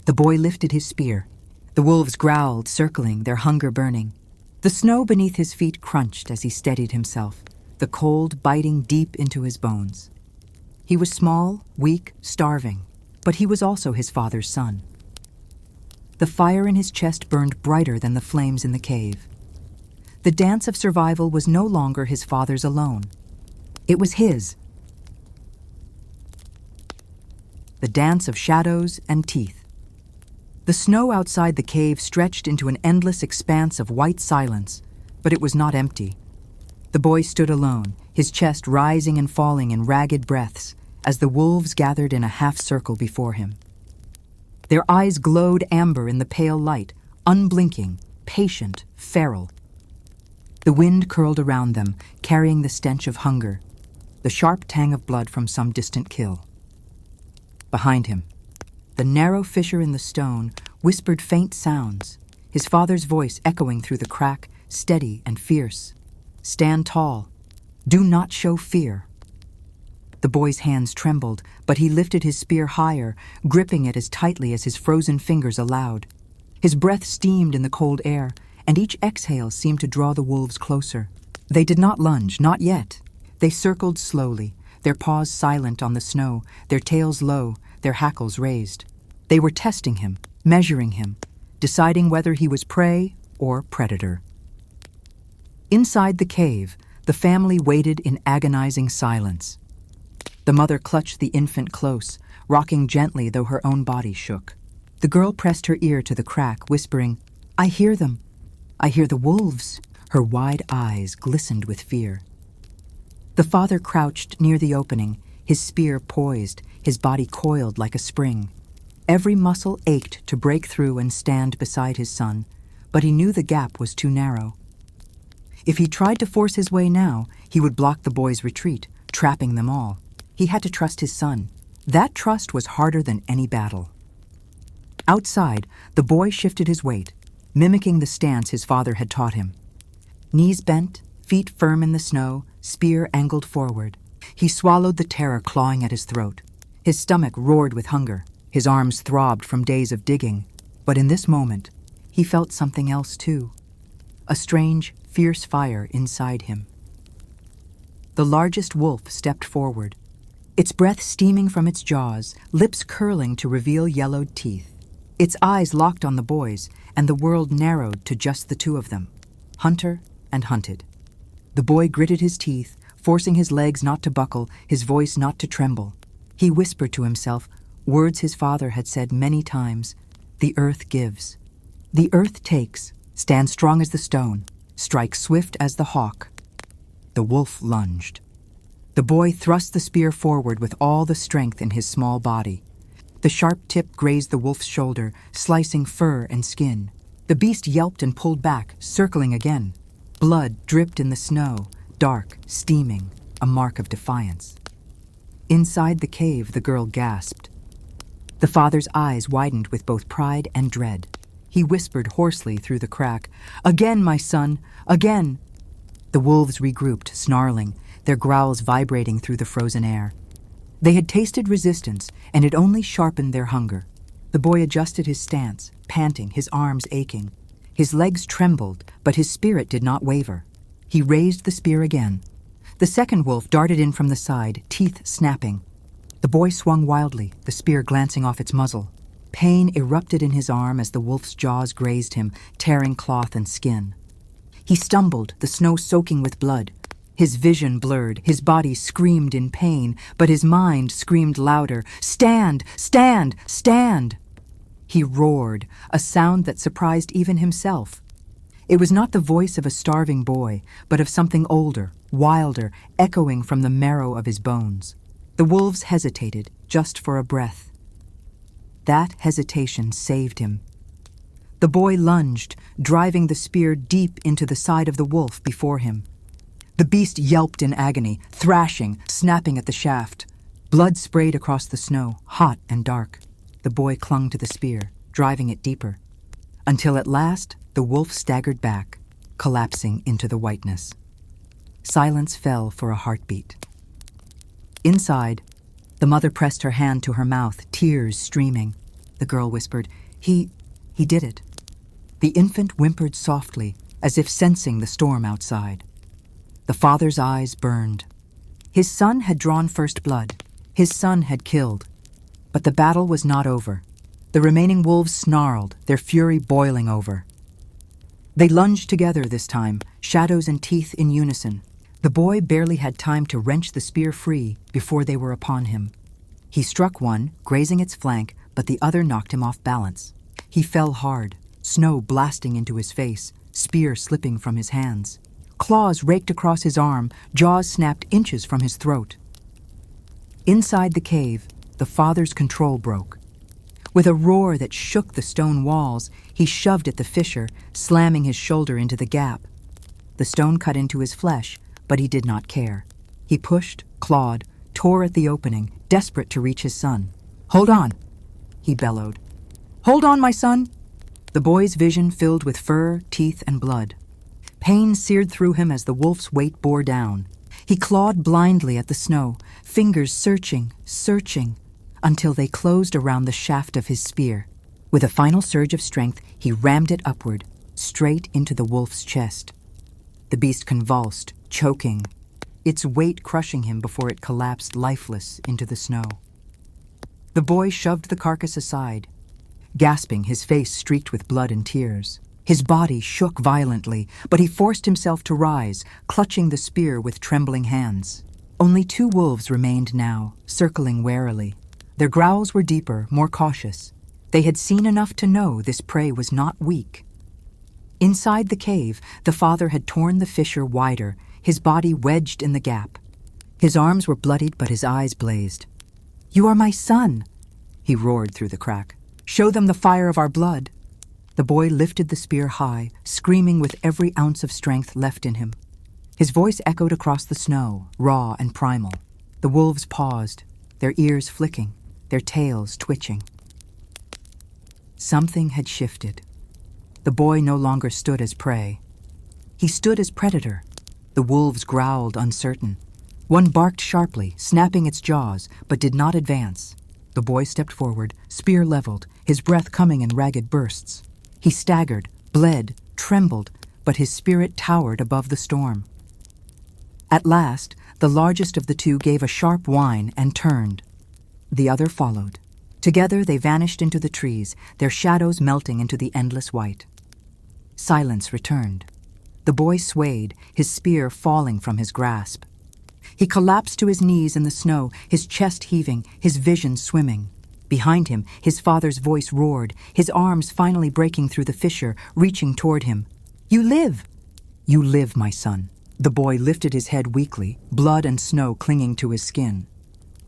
The boy lifted his spear. The wolves growled, circling, their hunger burning. The snow beneath his feet crunched as he steadied himself, the cold biting deep into his bones. He was small, weak, starving, but he was also his father's son. The fire in his chest burned brighter than the flames in the cave. The dance of survival was no longer his father's alone. It was his. The dance of shadows and teeth. The snow outside the cave stretched into an endless expanse of white silence, but it was not empty. The boy stood alone, his chest rising and falling in ragged breaths as the wolves gathered in a half-circle before him. Their eyes glowed amber in the pale light, unblinking, patient, feral. The wind curled around them, carrying the stench of hunger, the sharp tang of blood from some distant kill. Behind him, the narrow fissure in the stone whispered faint sounds, his father's voice echoing through the crack, steady and fierce. "Stand tall. Do not show fear." The boy's hands trembled, but he lifted his spear higher, gripping it as tightly as his frozen fingers allowed. His breath steamed in the cold air, and each exhale seemed to draw the wolves closer. They did not lunge, not yet. They circled slowly, their paws silent on the snow, their tails low, their hackles raised. They were testing him, measuring him, deciding whether he was prey or predator. Inside the cave, the family waited in agonizing silence. The mother clutched the infant close, rocking gently though her own body shook. The girl pressed her ear to the crack, whispering, "I hear them. I hear the wolves." Her wide eyes glistened with fear. The father crouched near the opening, his spear poised, his body coiled like a spring. Every muscle ached to break through and stand beside his son, but he knew the gap was too narrow. If he tried to force his way now, he would block the boys' retreat, trapping them all. He had to trust his son. That trust was harder than any battle. Outside, the boy shifted his weight, mimicking the stance his father had taught him. Knees bent, feet firm in the snow, spear angled forward. He swallowed the terror clawing at his throat. His stomach roared with hunger. His arms throbbed from days of digging. But in this moment, he felt something else too. A strange, fierce fire inside him. The largest wolf stepped forward, its breath steaming from its jaws, lips curling to reveal yellowed teeth. Its eyes locked on the boys, and the world narrowed to just the two of them, hunter and hunted. The boy gritted his teeth, forcing his legs not to buckle, his voice not to tremble. He whispered to himself, words his father had said many times, "The earth gives. The earth takes. Stand strong as the stone. Strike swift as the hawk." The wolf lunged. The boy thrust the spear forward with all the strength in his small body. The sharp tip grazed the wolf's shoulder, slicing fur and skin. The beast yelped and pulled back, circling again. Blood dripped in the snow, dark, steaming, a mark of defiance. Inside the cave, the girl gasped. The father's eyes widened with both pride and dread. He whispered hoarsely through the crack, "Again, my son, again!" The wolves regrouped, snarling, their growls vibrating through the frozen air. They had tasted resistance, and it only sharpened their hunger. The boy adjusted his stance, panting, his arms aching. His legs trembled, but his spirit did not waver. He raised the spear again. The second wolf darted in from the side, teeth snapping. The boy swung wildly, the spear glancing off its muzzle. Pain erupted in his arm as the wolf's jaws grazed him, tearing cloth and skin. He stumbled, the snow soaking with blood. His vision blurred, his body screamed in pain, but his mind screamed louder, "Stand! Stand! Stand!" He roared, a sound that surprised even himself. It was not the voice of a starving boy, but of something older, wilder, echoing from the marrow of his bones. The wolves hesitated, just for a breath. That hesitation saved him. The boy lunged, driving the spear deep into the side of the wolf before him. The beast yelped in agony, thrashing, snapping at the shaft. Blood sprayed across the snow, hot and dark. The boy clung to the spear, driving it deeper, until at last the wolf staggered back, collapsing into the whiteness. Silence fell for a heartbeat. Inside, the mother pressed her hand to her mouth, tears streaming. The girl whispered, He did it." The infant whimpered softly, as if sensing the storm outside. The father's eyes burned. His son had drawn first blood. His son had killed. But the battle was not over. The remaining wolves snarled, their fury boiling over. They lunged together this time, shadows and teeth in unison. The boy barely had time to wrench the spear free before they were upon him. He struck one, grazing its flank, but the other knocked him off balance. He fell hard, snow blasting into his face, spear slipping from his hands. Claws raked across his arm, jaws snapped inches from his throat. Inside the cave, the father's control broke. With a roar that shook the stone walls, he shoved at the fissure, slamming his shoulder into the gap. The stone cut into his flesh, but he did not care. He pushed, clawed, tore at the opening, desperate to reach his son. "Hold on," he bellowed. "Hold on, my son!" The boy's vision filled with fur, teeth, and blood. Pain seared through him as the wolf's weight bore down. He clawed blindly at the snow, fingers searching, until they closed around the shaft of his spear. With a final surge of strength, he rammed it upward, straight into the wolf's chest. The beast convulsed, choking, its weight crushing him before it collapsed lifeless into the snow. The boy shoved the carcass aside, gasping, his face streaked with blood and tears. His body shook violently, but he forced himself to rise, clutching the spear with trembling hands. Only 2 wolves remained now, circling warily. Their growls were deeper, more cautious. They had seen enough to know this prey was not weak. Inside the cave, the father had torn the fissure wider, his body wedged in the gap. His arms were bloodied, but his eyes blazed. "You are my son," he roared through the crack. "Show them the fire of our blood." The boy lifted the spear high, screaming with every ounce of strength left in him. His voice echoed across the snow, raw and primal. The wolves paused, their ears flicking, their tails twitching. Something had shifted. The boy no longer stood as prey. He stood as predator. The wolves growled uncertain. One barked sharply, snapping its jaws, but did not advance. The boy stepped forward, spear leveled, his breath coming in ragged bursts. He staggered, bled, trembled, but his spirit towered above the storm. At last, the largest of the 2 gave a sharp whine and turned. The other followed. Together they vanished into the trees, their shadows melting into the endless white. Silence returned. The boy swayed, his spear falling from his grasp. He collapsed to his knees in the snow, his chest heaving, his vision swimming. Behind him, his father's voice roared, his arms finally breaking through the fissure, reaching toward him. "You live! You live, my son." The boy lifted his head weakly, blood and snow clinging to his skin.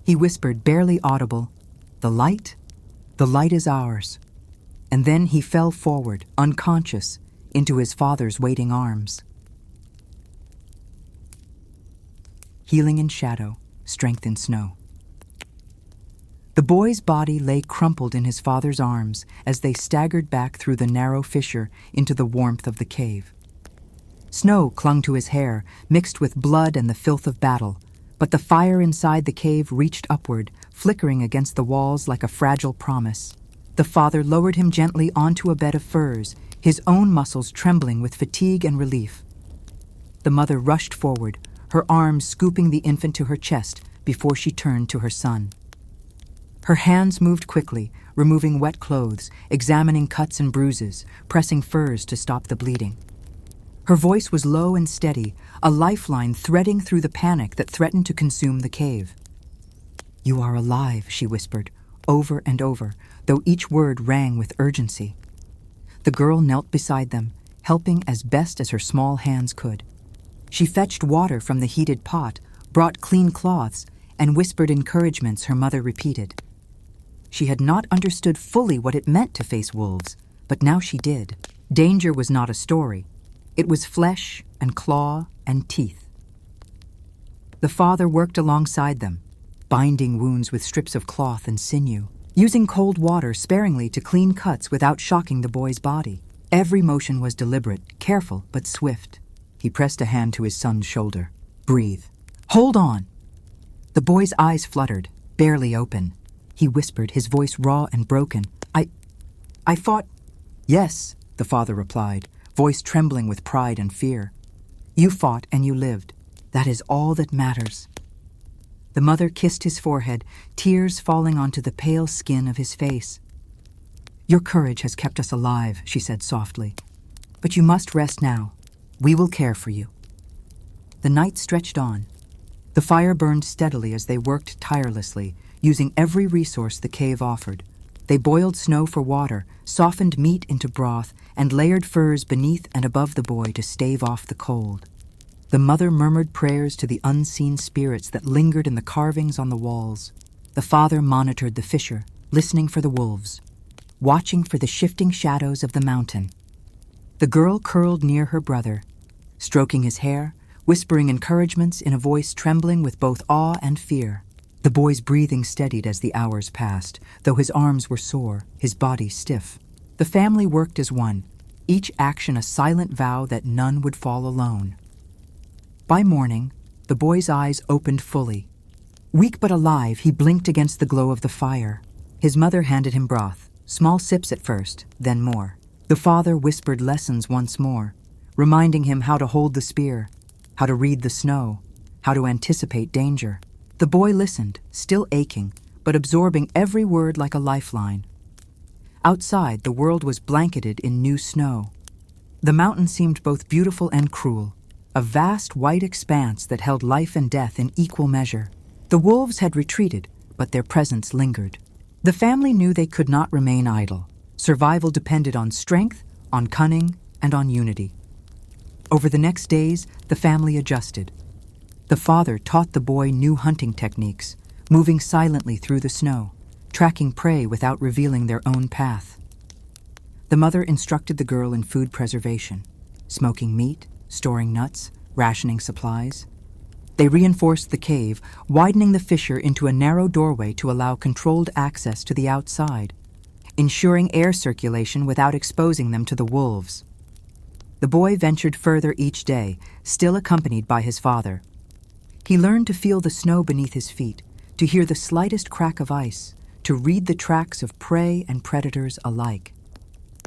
He whispered, barely audible, "The light? The light is ours." And then he fell forward, unconscious, into his father's waiting arms. Healing in shadow, strength in snow. The boy's body lay crumpled in his father's arms as they staggered back through the narrow fissure into the warmth of the cave. Snow clung to his hair, mixed with blood and the filth of battle, but the fire inside the cave reached upward, flickering against the walls like a fragile promise. The father lowered him gently onto a bed of furs, his own muscles trembling with fatigue and relief. The mother rushed forward, her arms scooping the infant to her chest before she turned to her son. Her hands moved quickly, removing wet clothes, examining cuts and bruises, pressing furs to stop the bleeding. Her voice was low and steady, a lifeline threading through the panic that threatened to consume the cave. "You are alive," she whispered, over and over, though each word rang with urgency. The girl knelt beside them, helping as best as her small hands could. She fetched water from the heated pot, brought clean cloths, and whispered encouragements her mother repeated. She had not understood fully what it meant to face wolves, but now she did. Danger was not a story. It was flesh and claw and teeth. The father worked alongside them, binding wounds with strips of cloth and sinew, using cold water sparingly to clean cuts without shocking the boy's body. Every motion was deliberate, careful, but swift. He pressed a hand to his son's shoulder. "Breathe. Hold on." The boy's eyes fluttered, barely open. He whispered, his voice raw and broken. I fought." "Yes," the father replied, voice trembling with pride and fear. "You fought and you lived. That is all that matters." The mother kissed his forehead, tears falling onto the pale skin of his face. "Your courage has kept us alive," she said softly. "But you must rest now. We will care for you." The night stretched on. The fire burned steadily as they worked tirelessly, using every resource the cave offered. They boiled snow for water, softened meat into broth, and layered furs beneath and above the boy to stave off the cold. The mother murmured prayers to the unseen spirits that lingered in the carvings on the walls. The father monitored the fissure, listening for the wolves, watching for the shifting shadows of the mountain. The girl curled near her brother, stroking his hair, whispering encouragements in a voice trembling with both awe and fear. The boy's breathing steadied as the hours passed, though his arms were sore, his body stiff. The family worked as one, each action a silent vow that none would fall alone. By morning, the boy's eyes opened fully. Weak but alive, he blinked against the glow of the fire. His mother handed him broth, small sips at first, then more. The father whispered lessons once more, reminding him how to hold the spear, how to read the snow, how to anticipate danger. The boy listened, still aching, but absorbing every word like a lifeline. Outside, the world was blanketed in new snow. The mountain seemed both beautiful and cruel, a vast white expanse that held life and death in equal measure. The wolves had retreated, but their presence lingered. The family knew they could not remain idle. Survival depended on strength, on cunning, and on unity. Over the next days, the family adjusted. The father taught the boy new hunting techniques, moving silently through the snow, tracking prey without revealing their own path. The mother instructed the girl in food preservation, smoking meat, storing nuts, rationing supplies. They reinforced the cave, widening the fissure into a narrow doorway to allow controlled access to the outside, ensuring air circulation without exposing them to the wolves. The boy ventured further each day, still accompanied by his father. He learned to feel the snow beneath his feet, to hear the slightest crack of ice, to read the tracks of prey and predators alike.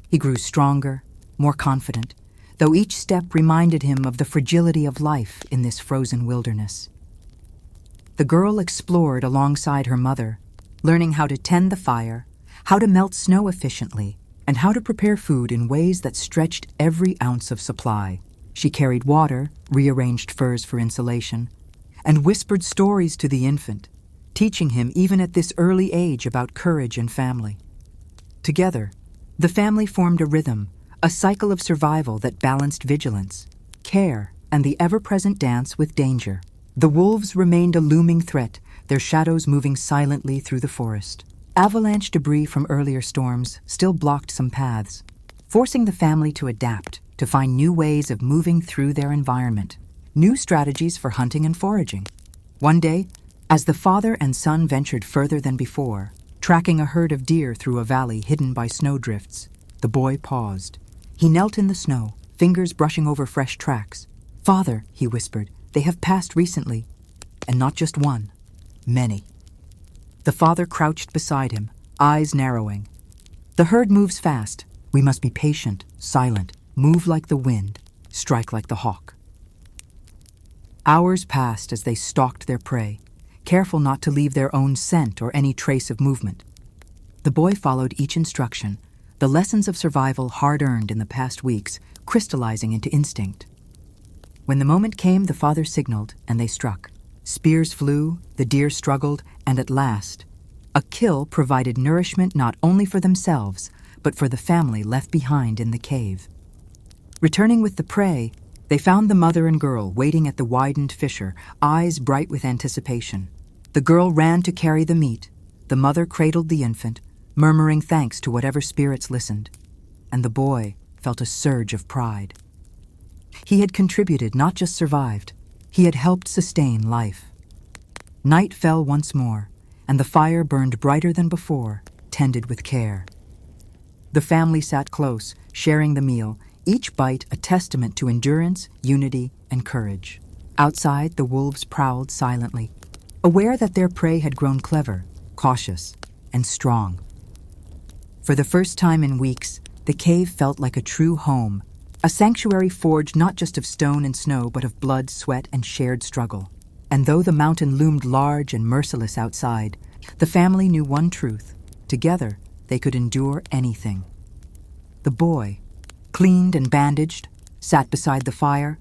He grew stronger, more confident, though each step reminded him of the fragility of life in this frozen wilderness. The girl explored alongside her mother, learning how to tend the fire, how to melt snow efficiently, and how to prepare food in ways that stretched every ounce of supply. She carried water, rearranged furs for insulation, and whispered stories to the infant, teaching him even at this early age about courage and family. Together, the family formed a rhythm, a cycle of survival that balanced vigilance, care, and the ever-present dance with danger. The wolves remained a looming threat, their shadows moving silently through the forest. Avalanche debris from earlier storms still blocked some paths, forcing the family to adapt, to find new ways of moving through their environment, new strategies for hunting and foraging. One day, as the father and son ventured further than before, tracking a herd of deer through a valley hidden by snowdrifts, the boy paused. He knelt in the snow, fingers brushing over fresh tracks. "Father," he whispered, "they have passed recently, and not just one, many." The father crouched beside him, eyes narrowing. "The herd moves fast. We must be patient, silent, move like the wind, strike like the hawk." Hours passed as they stalked their prey, careful not to leave their own scent or any trace of movement. The boy followed each instruction, the lessons of survival hard-earned in the past weeks crystallizing into instinct. When the moment came, the father signaled, and they struck. Spears flew, the deer struggled, and at last, a kill provided nourishment not only for themselves, but for the family left behind in the cave. Returning with the prey, they found the mother and girl waiting at the widened fissure, eyes bright with anticipation. The girl ran to carry the meat. The mother cradled the infant, murmuring thanks to whatever spirits listened, and the boy felt a surge of pride. He had contributed, not just survived. He had helped sustain life. Night fell once more, and the fire burned brighter than before, tended with care. The family sat close, sharing the meal, each bite a testament to endurance, unity, and courage. Outside, the wolves prowled silently, aware that their prey had grown clever, cautious, and strong. For the first time in weeks, the cave felt like a true home, a sanctuary forged not just of stone and snow, but of blood, sweat, and shared struggle. And though the mountain loomed large and merciless outside, the family knew one truth: together, they could endure anything. The boy, cleaned and bandaged, sat beside the fire,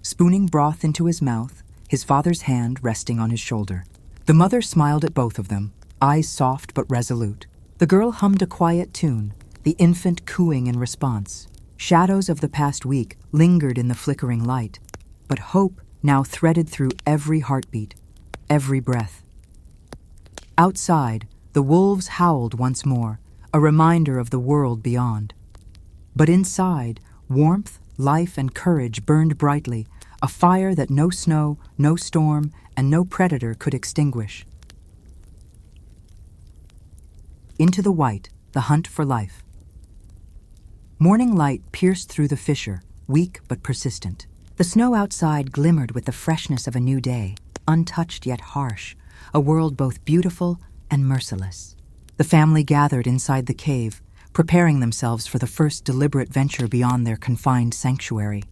spooning broth into his mouth, his father's hand resting on his shoulder. The mother smiled at both of them, eyes soft but resolute. The girl hummed a quiet tune, the infant cooing in response. Shadows of the past week lingered in the flickering light, but hope now threaded through every heartbeat, every breath. Outside, the wolves howled once more, a reminder of the world beyond. But inside, warmth, life, and courage burned brightly, a fire that no snow, no storm, and no predator could extinguish. Into the white, the hunt for life. Morning light pierced through the fissure, weak but persistent. The snow outside glimmered with the freshness of a new day, untouched yet harsh, a world both beautiful and merciless. The family gathered inside the cave, preparing themselves for the first deliberate venture beyond their confined sanctuary.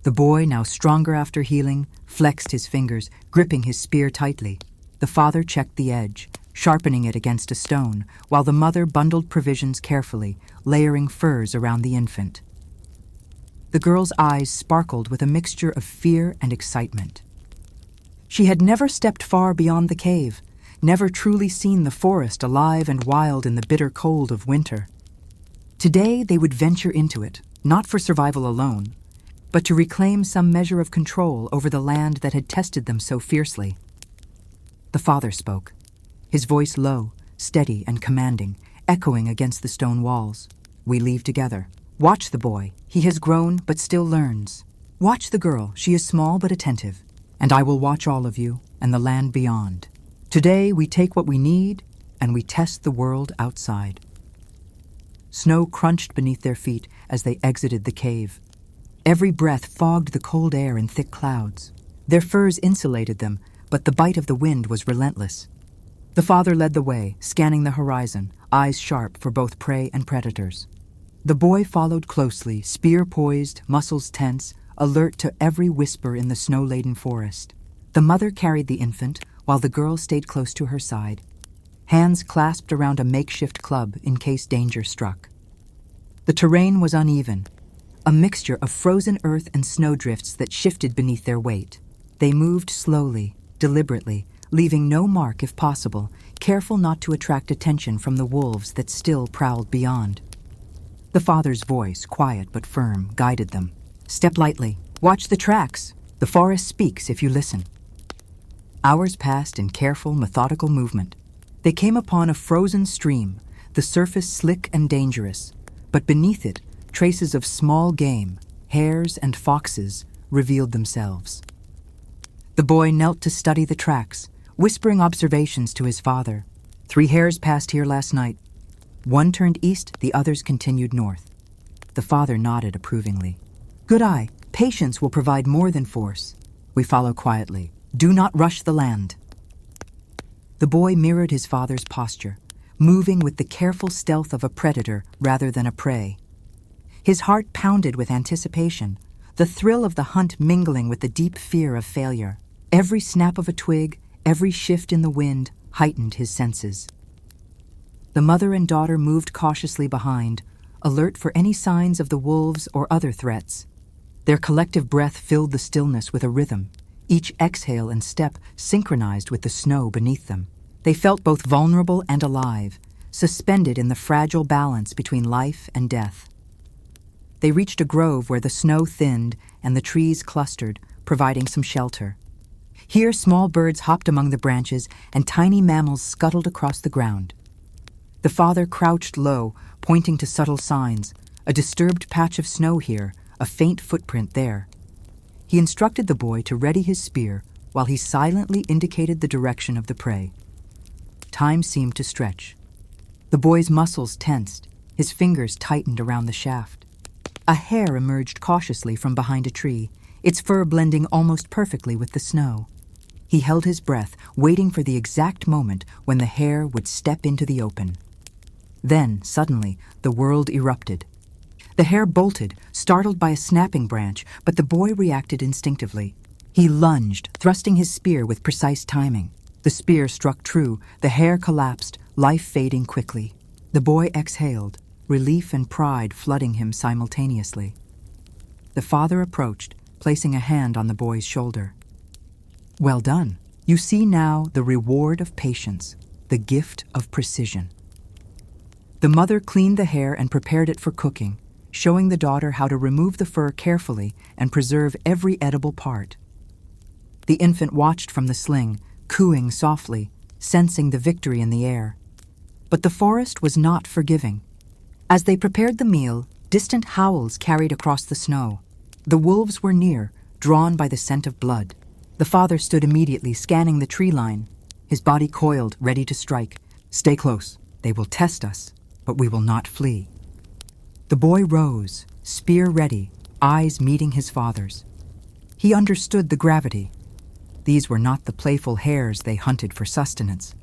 The boy, now stronger after healing, flexed his fingers, gripping his spear tightly. The father checked the edge, sharpening it against a stone, while the mother bundled provisions carefully, layering furs around the infant. The girl's eyes sparkled with a mixture of fear and excitement. She had never stepped far beyond the cave, never truly seen the forest alive and wild in the bitter cold of winter. Today they would venture into it, not for survival alone, but to reclaim some measure of control over the land that had tested them so fiercely. The father spoke, his voice low, steady and commanding, echoing against the stone walls. "We leave together. Watch the boy. He has grown but still learns. Watch the girl. She is small but attentive. And I will watch all of you and the land beyond. Today we take what we need and we test the world outside." Snow crunched beneath their feet as they exited the cave. Every breath fogged the cold air in thick clouds. Their furs insulated them, but the bite of the wind was relentless. The father led the way, scanning the horizon, eyes sharp for both prey and predators. The boy followed closely, spear poised, muscles tense, alert to every whisper in the snow-laden forest. The mother carried the infant, while the girl stayed close to her side, hands clasped around a makeshift club in case danger struck. The terrain was uneven, a mixture of frozen earth and snowdrifts that shifted beneath their weight. They moved slowly, deliberately, leaving no mark if possible, careful not to attract attention from the wolves that still prowled beyond. The father's voice, quiet but firm, guided them. "Step lightly. Watch the tracks. The forest speaks if you listen." Hours passed in careful, methodical movement. They came upon a frozen stream, the surface slick and dangerous, but beneath it, traces of small game, hares and foxes, revealed themselves. The boy knelt to study the tracks, whispering observations to his father. 3 hares passed here last night. One turned east, the others continued north. The father nodded approvingly. "Good eye. Patience will provide more than force. We follow quietly. Do not rush the land." The boy mirrored his father's posture, moving with the careful stealth of a predator rather than a prey. His heart pounded with anticipation, the thrill of the hunt mingling with the deep fear of failure. Every snap of a twig, every shift in the wind heightened his senses. The mother and daughter moved cautiously behind, alert for any signs of the wolves or other threats. Their collective breath filled the stillness with a rhythm, each exhale and step synchronized with the snow beneath them. They felt both vulnerable and alive, suspended in the fragile balance between life and death. They reached a grove where the snow thinned and the trees clustered, providing some shelter. Here small birds hopped among the branches and tiny mammals scuttled across the ground. The father crouched low, pointing to subtle signs, a disturbed patch of snow here, a faint footprint there. He instructed the boy to ready his spear while he silently indicated the direction of the prey. Time seemed to stretch. The boy's muscles tensed, his fingers tightened around the shaft. A hare emerged cautiously from behind a tree, its fur blending almost perfectly with the snow. He held his breath, waiting for the exact moment when the hare would step into the open. Then, suddenly, the world erupted. The hare bolted, startled by a snapping branch, but the boy reacted instinctively. He lunged, thrusting his spear with precise timing. The spear struck true, the hare collapsed, life fading quickly. The boy exhaled, relief and pride flooding him simultaneously. The father approached, placing a hand on the boy's shoulder. "Well done. You see now the reward of patience, the gift of precision." The mother cleaned the hare and prepared it for cooking, showing the daughter how to remove the fur carefully and preserve every edible part. The infant watched from the sling, cooing softly, sensing the victory in the air. But the forest was not forgiving. As they prepared the meal, distant howls carried across the snow. The wolves were near, drawn by the scent of blood. The father stood immediately, scanning the tree line, his body coiled, ready to strike. "Stay close. They will test us, but we will not flee." The boy rose, spear ready, eyes meeting his father's. He understood the gravity. These were not the playful hares they hunted for sustenance.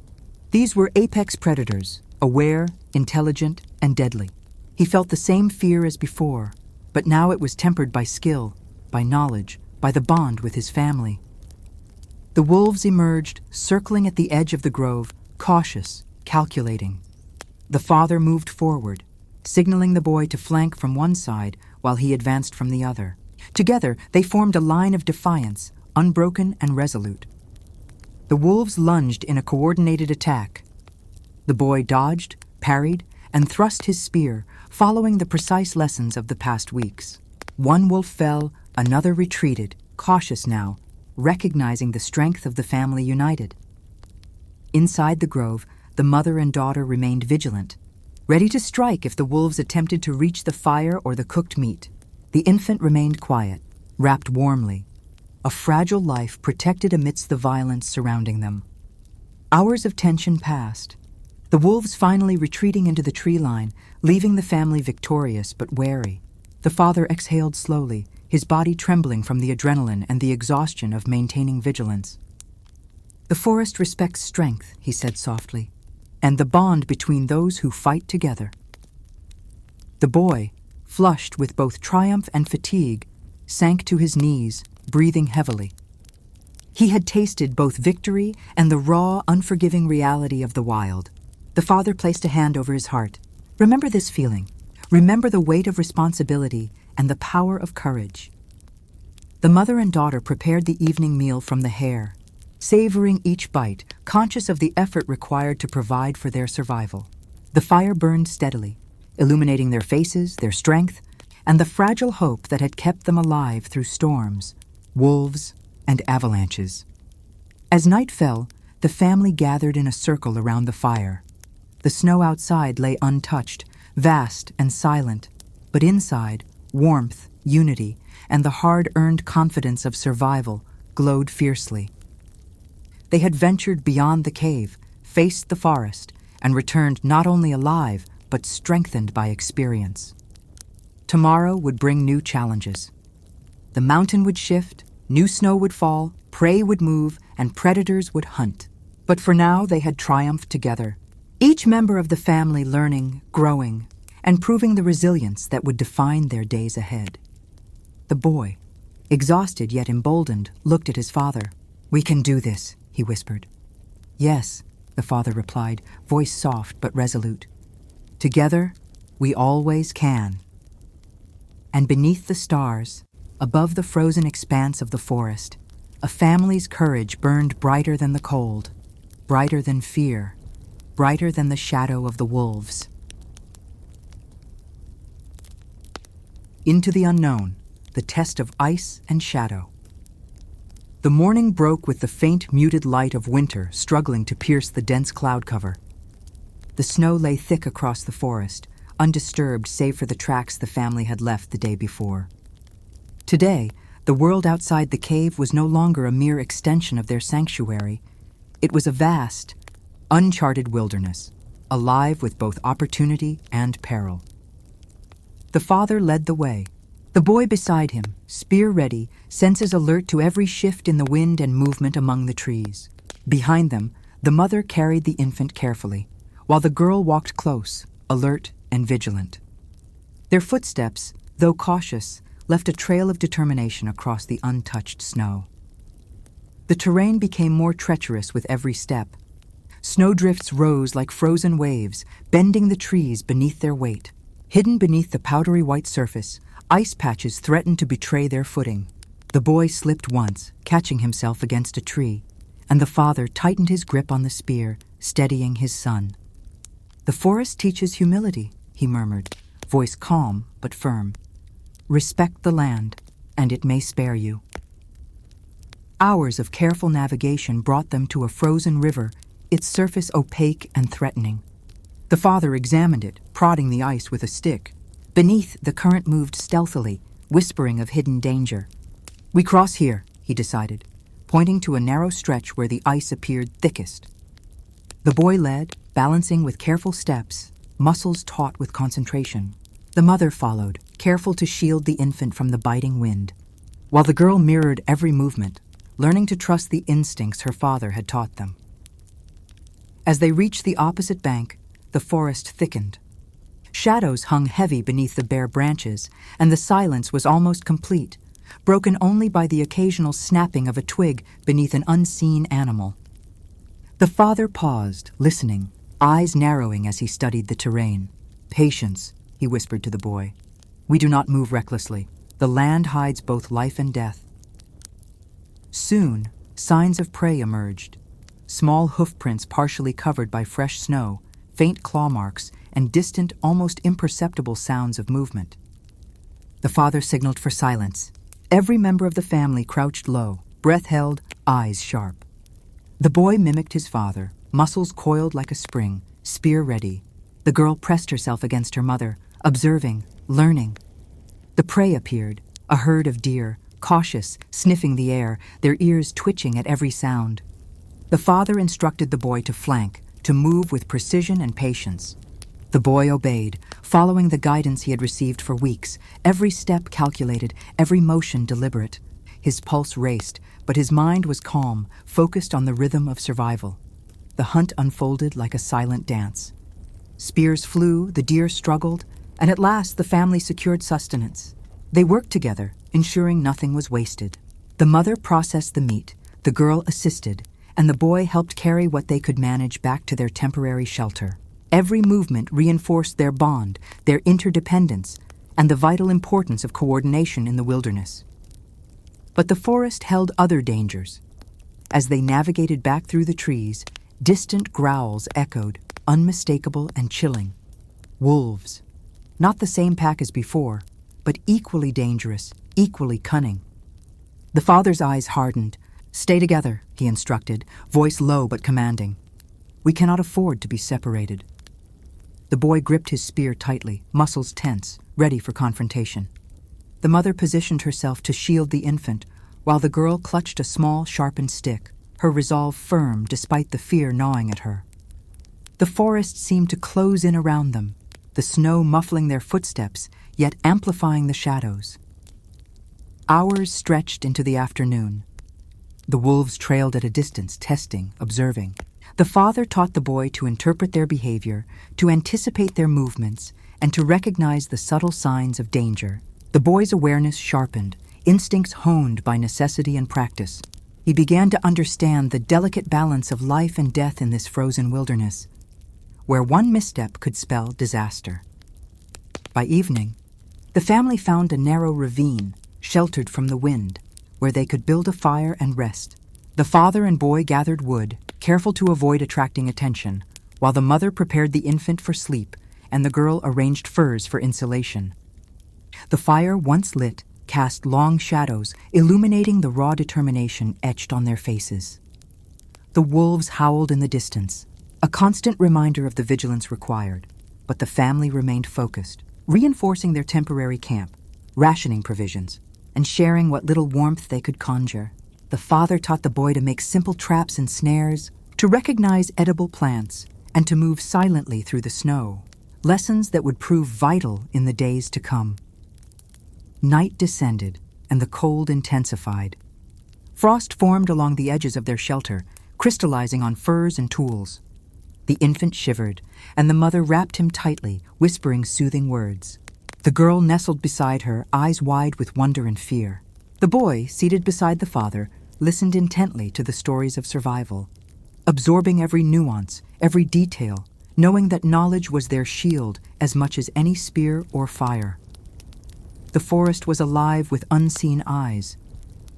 These were apex predators, aware, intelligent, and deadly. He felt the same fear as before, but now it was tempered by skill, by knowledge, by the bond with his family. The wolves emerged, circling at the edge of the grove, cautious, calculating. The father moved forward, signaling the boy to flank from one side while he advanced from the other. Together, they formed a line of defiance, unbroken and resolute. The wolves lunged in a coordinated attack. The boy dodged, parried, and thrust his spear, following the precise lessons of the past weeks. One wolf fell, another retreated, cautious now, recognizing the strength of the family united. Inside the grove, the mother and daughter remained vigilant, ready to strike if the wolves attempted to reach the fire or the cooked meat. The infant remained quiet, wrapped warmly, a fragile life protected amidst the violence surrounding them. Hours of tension passed, the wolves finally retreating into the tree line, leaving the family victorious but wary. The father exhaled slowly, his body trembling from the adrenaline and the exhaustion of maintaining vigilance. "The forest respects strength," he said softly, "and the bond between those who fight together." The boy, flushed with both triumph and fatigue, sank to his knees, breathing heavily. He had tasted both victory and the raw, unforgiving reality of the wild. The father placed a hand over his heart. "Remember this feeling. Remember the weight of responsibility and the power of courage." The mother and daughter prepared the evening meal from the hare, savoring each bite, conscious of the effort required to provide for their survival. The fire burned steadily, illuminating their faces, their strength, and the fragile hope that had kept them alive through storms, wolves, and avalanches. As night fell, the family gathered in a circle around the fire. The snow outside lay untouched, vast and silent, but inside, warmth, unity, and the hard-earned confidence of survival glowed fiercely. They had ventured beyond the cave, faced the forest, and returned not only alive, but strengthened by experience. Tomorrow would bring new challenges. The mountain would shift, new snow would fall, prey would move, and predators would hunt. But for now, they had triumphed together, each member of the family learning, growing, and proving the resilience that would define their days ahead. The boy, exhausted yet emboldened, looked at his father. "We can do this," he whispered. "Yes," the father replied, voice soft but resolute. "Together, we always can." And beneath the stars, above the frozen expanse of the forest, a family's courage burned brighter than the cold, brighter than fear, brighter than the shadow of the wolves. Into the unknown, the test of ice and shadow. The morning broke with the faint, muted light of winter struggling to pierce the dense cloud cover. The snow lay thick across the forest, undisturbed save for the tracks the family had left the day before. Today, the world outside the cave was no longer a mere extension of their sanctuary. It was a vast, uncharted wilderness, alive with both opportunity and peril. The father led the way, the boy beside him, spear ready, senses alert to every shift in the wind and movement among the trees. Behind them, the mother carried the infant carefully, while the girl walked close, alert and vigilant. Their footsteps, though cautious, left a trail of determination across the untouched snow. The terrain became more treacherous with every step. Snowdrifts rose like frozen waves, bending the trees beneath their weight. Hidden beneath the powdery white surface, ice patches threatened to betray their footing. The boy slipped once, catching himself against a tree, and the father tightened his grip on the spear, steadying his son. "The forest teaches humility," he murmured, voice calm but firm. "Respect the land, and it may spare you." Hours of careful navigation brought them to a frozen river, its surface opaque and threatening. The father examined it, prodding the ice with a stick. Beneath, the current moved stealthily, whispering of hidden danger. "We cross here," he decided, pointing to a narrow stretch where the ice appeared thickest. The boy led, balancing with careful steps, muscles taut with concentration. The mother followed, careful to shield the infant from the biting wind, while the girl mirrored every movement, learning to trust the instincts her father had taught them. As they reached the opposite bank, the forest thickened. Shadows hung heavy beneath the bare branches, and the silence was almost complete, broken only by the occasional snapping of a twig beneath an unseen animal. The father paused, listening, eyes narrowing as he studied the terrain. "Patience," he whispered to the boy. "We do not move recklessly. The land hides both life and death." Soon, signs of prey emerged. Small hoofprints partially covered by fresh snow, faint claw marks, and distant, almost imperceptible sounds of movement. The father signaled for silence. Every member of the family crouched low, breath held, eyes sharp. The boy mimicked his father, muscles coiled like a spring, spear ready. The girl pressed herself against her mother, observing, learning. The prey appeared, a herd of deer, cautious, sniffing the air, their ears twitching at every sound. The father instructed the boy to flank, to move with precision and patience. The boy obeyed, following the guidance he had received for weeks, every step calculated, every motion deliberate. His pulse raced, but his mind was calm, focused on the rhythm of survival. The hunt unfolded like a silent dance. Spears flew, the deer struggled, and at last the family secured sustenance. They worked together, ensuring nothing was wasted. The mother processed the meat, the girl assisted, and the boy helped carry what they could manage back to their temporary shelter. Every movement reinforced their bond, their interdependence, and the vital importance of coordination in the wilderness. But the forest held other dangers. As they navigated back through the trees, distant growls echoed, unmistakable and chilling. Wolves. Not the same pack as before, but equally dangerous, equally cunning. The father's eyes hardened. "Stay together," he instructed, voice low but commanding. "We cannot afford to be separated." The boy gripped his spear tightly, muscles tense, ready for confrontation. The mother positioned herself to shield the infant, while the girl clutched a small, sharpened stick, her resolve firm despite the fear gnawing at her. The forest seemed to close in around them, the snow muffling their footsteps, yet amplifying the shadows. Hours stretched into the afternoon. The wolves trailed at a distance, testing, observing. The father taught the boy to interpret their behavior, to anticipate their movements, and to recognize the subtle signs of danger. The boy's awareness sharpened, instincts honed by necessity and practice. He began to understand the delicate balance of life and death in this frozen wilderness, where one misstep could spell disaster. By evening, the family found a narrow ravine, sheltered from the wind, where they could build a fire and rest. The father and boy gathered wood, careful to avoid attracting attention, while the mother prepared the infant for sleep and the girl arranged furs for insulation. The fire, once lit, cast long shadows, illuminating the raw determination etched on their faces. The wolves howled in the distance, a constant reminder of the vigilance required, but the family remained focused, reinforcing their temporary camp, rationing provisions, and sharing what little warmth they could conjure. The father taught the boy to make simple traps and snares, to recognize edible plants, and to move silently through the snow, lessons that would prove vital in the days to come. Night descended, and the cold intensified. Frost formed along the edges of their shelter, crystallizing on furs and tools. The infant shivered, and the mother wrapped him tightly, whispering soothing words. The girl nestled beside her, eyes wide with wonder and fear. The boy, seated beside the father, listened intently to the stories of survival, absorbing every nuance, every detail, knowing that knowledge was their shield as much as any spear or fire. The forest was alive with unseen eyes,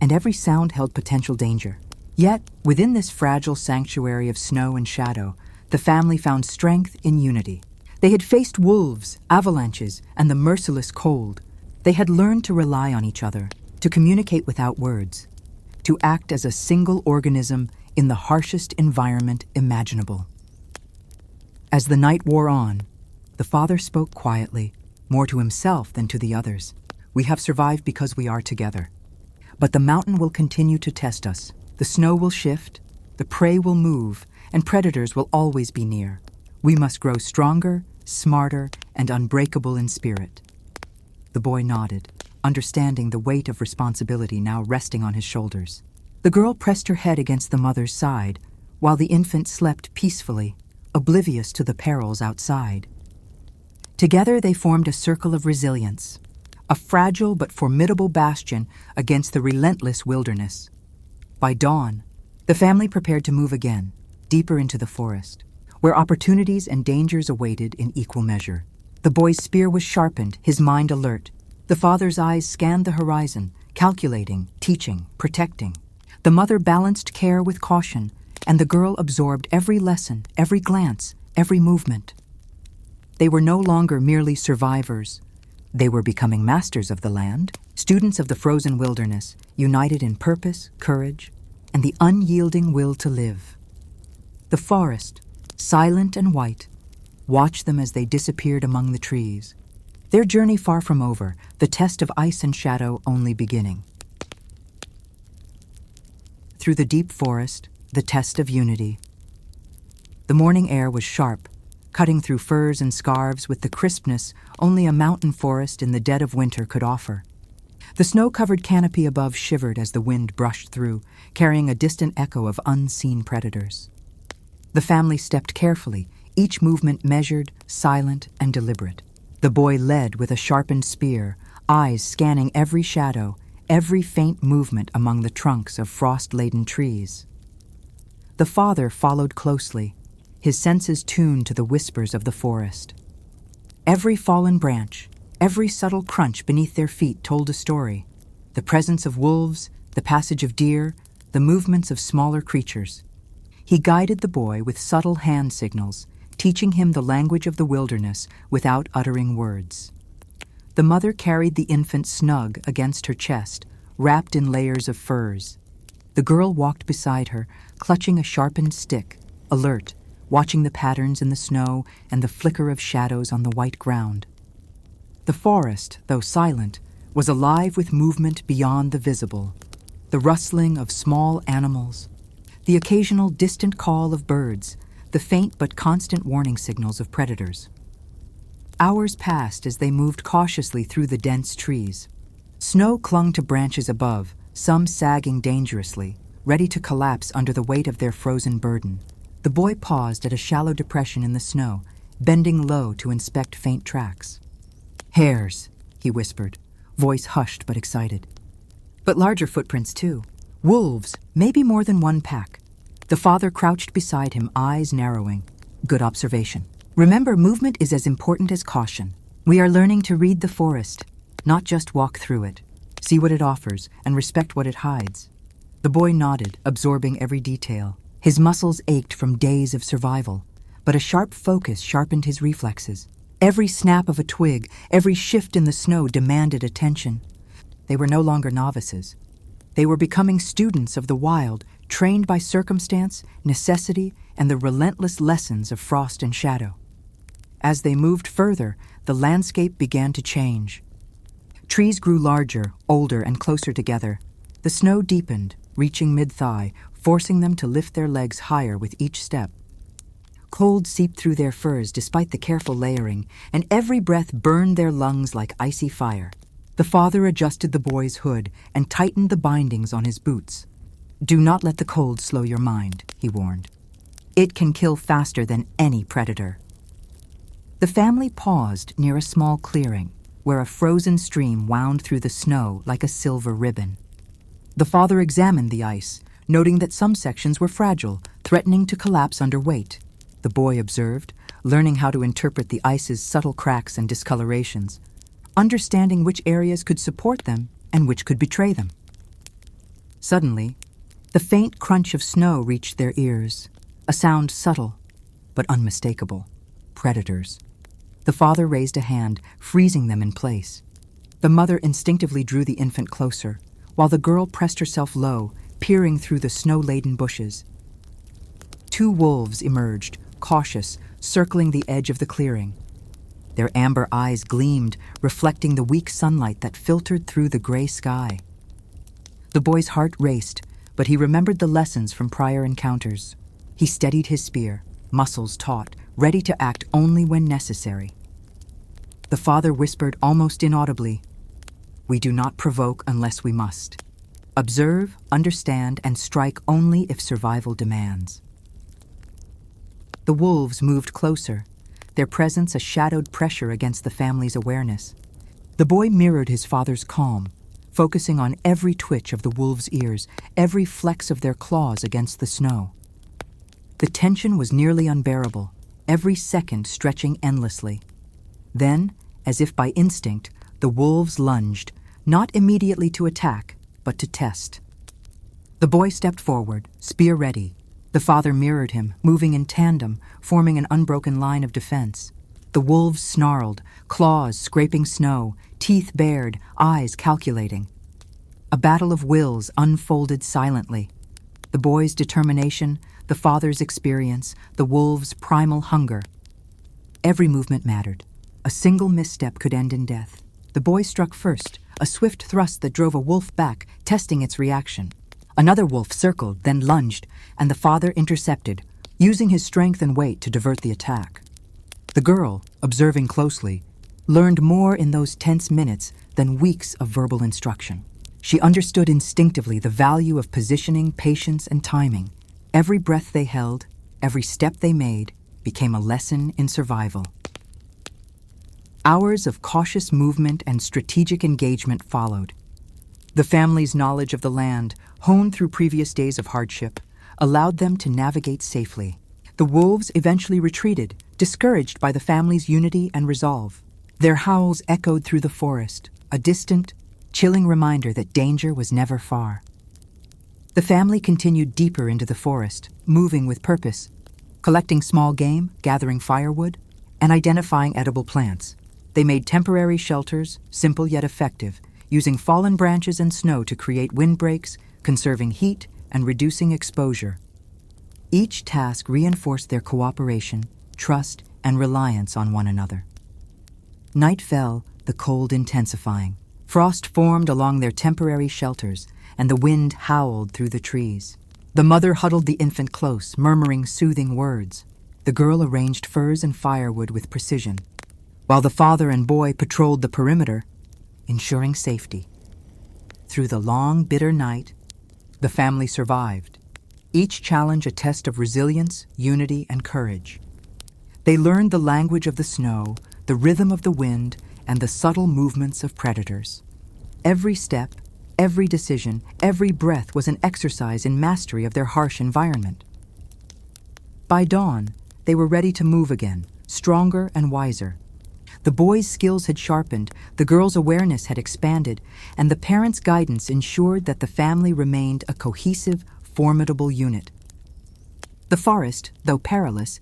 and every sound held potential danger. Yet, within this fragile sanctuary of snow and shadow, the family found strength in unity. They had faced wolves, avalanches, and the merciless cold. They had learned to rely on each other, to communicate without words, to act as a single organism in the harshest environment imaginable. As the night wore on, the father spoke quietly, more to himself than to the others. We have survived because we are together. But the mountain will continue to test us. The snow will shift, the prey will move, and predators will always be near. We must grow stronger, smarter, and unbreakable in spirit. The boy nodded, understanding the weight of responsibility now resting on his shoulders. The girl pressed her head against the mother's side, while the infant slept peacefully, oblivious to the perils outside. Together they formed a circle of resilience, a fragile but formidable bastion against the relentless wilderness. By dawn, the family prepared to move again, deeper into the forest, where opportunities and dangers awaited in equal measure. The boy's spear was sharpened, his mind alert. The father's eyes scanned the horizon, calculating, teaching, protecting. The mother balanced care with caution, and the girl absorbed every lesson, every glance, every movement. They were no longer merely survivors. They were becoming masters of the land, students of the frozen wilderness, united in purpose, courage, and the unyielding will to live. The forest, silent and white, watched them as they disappeared among the trees. Their journey far from over, the test of ice and shadow only beginning. Through the deep forest, the test of unity. The morning air was sharp, cutting through furs and scarves with the crispness only a mountain forest in the dead of winter could offer. The snow-covered canopy above shivered as the wind brushed through, carrying a distant echo of unseen predators. The family stepped carefully, each movement measured, silent, and deliberate. The boy led with a sharpened spear, eyes scanning every shadow, every faint movement among the trunks of frost-laden trees. The father followed closely, his senses tuned to the whispers of the forest. Every fallen branch, every subtle crunch beneath their feet told a story. The presence of wolves, the passage of deer, the movements of smaller creatures. He guided the boy with subtle hand signals, teaching him the language of the wilderness without uttering words. The mother carried the infant snug against her chest, wrapped in layers of furs. The girl walked beside her, clutching a sharpened stick, alert, watching the patterns in the snow and the flicker of shadows on the white ground. The forest, though silent, was alive with movement beyond the visible. The rustling of small animals, the occasional distant call of birds, the faint but constant warning signals of predators. Hours passed as they moved cautiously through the dense trees. Snow clung to branches above, some sagging dangerously, ready to collapse under the weight of their frozen burden. The boy paused at a shallow depression in the snow, bending low to inspect faint tracks. "Hares," he whispered, voice hushed but excited. But larger footprints too. Wolves, maybe more than one pack. The father crouched beside him, eyes narrowing. Good observation. Remember, movement is as important as caution. We are learning to read the forest, not just walk through it. See what it offers and respect what it hides. The boy nodded, absorbing every detail. His muscles ached from days of survival, but a sharp focus sharpened his reflexes. Every snap of a twig, every shift in the snow demanded attention. They were no longer novices. They were becoming students of the wild, trained by circumstance, necessity, and the relentless lessons of frost and shadow. As they moved further, the landscape began to change. Trees grew larger, older, and closer together. The snow deepened, reaching mid-thigh, forcing them to lift their legs higher with each step. Cold seeped through their furs despite the careful layering, and every breath burned their lungs like icy fire. The father adjusted the boy's hood and tightened the bindings on his boots. "Do not let the cold slow your mind," he warned. "It can kill faster than any predator." The family paused near a small clearing, where a frozen stream wound through the snow like a silver ribbon. The father examined the ice, noting that some sections were fragile, threatening to collapse under weight. The boy observed, learning how to interpret the ice's subtle cracks and discolorations, understanding which areas could support them and which could betray them. Suddenly, the faint crunch of snow reached their ears, a sound subtle, but unmistakable. Predators. The father raised a hand, freezing them in place. The mother instinctively drew the infant closer, while the girl pressed herself low, peering through the snow-laden bushes. Two wolves emerged, cautious, circling the edge of the clearing. Their amber eyes gleamed, reflecting the weak sunlight that filtered through the gray sky. The boy's heart raced, but he remembered the lessons from prior encounters. He steadied his spear, muscles taut, ready to act only when necessary. The father whispered almost inaudibly, "We do not provoke unless we must. Observe, understand, and strike only if survival demands." The wolves moved closer, their presence a shadowed pressure against the family's awareness. The boy mirrored his father's calm, focusing on every twitch of the wolves' ears, every flex of their claws against the snow. The tension was nearly unbearable, every second stretching endlessly. Then, as if by instinct, the wolves lunged, not immediately to attack, but to test. The boy stepped forward, spear ready. The father mirrored him, moving in tandem, forming an unbroken line of defense. The wolves snarled, claws scraping snow, teeth bared, eyes calculating. A battle of wills unfolded silently. The boy's determination, the father's experience, the wolves' primal hunger. Every movement mattered. A single misstep could end in death. The boy struck first, a swift thrust that drove a wolf back, testing its reaction. Another wolf circled, then lunged, and the father intercepted, using his strength and weight to divert the attack. The girl, observing closely, learned more in those tense minutes than weeks of verbal instruction. She understood instinctively the value of positioning, patience, and timing. Every breath they held, every step they made, became a lesson in survival. Hours of cautious movement and strategic engagement followed. The family's knowledge of the land, honed through previous days of hardship, allowed them to navigate safely. The wolves eventually retreated, discouraged by the family's unity and resolve. Their howls echoed through the forest, a distant, chilling reminder that danger was never far. The family continued deeper into the forest, moving with purpose, collecting small game, gathering firewood, and identifying edible plants. They made temporary shelters, simple yet effective, using fallen branches and snow to create windbreaks, conserving heat and reducing exposure. Each task reinforced their cooperation, trust, and reliance on one another. Night fell, the cold intensifying. Frost formed along their temporary shelters, and the wind howled through the trees. The mother huddled the infant close, murmuring soothing words. The girl arranged furs and firewood with precision, while the father and boy patrolled the perimeter, ensuring safety. Through the long, bitter night, the family survived, each challenge a test of resilience, unity, and courage. They learned the language of the snow, the rhythm of the wind, and the subtle movements of predators. Every step, every decision, every breath was an exercise in mastery of their harsh environment. By dawn, they were ready to move again, stronger and wiser. The boy's skills had sharpened, the girl's awareness had expanded, and the parents' guidance ensured that the family remained a cohesive, formidable unit. The forest, though perilous,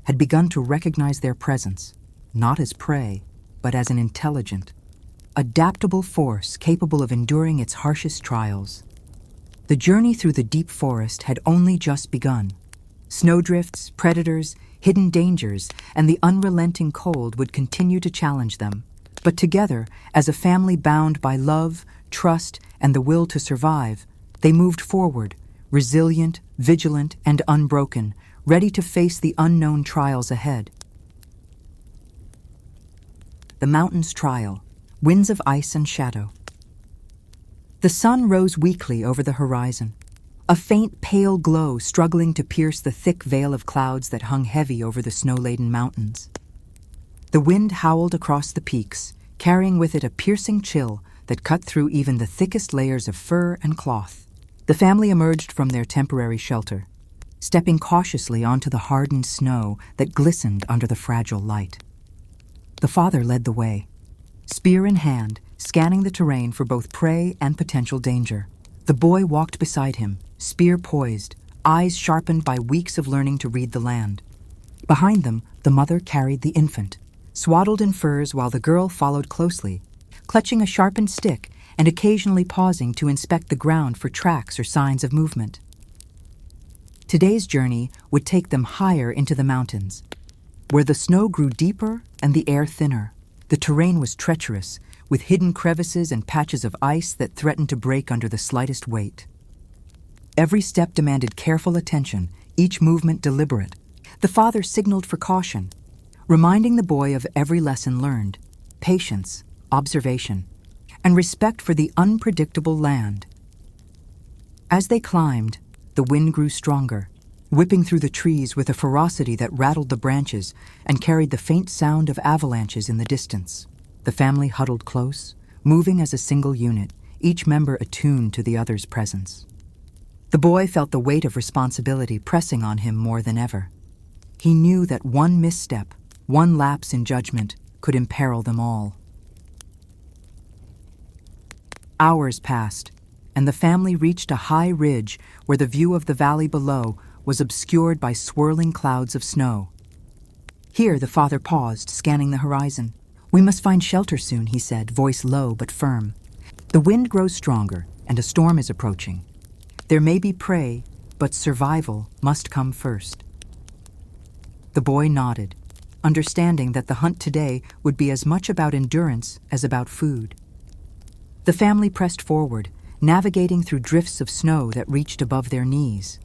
had begun to recognize their presence, not as prey, but as an intelligent, adaptable force capable of enduring its harshest trials. The journey through the deep forest had only just begun. Snowdrifts, predators, hidden dangers, and the unrelenting cold would continue to challenge them. But together, as a family bound by love, trust, and the will to survive, they moved forward, resilient, vigilant, and unbroken, ready to face the unknown trials ahead. The mountain's trial, winds of ice and shadow. The sun rose weakly over the horizon, a faint pale glow struggling to pierce the thick veil of clouds that hung heavy over the snow-laden mountains. The wind howled across the peaks, carrying with it a piercing chill that cut through even the thickest layers of fur and cloth. The family emerged from their temporary shelter, stepping cautiously onto the hardened snow that glistened under the fragile light. The father led the way, spear in hand, scanning the terrain for both prey and potential danger. The boy walked beside him, spear poised, eyes sharpened by weeks of learning to read the land. Behind them, the mother carried the infant, swaddled in furs while the girl followed closely, clutching a sharpened stick and occasionally pausing to inspect the ground for tracks or signs of movement. Today's journey would take them higher into the mountains, where the snow grew deeper and the air thinner. The terrain was treacherous, with hidden crevices and patches of ice that threatened to break under the slightest weight. Every step demanded careful attention, each movement deliberate. The father signaled for caution, reminding the boy of every lesson learned: patience, observation, and respect for the unpredictable land. As they climbed, the wind grew stronger, whipping through the trees with a ferocity that rattled the branches and carried the faint sound of avalanches in the distance. The family huddled close, moving as a single unit, each member attuned to the other's presence. The boy felt the weight of responsibility pressing on him more than ever. He knew that one misstep, one lapse in judgment, could imperil them all. Hours passed, and the family reached a high ridge where the view of the valley below was obscured by swirling clouds of snow. Here the father paused, scanning the horizon. "We must find shelter soon," he said, voice low but firm. "The wind grows stronger, and a storm is approaching. There may be prey, but survival must come first." The boy nodded, understanding that the hunt today would be as much about endurance as about food. The family pressed forward, navigating through drifts of snow that reached above their knees.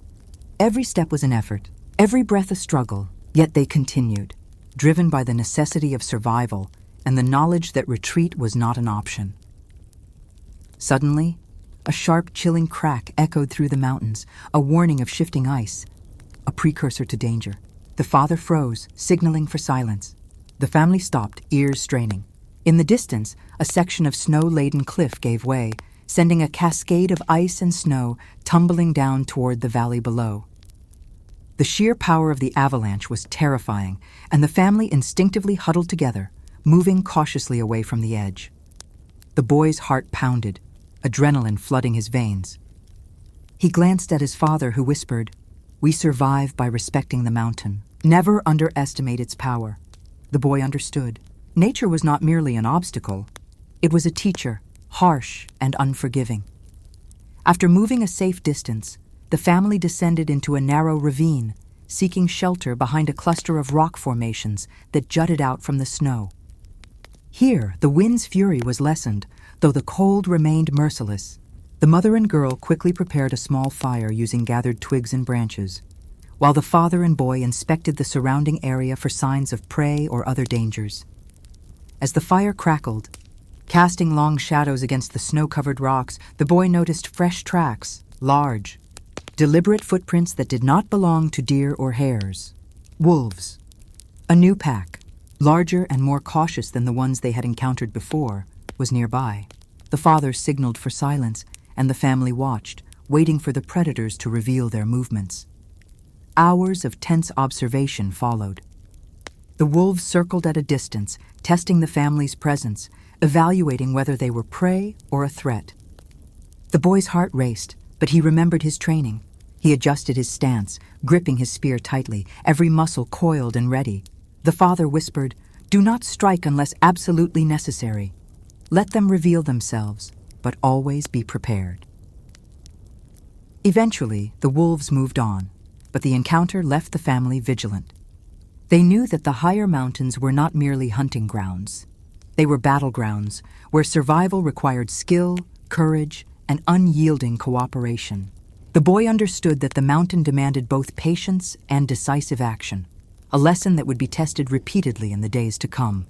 Every step was an effort, every breath a struggle, yet they continued, driven by the necessity of survival and the knowledge that retreat was not an option. Suddenly, a sharp, chilling crack echoed through the mountains, a warning of shifting ice, a precursor to danger. The father froze, signaling for silence. The family stopped, ears straining. In the distance, a section of snow-laden cliff gave way, sending a cascade of ice and snow tumbling down toward the valley below. The sheer power of the avalanche was terrifying, and the family instinctively huddled together, moving cautiously away from the edge. The boy's heart pounded, adrenaline flooding his veins. He glanced at his father, who whispered, "We survive by respecting the mountain. Never underestimate its power." The boy understood. Nature was not merely an obstacle. It was a teacher, harsh and unforgiving. After moving a safe distance, the family descended into a narrow ravine, seeking shelter behind a cluster of rock formations that jutted out from the snow. Here, the wind's fury was lessened, though the cold remained merciless. The mother and girl quickly prepared a small fire using gathered twigs and branches, while the father and boy inspected the surrounding area for signs of prey or other dangers. As the fire crackled, casting long shadows against the snow-covered rocks, the boy noticed fresh tracks, large, deliberate footprints that did not belong to deer or hares. Wolves. A new pack, larger and more cautious than the ones they had encountered before, was nearby. The father signaled for silence, and the family watched, waiting for the predators to reveal their movements. Hours of tense observation followed. The wolves circled at a distance, testing the family's presence, evaluating whether they were prey or a threat. The boy's heart raced, but he remembered his training. He adjusted his stance, gripping his spear tightly, every muscle coiled and ready. The father whispered, "Do not strike unless absolutely necessary. Let them reveal themselves, but always be prepared." Eventually, the wolves moved on, but the encounter left the family vigilant. They knew that the higher mountains were not merely hunting grounds. They were battlegrounds where survival required skill, courage, and unyielding cooperation. The boy understood that the mountain demanded both patience and decisive action, a lesson that would be tested repeatedly in the days to come.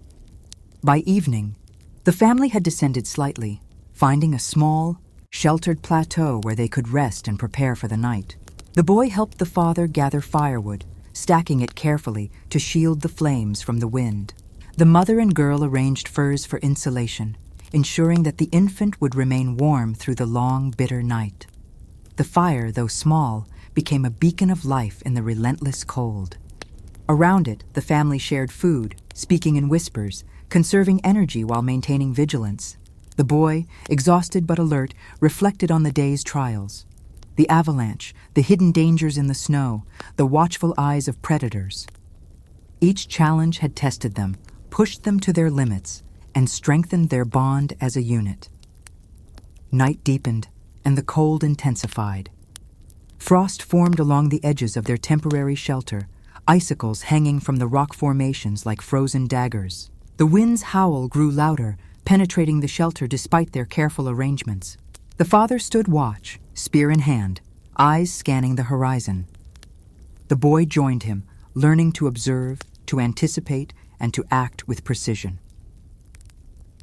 By evening, the family had descended slightly, finding a small, sheltered plateau where they could rest and prepare for the night. The boy helped the father gather firewood, stacking it carefully to shield the flames from the wind. The mother and girl arranged furs for insulation, ensuring that the infant would remain warm through the long, bitter night. The fire, though small, became a beacon of life in the relentless cold. Around it, the family shared food, speaking in whispers, conserving energy while maintaining vigilance. The boy, exhausted but alert, reflected on the day's trials. The avalanche, the hidden dangers in the snow, the watchful eyes of predators. Each challenge had tested them, pushed them to their limits, and strengthened their bond as a unit. Night deepened, and the cold intensified. Frost formed along the edges of their temporary shelter, icicles hanging from the rock formations like frozen daggers. The wind's howl grew louder, penetrating the shelter despite their careful arrangements. The father stood watch, spear in hand, eyes scanning the horizon. The boy joined him, learning to observe, to anticipate, and to act with precision.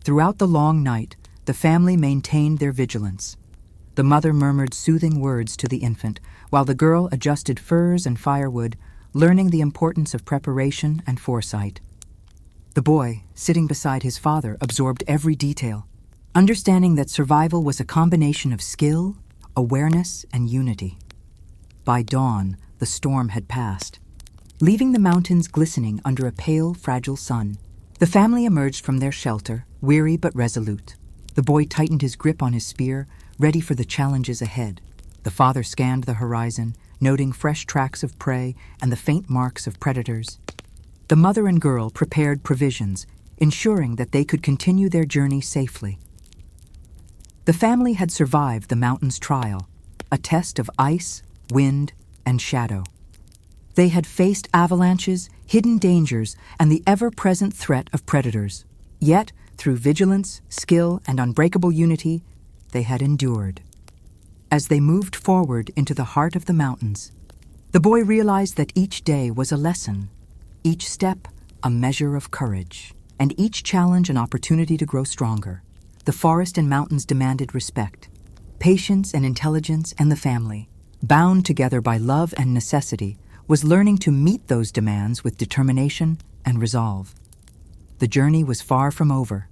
Throughout the long night, the family maintained their vigilance. The mother murmured soothing words to the infant, while the girl adjusted furs and firewood, learning the importance of preparation and foresight. The boy, sitting beside his father, absorbed every detail, understanding that survival was a combination of skill, awareness, and unity. By dawn, the storm had passed, leaving the mountains glistening under a pale, fragile sun. The family emerged from their shelter, weary but resolute. The boy tightened his grip on his spear, ready for the challenges ahead. The father scanned the horizon, noting fresh tracks of prey and the faint marks of predators. The mother and girl prepared provisions, ensuring that they could continue their journey safely. The family had survived the mountain's trial, a test of ice, wind, and shadow. They had faced avalanches, hidden dangers, and the ever-present threat of predators. Yet, through vigilance, skill, and unbreakable unity, they had endured. As they moved forward into the heart of the mountains, the boy realized that each day was a lesson, each step a measure of courage, and each challenge an opportunity to grow stronger. The forest and mountains demanded respect, patience and intelligence, and the family, bound together by love and necessity, was learning to meet those demands with determination and resolve. The journey was far from over.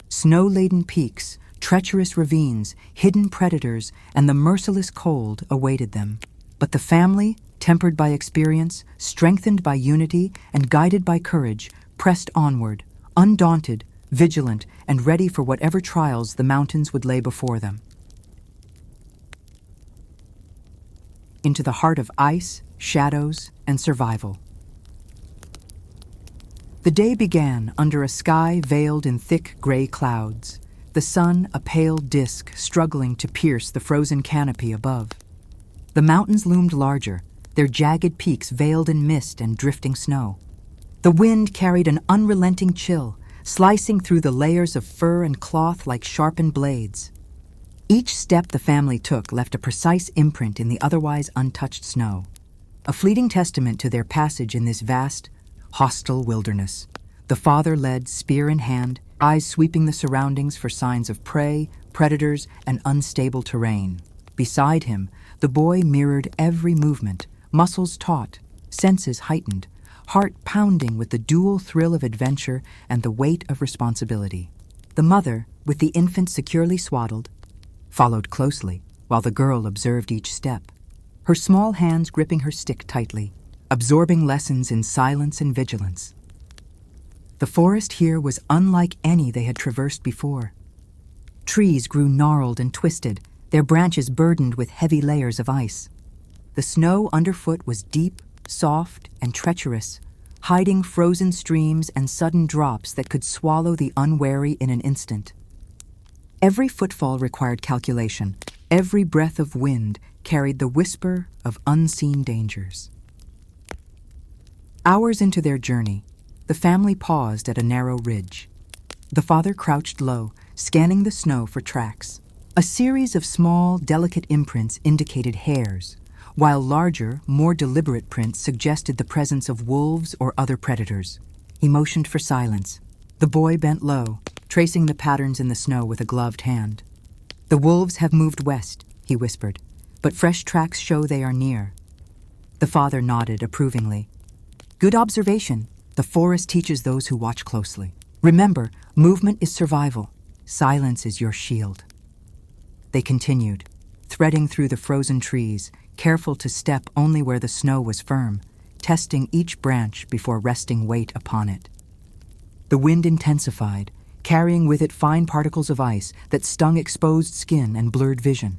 Snow-laden peaks, treacherous ravines, hidden predators, and the merciless cold awaited them. But the family, tempered by experience, strengthened by unity, and guided by courage, pressed onward, undaunted, vigilant, and ready for whatever trials the mountains would lay before them. Into the heart of ice, shadows, and survival. The day began under a sky veiled in thick gray clouds, the sun a pale disk struggling to pierce the frozen canopy above. The mountains loomed larger, their jagged peaks veiled in mist and drifting snow. The wind carried an unrelenting chill, slicing through the layers of fur and cloth like sharpened blades. Each step the family took left a precise imprint in the otherwise untouched snow, a fleeting testament to their passage in this vast, hostile wilderness. The father led, spear in hand, eyes sweeping the surroundings for signs of prey, predators, and unstable terrain. Beside him, the boy mirrored every movement, muscles taut, senses heightened, heart pounding with the dual thrill of adventure and the weight of responsibility. The mother, with the infant securely swaddled, followed closely while the girl observed each step, her small hands gripping her stick tightly, absorbing lessons in silence and vigilance. The forest here was unlike any they had traversed before. Trees grew gnarled and twisted, their branches burdened with heavy layers of ice. The snow underfoot was deep, soft, and treacherous, hiding frozen streams and sudden drops that could swallow the unwary in an instant. Every footfall required calculation. Every breath of wind carried the whisper of unseen dangers. Hours into their journey, the family paused at a narrow ridge. The father crouched low, scanning the snow for tracks. A series of small, delicate imprints indicated hairs, while larger, more deliberate prints suggested the presence of wolves or other predators. He motioned for silence. The boy bent low, tracing the patterns in the snow with a gloved hand. "The wolves have moved west," he whispered, "but fresh tracks show they are near." The father nodded approvingly. "Good observation. The forest teaches those who watch closely. Remember, movement is survival. Silence is your shield." They continued, threading through the frozen trees, careful to step only where the snow was firm, testing each branch before resting weight upon it. The wind intensified, carrying with it fine particles of ice that stung exposed skin and blurred vision.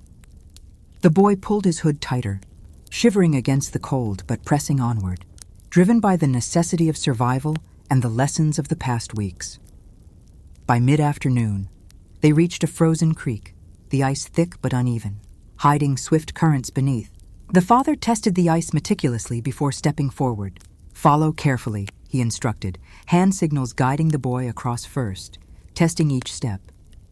The boy pulled his hood tighter, shivering against the cold but pressing onward. driven by the necessity of survival and the lessons of the past weeks. By mid-afternoon, they reached a frozen creek, the ice thick but uneven, hiding swift currents beneath. The father tested the ice meticulously before stepping forward. "Follow carefully," he instructed, hand signals guiding the boy across first, testing each step.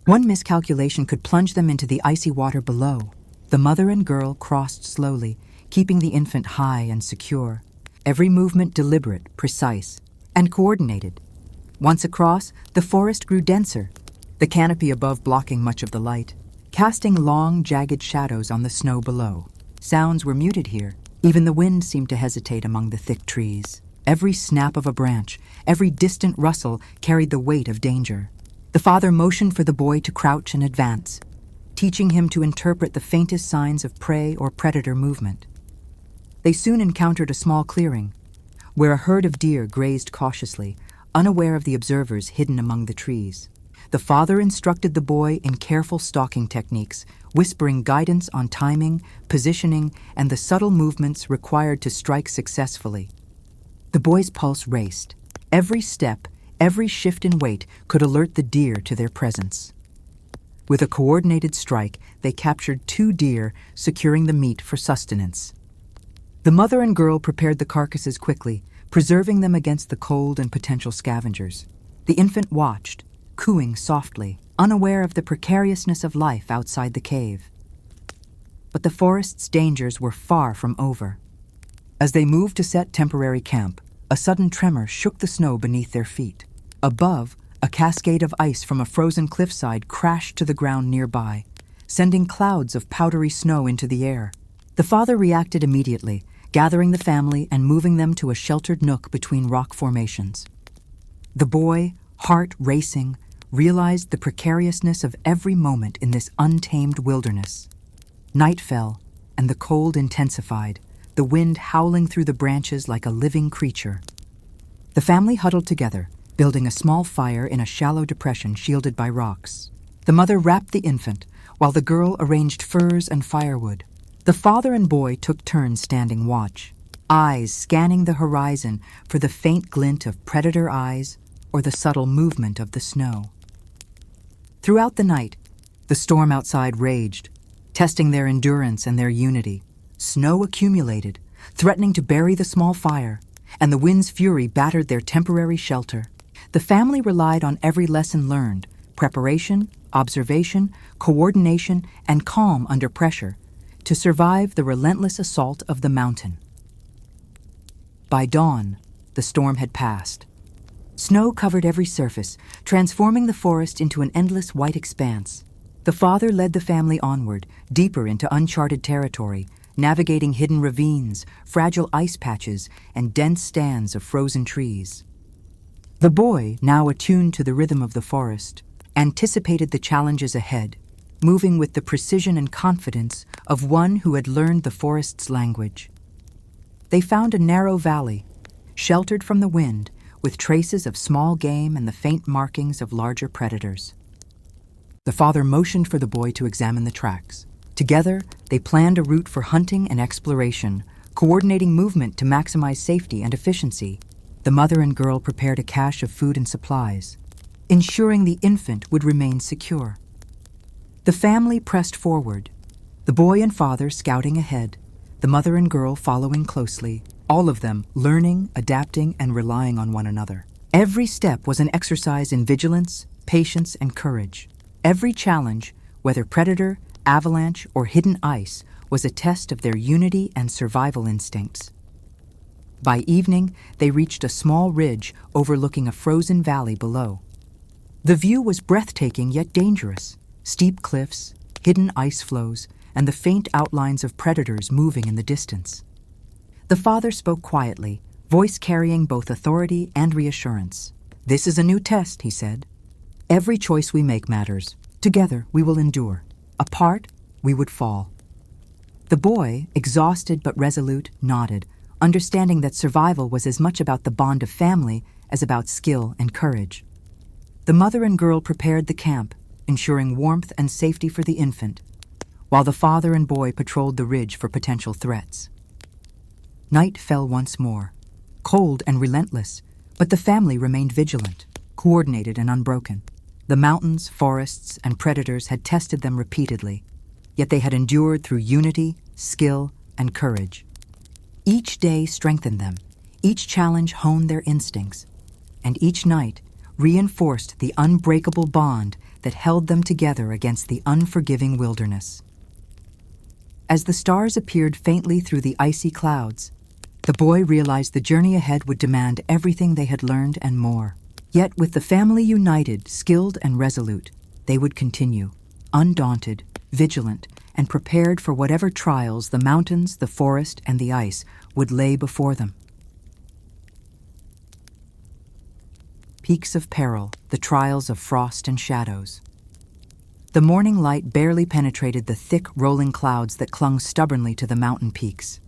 One miscalculation could plunge them into the icy water below. The mother and girl crossed slowly, keeping the infant high and secure, every movement deliberate, precise, and coordinated. Once across, the forest grew denser, the canopy above blocking much of the light, casting long, jagged shadows on the snow below. Sounds were muted here. Even the wind seemed to hesitate among the thick trees. Every snap of a branch, every distant rustle carried the weight of danger. The father motioned for the boy to crouch and advance, teaching him to interpret the faintest signs of prey or predator movement. They soon encountered a small clearing, where a herd of deer grazed cautiously, unaware of the observers hidden among the trees. The father instructed the boy in careful stalking techniques, whispering guidance on timing, positioning, and the subtle movements required to strike successfully. The boy's pulse raced. Every step, every shift in weight could alert the deer to their presence. With a coordinated strike, they captured 2 deer, securing the meat for sustenance. The mother and girl prepared the carcasses quickly, preserving them against the cold and potential scavengers. The infant watched, cooing softly, unaware of the precariousness of life outside the cave. But the forest's dangers were far from over. As they moved to set temporary camp, a sudden tremor shook the snow beneath their feet. Above, a cascade of ice from a frozen cliffside crashed to the ground nearby, sending clouds of powdery snow into the air. The father reacted immediately, gathering the family and moving them to a sheltered nook between rock formations. The boy, heart racing, realized the precariousness of every moment in this untamed wilderness. Night fell, and the cold intensified, the wind howling through the branches like a living creature. The family huddled together, building a small fire in a shallow depression shielded by rocks. The mother wrapped the infant, while the girl arranged furs and firewood. The father and boy took turns standing watch, eyes scanning the horizon for the faint glint of predator eyes or the subtle movement of the snow. Throughout the night, the storm outside raged, testing their endurance and their unity. Snow accumulated, threatening to bury the small fire, and the wind's fury battered their temporary shelter. The family relied on every lesson learned: preparation, observation, coordination, and calm under pressure to survive the relentless assault of the mountain. By dawn, the storm had passed. Snow covered every surface, transforming the forest into an endless white expanse. The father led the family onward, deeper into uncharted territory, navigating hidden ravines, fragile ice patches, and dense stands of frozen trees. The boy, now attuned to the rhythm of the forest, anticipated the challenges ahead, moving with the precision and confidence of one who had learned the forest's language. They found a narrow valley, sheltered from the wind, with traces of small game and the faint markings of larger predators. The father motioned for the boy to examine the tracks. Together, they planned a route for hunting and exploration, coordinating movement to maximize safety and efficiency. The mother and girl prepared a cache of food and supplies, ensuring the infant would remain secure. The family pressed forward, the boy and father scouting ahead, the mother and girl following closely, all of them learning, adapting, and relying on one another. Every step was an exercise in vigilance, patience, and courage. Every challenge, whether predator, avalanche, or hidden ice, was a test of their unity and survival instincts. By evening, they reached a small ridge overlooking a frozen valley below. The view was breathtaking yet dangerous: steep cliffs, hidden ice flows, and the faint outlines of predators moving in the distance. The father spoke quietly, voice carrying both authority and reassurance. "This is a new test," he said. "Every choice we make matters. Together, we will endure. Apart, we would fall." The boy, exhausted but resolute, nodded, understanding that survival was as much about the bond of family as about skill and courage. The mother and girl prepared the camp, ensuring warmth and safety for the infant, while the father and boy patrolled the ridge for potential threats. Night fell once more, cold and relentless, but the family remained vigilant, coordinated and unbroken. The mountains, forests, and predators had tested them repeatedly, yet they had endured through unity, skill, and courage. Each day strengthened them, each challenge honed their instincts, and each night reinforced the unbreakable bond that held them together against the unforgiving wilderness. As the stars appeared faintly through the icy clouds, the boy realized the journey ahead would demand everything they had learned and more. Yet with the family united, skilled, and resolute, they would continue, undaunted, vigilant, and prepared for whatever trials the mountains, the forest, and the ice would lay before them. Peaks of peril, the trials of frost and shadows. The morning light barely penetrated the thick, rolling clouds that clung stubbornly to the mountain peaks.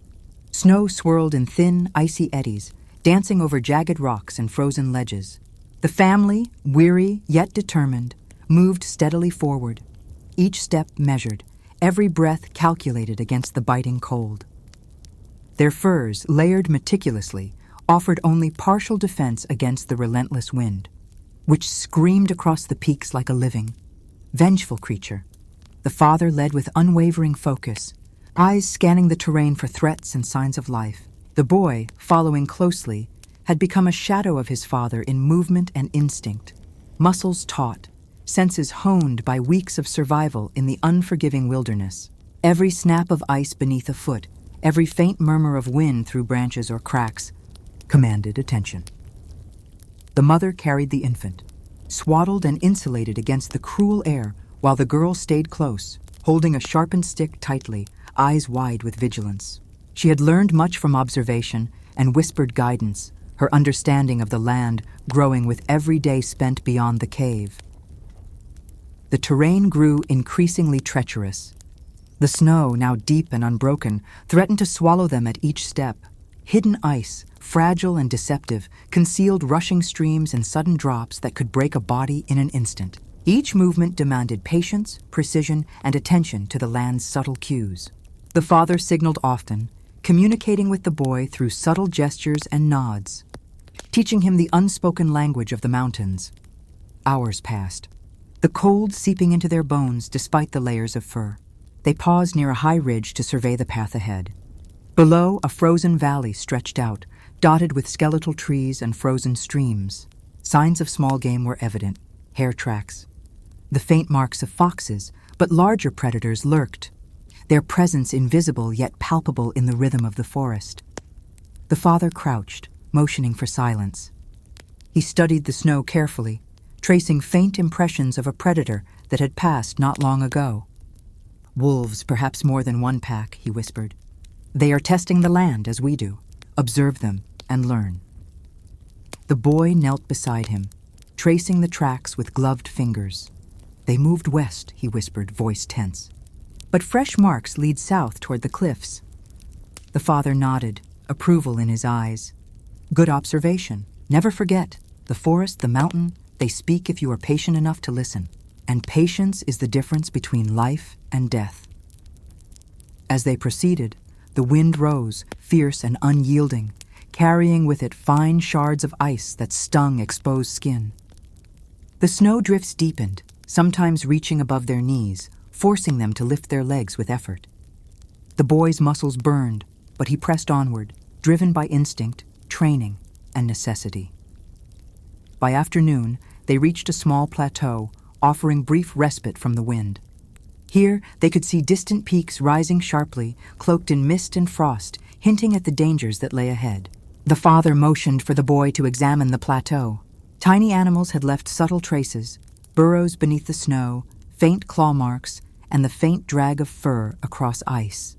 Snow swirled in thin, icy eddies, dancing over jagged rocks and frozen ledges. The family, weary yet determined, moved steadily forward, each step measured, every breath calculated against the biting cold. Their furs, layered meticulously, offered only partial defense against the relentless wind, which screamed across the peaks like a living, vengeful creature. The father led with unwavering focus, eyes scanning the terrain for threats and signs of life. The boy, following closely, had become a shadow of his father in movement and instinct, muscles taut, senses honed by weeks of survival in the unforgiving wilderness. Every snap of ice beneath a foot, every faint murmur of wind through branches or cracks, commanded attention. The mother carried the infant, swaddled and insulated against the cruel air, while the girl stayed close, holding a sharpened stick tightly, eyes wide with vigilance. She had learned much from observation and whispered guidance, her understanding of the land growing with every day spent beyond the cave. The terrain grew increasingly treacherous. The snow, now deep and unbroken, threatened to swallow them at each step. Hidden ice, fragile and deceptive, concealed rushing streams and sudden drops that could break a body in an instant. Each movement demanded patience, precision, and attention to the land's subtle cues. The father signaled often, communicating with the boy through subtle gestures and nods, teaching him the unspoken language of the mountains. Hours passed, the cold seeping into their bones despite the layers of fur. They paused near a high ridge to survey the path ahead. Below, a frozen valley stretched out, dotted with skeletal trees and frozen streams. Signs of small game were evident, hair tracks. The faint marks of foxes, but larger predators lurked, their presence invisible yet palpable in the rhythm of the forest. The father crouched, motioning for silence. He studied the snow carefully, tracing faint impressions of a predator that had passed not long ago. Wolves, perhaps more than one pack, he whispered. They are testing the land as we do. Observe them and learn. The boy knelt beside him, tracing the tracks with gloved fingers. They moved west, he whispered, voice tense. But fresh marks lead south toward the cliffs. The father nodded, approval in his eyes. Good observation. Never forget, the forest, the mountain, they speak if you are patient enough to listen. And patience is the difference between life and death. As they proceeded, the wind rose, fierce and unyielding, carrying with it fine shards of ice that stung exposed skin. The snow drifts deepened, sometimes reaching above their knees, forcing them to lift their legs with effort. The boy's muscles burned, but he pressed onward, driven by instinct, training, and necessity. By afternoon, they reached a small plateau, offering brief respite from the wind. Here, they could see distant peaks rising sharply, cloaked in mist and frost, hinting at the dangers that lay ahead. The father motioned for the boy to examine the plateau. Tiny animals had left subtle traces, burrows beneath the snow, faint claw marks, and the faint drag of fur across ice.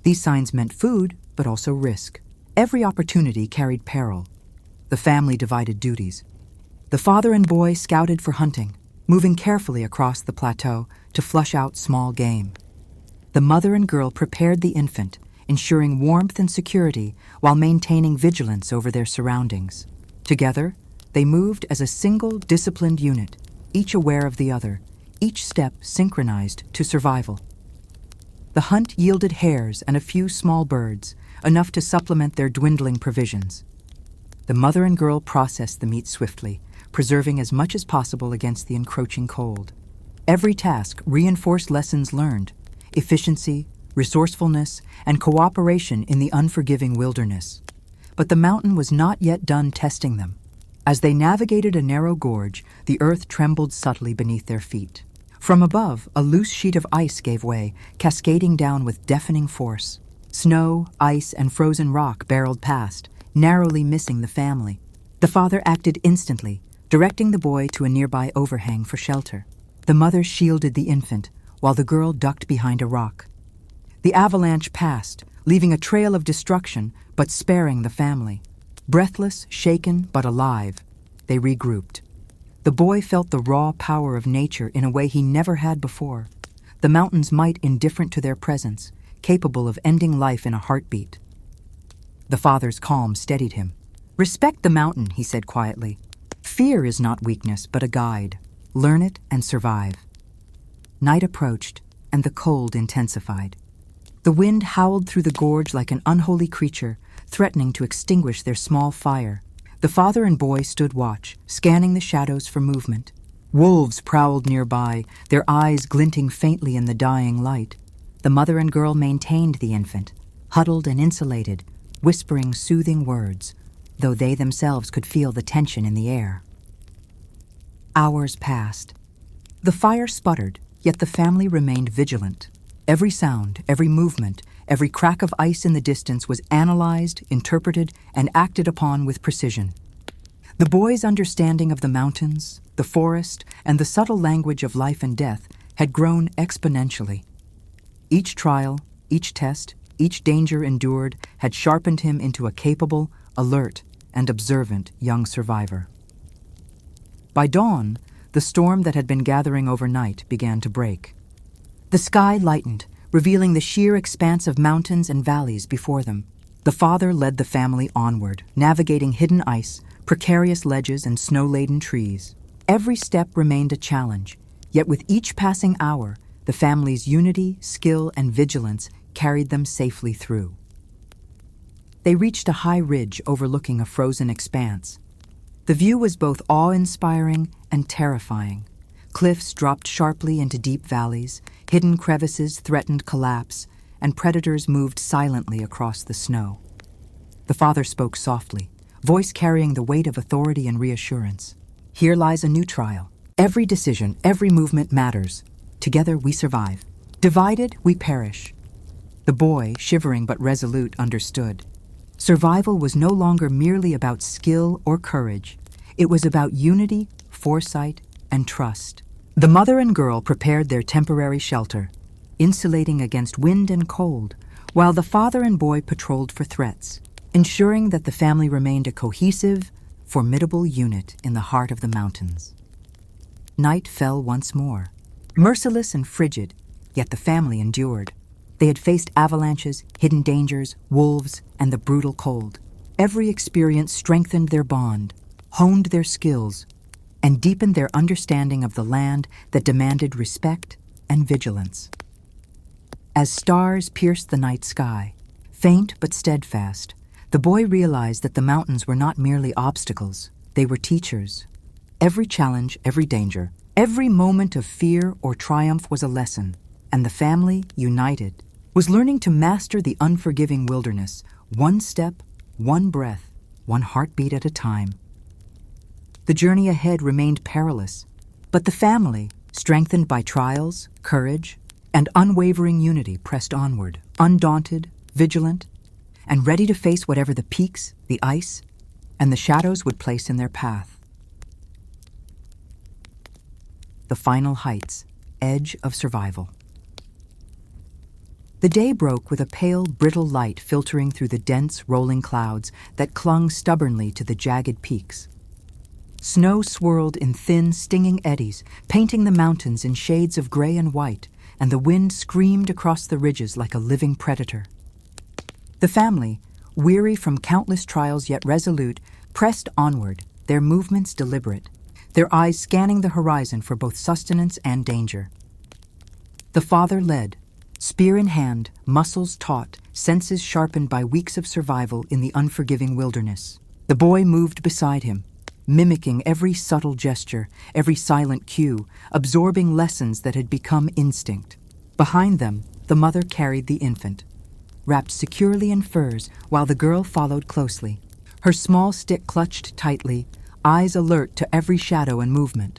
These signs meant food, but also risk. Every opportunity carried peril. The family divided duties. The father and boy scouted for hunting, moving carefully across the plateau to flush out small game. The mother and girl prepared the infant, ensuring warmth and security while maintaining vigilance over their surroundings. Together, they moved as a single disciplined unit, each aware of the other, each step synchronized to survival. The hunt yielded hares and a few small birds, enough to supplement their dwindling provisions. The mother and girl processed the meat swiftly, preserving as much as possible against the encroaching cold. Every task reinforced lessons learned: efficiency, resourcefulness, and cooperation in the unforgiving wilderness. But the mountain was not yet done testing them. As they navigated a narrow gorge, the earth trembled subtly beneath their feet. From above, a loose sheet of ice gave way, cascading down with deafening force. Snow, ice, and frozen rock barreled past, narrowly missing the family. The father acted instantly, directing the boy to a nearby overhang for shelter. The mother shielded the infant, while the girl ducked behind a rock. The avalanche passed, leaving a trail of destruction, but sparing the family. Breathless, shaken, but alive, they regrouped. The boy felt the raw power of nature in a way he never had before. The mountain's might indifferent to their presence, capable of ending life in a heartbeat. The father's calm steadied him. "Respect the mountain," he said quietly. "Fear is not weakness, but a guide. Learn it and survive." Night approached, and the cold intensified. The wind howled through the gorge like an unholy creature, threatening to extinguish their small fire. The father and boy stood watch, scanning the shadows for movement. Wolves prowled nearby, their eyes glinting faintly in the dying light. The mother and girl maintained the infant, huddled and insulated, whispering soothing words, though they themselves could feel the tension in the air. Hours passed. The fire sputtered, yet the family remained vigilant. Every sound, every movement, every crack of ice in the distance was analyzed, interpreted, and acted upon with precision. The boy's understanding of the mountains, the forest, and the subtle language of life and death had grown exponentially. Each trial, each test, each danger endured had sharpened him into a capable, alert, and observant young survivor. By dawn, the storm that had been gathering overnight began to break. The sky lightened, revealing the sheer expanse of mountains and valleys before them. The father led the family onward, navigating hidden ice, precarious ledges, and snow-laden trees. Every step remained a challenge, yet with each passing hour, the family's unity, skill, and vigilance carried them safely through. They reached a high ridge overlooking a frozen expanse. The view was both awe-inspiring and terrifying. Cliffs dropped sharply into deep valleys, hidden crevices threatened collapse, and predators moved silently across the snow. The father spoke softly, voice carrying the weight of authority and reassurance. "Here lies a new trial. Every decision, every movement matters. Together we survive. Divided, we perish." The boy, shivering but resolute, understood. Survival was no longer merely about skill or courage. It was about unity, foresight, and trust. The mother and girl prepared their temporary shelter, insulating against wind and cold, while the father and boy patrolled for threats, ensuring that the family remained a cohesive, formidable unit in the heart of the mountains. Night fell once more, merciless and frigid, yet the family endured. They had faced avalanches, hidden dangers, wolves, and the brutal cold. Every experience strengthened their bond, honed their skills, and deepened their understanding of the land that demanded respect and vigilance. As stars pierced the night sky, faint but steadfast, the boy realized that the mountains were not merely obstacles, they were teachers. Every challenge, every danger, every moment of fear or triumph was a lesson, and the family, united, was learning to master the unforgiving wilderness, one step, one breath, one heartbeat at a time. The journey ahead remained perilous, but the family, strengthened by trials, courage, and unwavering unity, pressed onward, undaunted, vigilant, and ready to face whatever the peaks, the ice, and the shadows would place in their path. The final heights, edge of survival. The day broke with a pale, brittle light filtering through the dense, rolling clouds that clung stubbornly to the jagged peaks. Snow swirled in thin, stinging eddies, painting the mountains in shades of gray and white, and the wind screamed across the ridges like a living predator. The family, weary from countless trials yet resolute, pressed onward, their movements deliberate, their eyes scanning the horizon for both sustenance and danger. The father led, spear in hand, muscles taut, senses sharpened by weeks of survival in the unforgiving wilderness. The boy moved beside him, mimicking every subtle gesture, every silent cue, absorbing lessons that had become instinct. Behind them, the mother carried the infant, wrapped securely in furs while the girl followed closely, her small stick clutched tightly, eyes alert to every shadow and movement.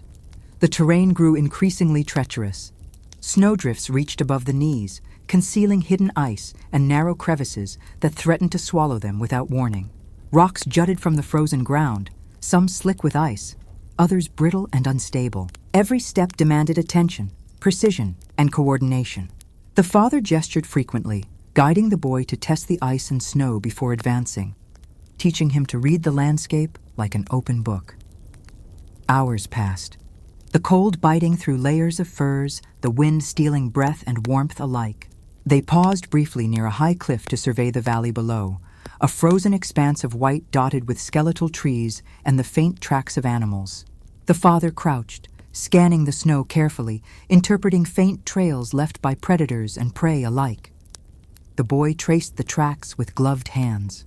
The terrain grew increasingly treacherous. Snowdrifts reached above the knees, concealing hidden ice and narrow crevices that threatened to swallow them without warning. Rocks jutted from the frozen ground, some slick with ice, others brittle and unstable. Every step demanded attention, precision, and coordination. The father gestured frequently, guiding the boy to test the ice and snow before advancing, teaching him to read the landscape like an open book. Hours passed, the cold biting through layers of furs, the wind stealing breath and warmth alike. They paused briefly near a high cliff to survey the valley below, a frozen expanse of white dotted with skeletal trees and the faint tracks of animals. The father crouched, scanning the snow carefully, interpreting faint trails left by predators and prey alike. The boy traced the tracks with gloved hands.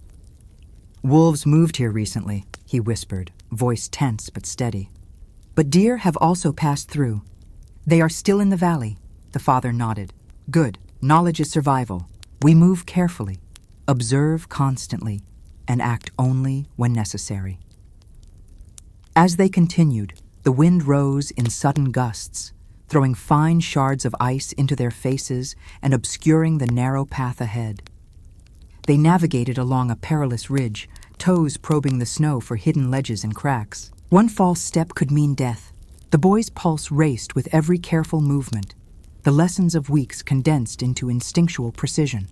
"Wolves moved here recently," he whispered, voice tense but steady. "But deer have also passed through. They are still in the valley." The father nodded. "Good. Knowledge is survival. We move carefully, observe constantly, and act only when necessary." As they continued, the wind rose in sudden gusts, throwing fine shards of ice into their faces and obscuring the narrow path ahead. They navigated along a perilous ridge, toes probing the snow for hidden ledges and cracks. One false step could mean death. The boy's pulse raced with every careful movement, the lessons of weeks condensed into instinctual precision.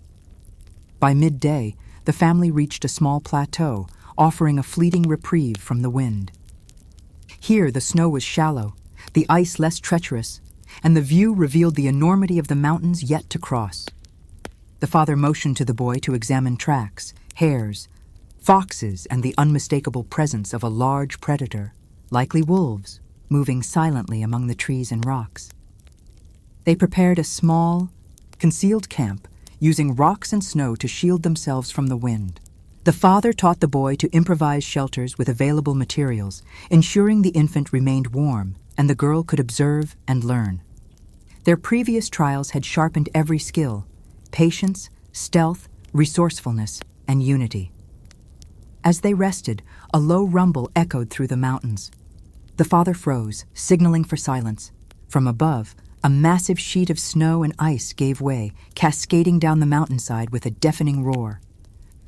By midday, the family reached a small plateau, offering a fleeting reprieve from the wind. Here the snow was shallow, the ice less treacherous, and the view revealed the enormity of the mountains yet to cross. The father motioned to the boy to examine tracks, hares, foxes, and the unmistakable presence of a large predator, likely wolves, moving silently among the trees and rocks. They prepared a small, concealed camp, using rocks and snow to shield themselves from the wind. The father taught the boy to improvise shelters with available materials, ensuring the infant remained warm and the girl could observe and learn. Their previous trials had sharpened every skill: patience, stealth, resourcefulness, and unity. As they rested, a low rumble echoed through the mountains. The father froze, signaling for silence. From above, a massive sheet of snow and ice gave way, cascading down the mountainside with a deafening roar.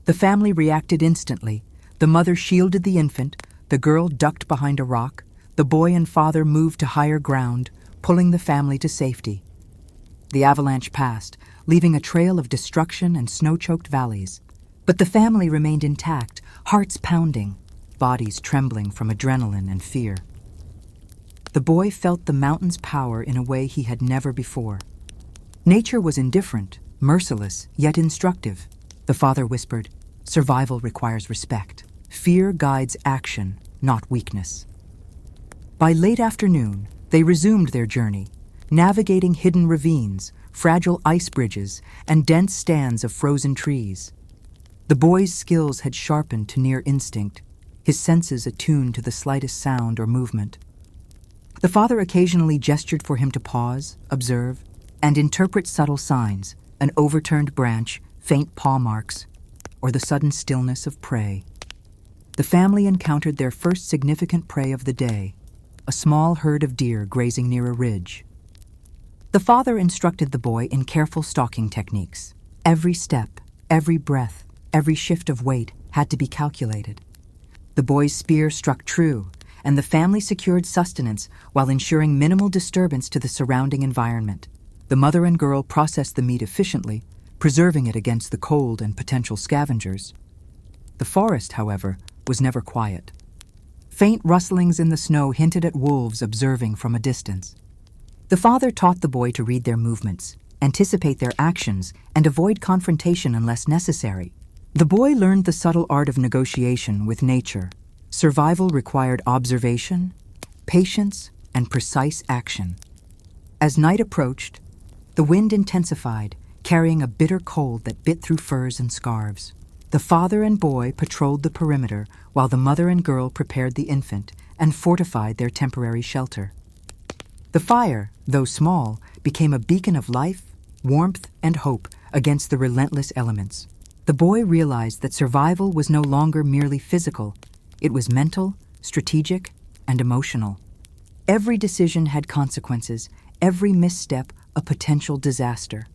The family reacted instantly. The mother shielded the infant, the girl ducked behind a rock, the boy and father moved to higher ground, pulling the family to safety. The avalanche passed, leaving a trail of destruction and snow-choked valleys. But the family remained intact, hearts pounding, bodies trembling from adrenaline and fear. The boy felt the mountain's power in a way he had never before. Nature was indifferent, merciless, yet instructive. The father whispered, "Survival requires respect. Fear guides action, not weakness." By late afternoon, they resumed their journey, navigating hidden ravines, fragile ice bridges, and dense stands of frozen trees. The boy's skills had sharpened to near instinct, his senses attuned to the slightest sound or movement. The father occasionally gestured for him to pause, observe, and interpret subtle signs, an overturned branch, faint paw marks, or the sudden stillness of prey. The family encountered their first significant prey of the day, a small herd of deer grazing near a ridge. The father instructed the boy in careful stalking techniques. Every step, every breath, every shift of weight had to be calculated. The boy's spear struck true, and the family secured sustenance while ensuring minimal disturbance to the surrounding environment. The mother and girl processed the meat efficiently, preserving it against the cold and potential scavengers. The forest, however, was never quiet. Faint rustlings in the snow hinted at wolves observing from a distance. The father taught the boy to read their movements, anticipate their actions, and avoid confrontation unless necessary. The boy learned the subtle art of negotiation with nature. Survival required observation, patience, and precise action. As night approached, the wind intensified, carrying a bitter cold that bit through furs and scarves. The father and boy patrolled the perimeter while the mother and girl prepared the infant and fortified their temporary shelter. The fire, though small, became a beacon of life, warmth, and hope against the relentless elements. The boy realized that survival was no longer merely physical. It was mental, strategic, and emotional. Every decision had consequences, every misstep a potential disaster.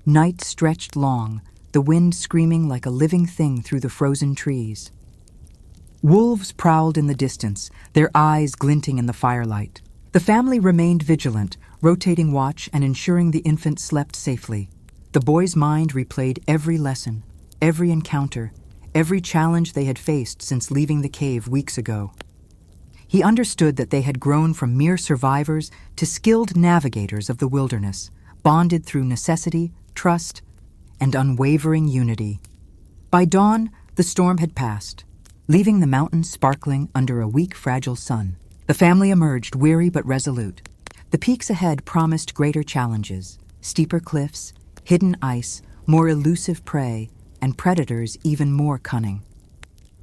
Night stretched long, the wind screaming like a living thing through the frozen trees. Wolves prowled in the distance, their eyes glinting in the firelight. The family remained vigilant, rotating watch and ensuring the infant slept safely. The boy's mind replayed every lesson, every encounter, every challenge they had faced since leaving the cave weeks ago. He understood that they had grown from mere survivors to skilled navigators of the wilderness, bonded through necessity, trust, and unwavering unity. By dawn, the storm had passed, leaving the mountains sparkling under a weak, fragile sun. The family emerged weary but resolute. The peaks ahead promised greater challenges: steeper cliffs, hidden ice, more elusive prey, and predators even more cunning.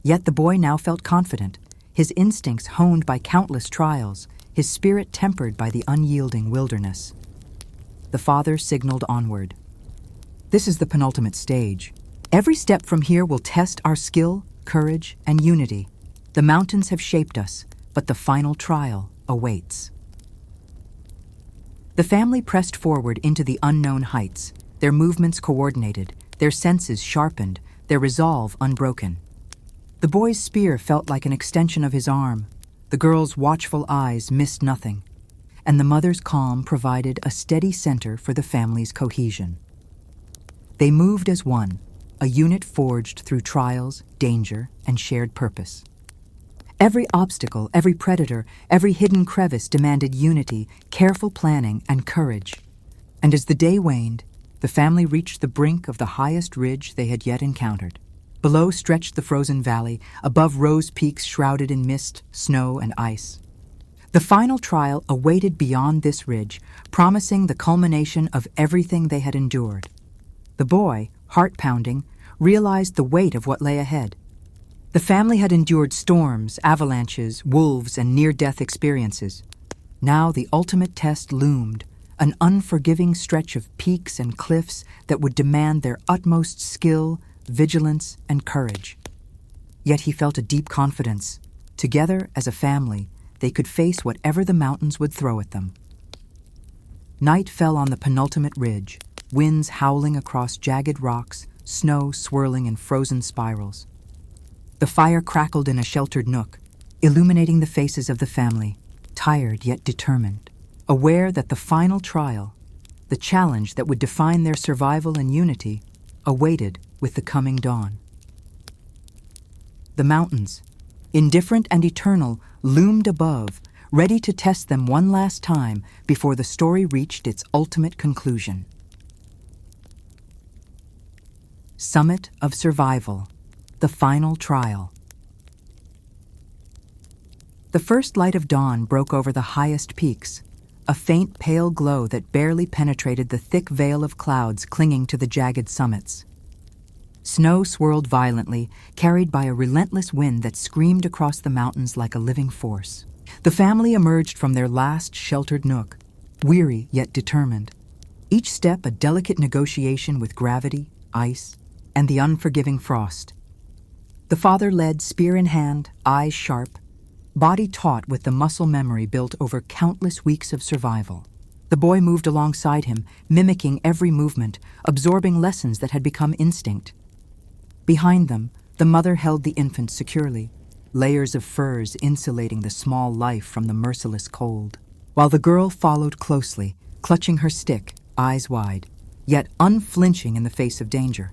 Yet the boy now felt confident, his instincts honed by countless trials, his spirit tempered by the unyielding wilderness. The father signaled onward. "This is the penultimate stage. Every step from here will test our skill, courage, and unity. The mountains have shaped us, but the final trial awaits." The family pressed forward into the unknown heights, their movements coordinated, their senses sharpened, their resolve unbroken. The boy's spear felt like an extension of his arm. The girl's watchful eyes missed nothing, and the mother's calm provided a steady center for the family's cohesion. They moved as one, a unit forged through trials, danger, and shared purpose. Every obstacle, every predator, every hidden crevice demanded unity, careful planning, and courage. And as the day waned, the family reached the brink of the highest ridge they had yet encountered. Below stretched the frozen valley, above rose peaks shrouded in mist, snow, and ice. The final trial awaited beyond this ridge, promising the culmination of everything they had endured. The boy, heart pounding, realized the weight of what lay ahead. The family had endured storms, avalanches, wolves, and near-death experiences. Now the ultimate test loomed, an unforgiving stretch of peaks and cliffs that would demand their utmost skill, vigilance, and courage. Yet he felt a deep confidence. Together, as a family, they could face whatever the mountains would throw at them. Night fell on the penultimate ridge, winds howling across jagged rocks, snow swirling in frozen spirals. The fire crackled in a sheltered nook, illuminating the faces of the family, tired yet determined, aware that the final trial, the challenge that would define their survival and unity, awaited with the coming dawn. The mountains, indifferent and eternal, loomed above, ready to test them one last time before the story reached its ultimate conclusion. Summit of Survival, the final trial. The first light of dawn broke over the highest peaks, a faint pale glow that barely penetrated the thick veil of clouds clinging to the jagged summits. Snow swirled violently, carried by a relentless wind that screamed across the mountains like a living force. The family emerged from their last sheltered nook, weary yet determined. Each step a delicate negotiation with gravity, ice, and the unforgiving frost. The father led, spear in hand, eyes sharp, body taut with the muscle memory built over countless weeks of survival. The boy moved alongside him, mimicking every movement, absorbing lessons that had become instinct. Behind them, the mother held the infant securely, layers of furs insulating the small life from the merciless cold, while the girl followed closely, clutching her stick, eyes wide, yet unflinching in the face of danger.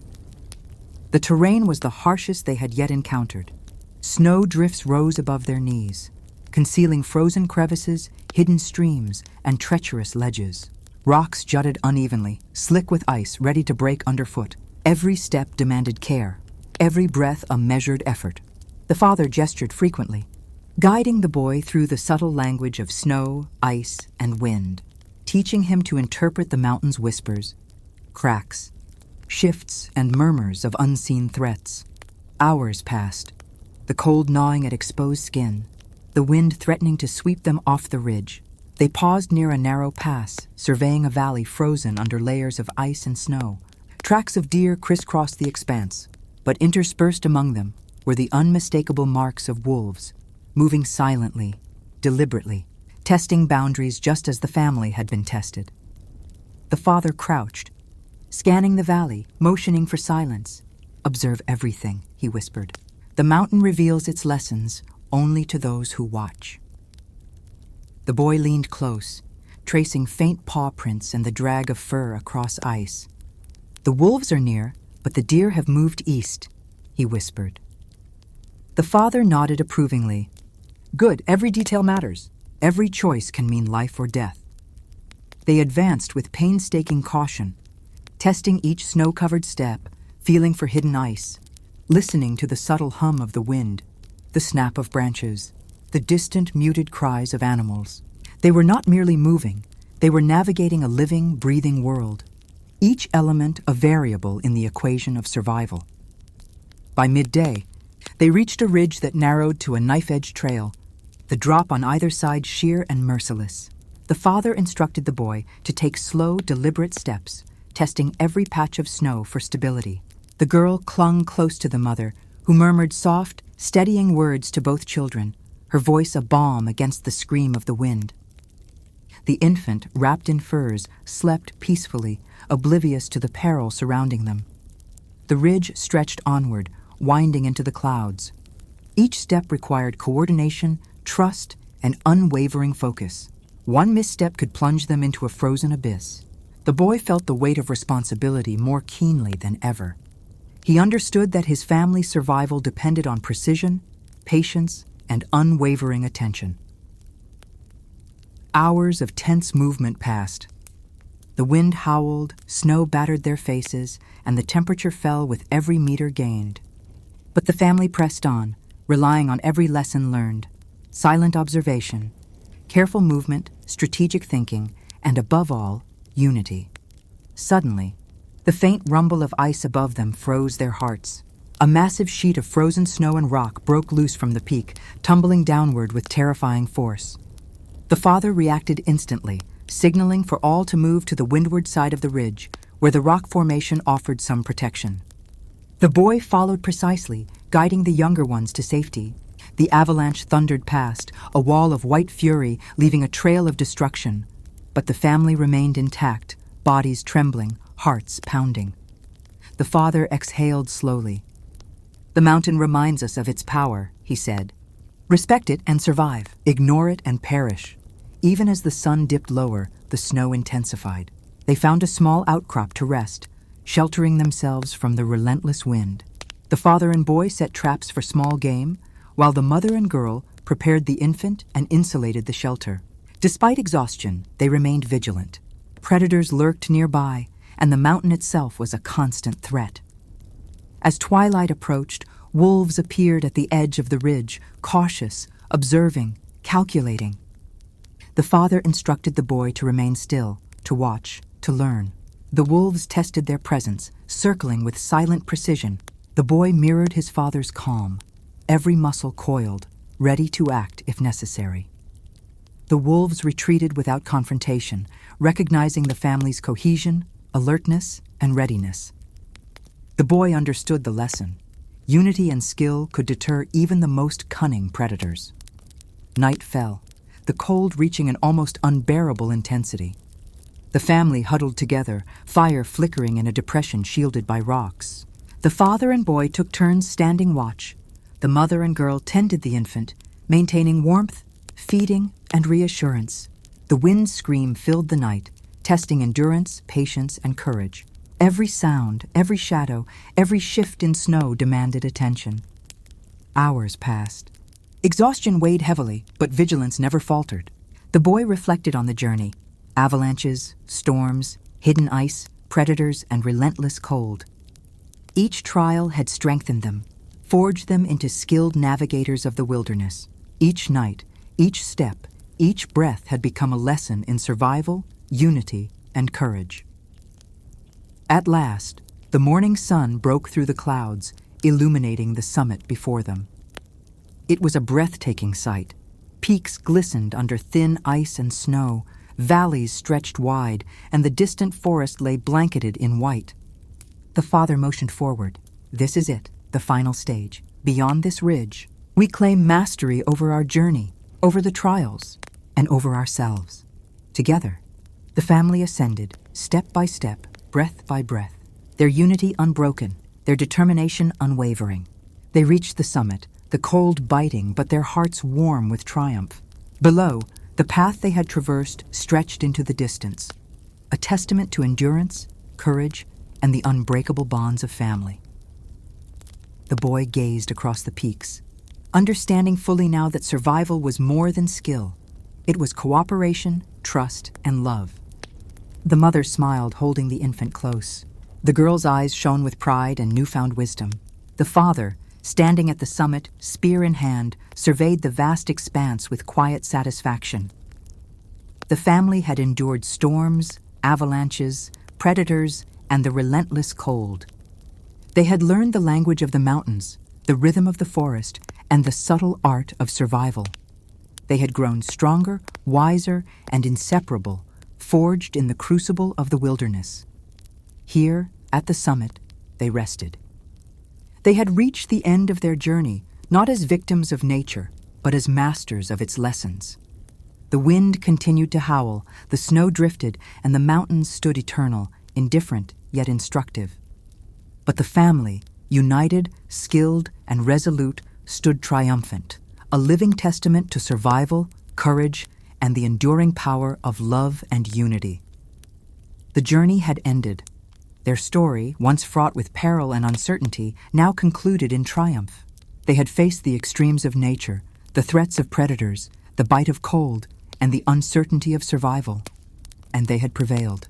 The terrain was the harshest they had yet encountered. Snow drifts rose above their knees, concealing frozen crevices, hidden streams, and treacherous ledges. Rocks jutted unevenly, slick with ice, ready to break underfoot. Every step demanded care, every breath a measured effort. The father gestured frequently, guiding the boy through the subtle language of snow, ice, and wind, teaching him to interpret the mountain's whispers, cracks, shifts and murmurs of unseen threats. Hours passed, the cold gnawing at exposed skin, the wind threatening to sweep them off the ridge. They paused near a narrow pass, surveying a valley frozen under layers of ice and snow. Tracks of deer crisscrossed the expanse, but interspersed among them were the unmistakable marks of wolves, moving silently, deliberately, testing boundaries just as the family had been tested. The father crouched, scanning the valley, motioning for silence. "Observe everything," he whispered. "The mountain reveals its lessons only to those who watch." The boy leaned close, tracing faint paw prints and the drag of fur across ice. "The wolves are near, but the deer have moved east," he whispered. The father nodded approvingly. "Good, every detail matters. Every choice can mean life or death." They advanced with painstaking caution, testing each snow-covered step, feeling for hidden ice, listening to the subtle hum of the wind, the snap of branches, the distant muted cries of animals. They were not merely moving, they were navigating a living, breathing world, each element a variable in the equation of survival. By midday, they reached a ridge that narrowed to a knife-edge trail, the drop on either side sheer and merciless. The father instructed the boy to take slow, deliberate steps, testing every patch of snow for stability. The girl clung close to the mother, who murmured soft, steadying words to both children, her voice a balm against the scream of the wind. The infant, wrapped in furs, slept peacefully, oblivious to the peril surrounding them. The ridge stretched onward, winding into the clouds. Each step required coordination, trust, and unwavering focus. One misstep could plunge them into a frozen abyss. The boy felt the weight of responsibility more keenly than ever. He understood that his family's survival depended on precision, patience, and unwavering attention. Hours of tense movement passed. The wind howled, snow battered their faces, and the temperature fell with every meter gained. But the family pressed on, relying on every lesson learned: silent observation, careful movement, strategic thinking, and above all, unity. Suddenly, the faint rumble of ice above them froze their hearts. A massive sheet of frozen snow and rock broke loose from the peak, tumbling downward with terrifying force. The father reacted instantly, signaling for all to move to the windward side of the ridge, where the rock formation offered some protection. The boy followed precisely, guiding the younger ones to safety. The avalanche thundered past, a wall of white fury leaving a trail of destruction. But the family remained intact, bodies trembling, hearts pounding. The father exhaled slowly. "The mountain reminds us of its power," he said. "Respect it and survive. Ignore it and perish." Even as the sun dipped lower, the snow intensified. They found a small outcrop to rest, sheltering themselves from the relentless wind. The father and boy set traps for small game, while the mother and girl prepared the infant and insulated the shelter. Despite exhaustion, they remained vigilant. Predators lurked nearby, and the mountain itself was a constant threat. As twilight approached, wolves appeared at the edge of the ridge, cautious, observing, calculating. The father instructed the boy to remain still, to watch, to learn. The wolves tested their presence, circling with silent precision. The boy mirrored his father's calm, every muscle coiled, ready to act if necessary. The wolves retreated without confrontation, recognizing the family's cohesion, alertness, and readiness. The boy understood the lesson. Unity and skill could deter even the most cunning predators. Night fell, the cold reaching an almost unbearable intensity. The family huddled together, fire flickering in a depression shielded by rocks. The father and boy took turns standing watch. The mother and girl tended the infant, maintaining warmth, feeding, and reassurance. The wind scream filled the night, testing endurance, patience, and courage. Every sound, every shadow, every shift in snow demanded attention. Hours passed. Exhaustion weighed heavily, but vigilance never faltered. The boy reflected on the journey: avalanches, storms, hidden ice, predators, and relentless cold. Each trial had strengthened them, forged them into skilled navigators of the wilderness. Each night, each step, each breath had become a lesson in survival, unity, and courage. At last, The morning sun broke through the clouds, illuminating the summit before them. It was a breathtaking sight. Peaks glistened under thin ice and snow, valleys stretched wide, and the distant forest lay blanketed in white. The father motioned forward. This is it, the final stage. Beyond this ridge, we claim mastery over our journey, over the trials, and over ourselves. Together, the family ascended, step by step, breath by breath, their unity unbroken, their determination unwavering. They reached the summit, the cold biting, but their hearts warm with triumph. Below, the path they had traversed stretched into the distance, a testament to endurance, courage, and the unbreakable bonds of family. The boy gazed across the peaks, understanding fully now that survival was more than skill. It was cooperation, trust, and love. The mother smiled, holding the infant close. The girl's eyes shone with pride and newfound wisdom. The father, standing at the summit, spear in hand, surveyed the vast expanse with quiet satisfaction. The family had endured storms, avalanches, predators, and the relentless cold. They had learned the language of the mountains, the rhythm of the forest, and the subtle art of survival. They had grown stronger, wiser, and inseparable, forged in the crucible of the wilderness. Here, at the summit, they rested. They had reached the end of their journey, not as victims of nature, but as masters of its lessons. The wind continued to howl, the snow drifted, and the mountains stood eternal, indifferent yet instructive. But the family, united, skilled, and resolute, stood triumphant, a living testament to survival, courage, and the enduring power of love and unity. The journey had ended. Their story, once fraught with peril and uncertainty, now concluded in triumph. They had faced the extremes of nature, the threats of predators, the bite of cold, and the uncertainty of survival, and they had prevailed.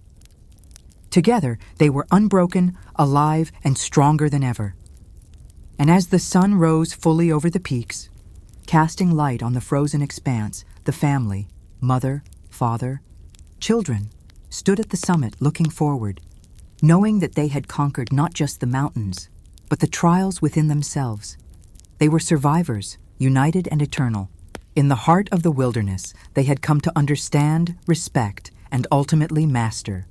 Together, they were unbroken, alive, and stronger than ever. And as the sun rose fully over the peaks, casting light on the frozen expanse, the family, mother, father, children, stood at the summit looking forward, knowing that they had conquered not just the mountains, but the trials within themselves. They were survivors, united and eternal. In the heart of the wilderness, they had come to understand, respect, and ultimately master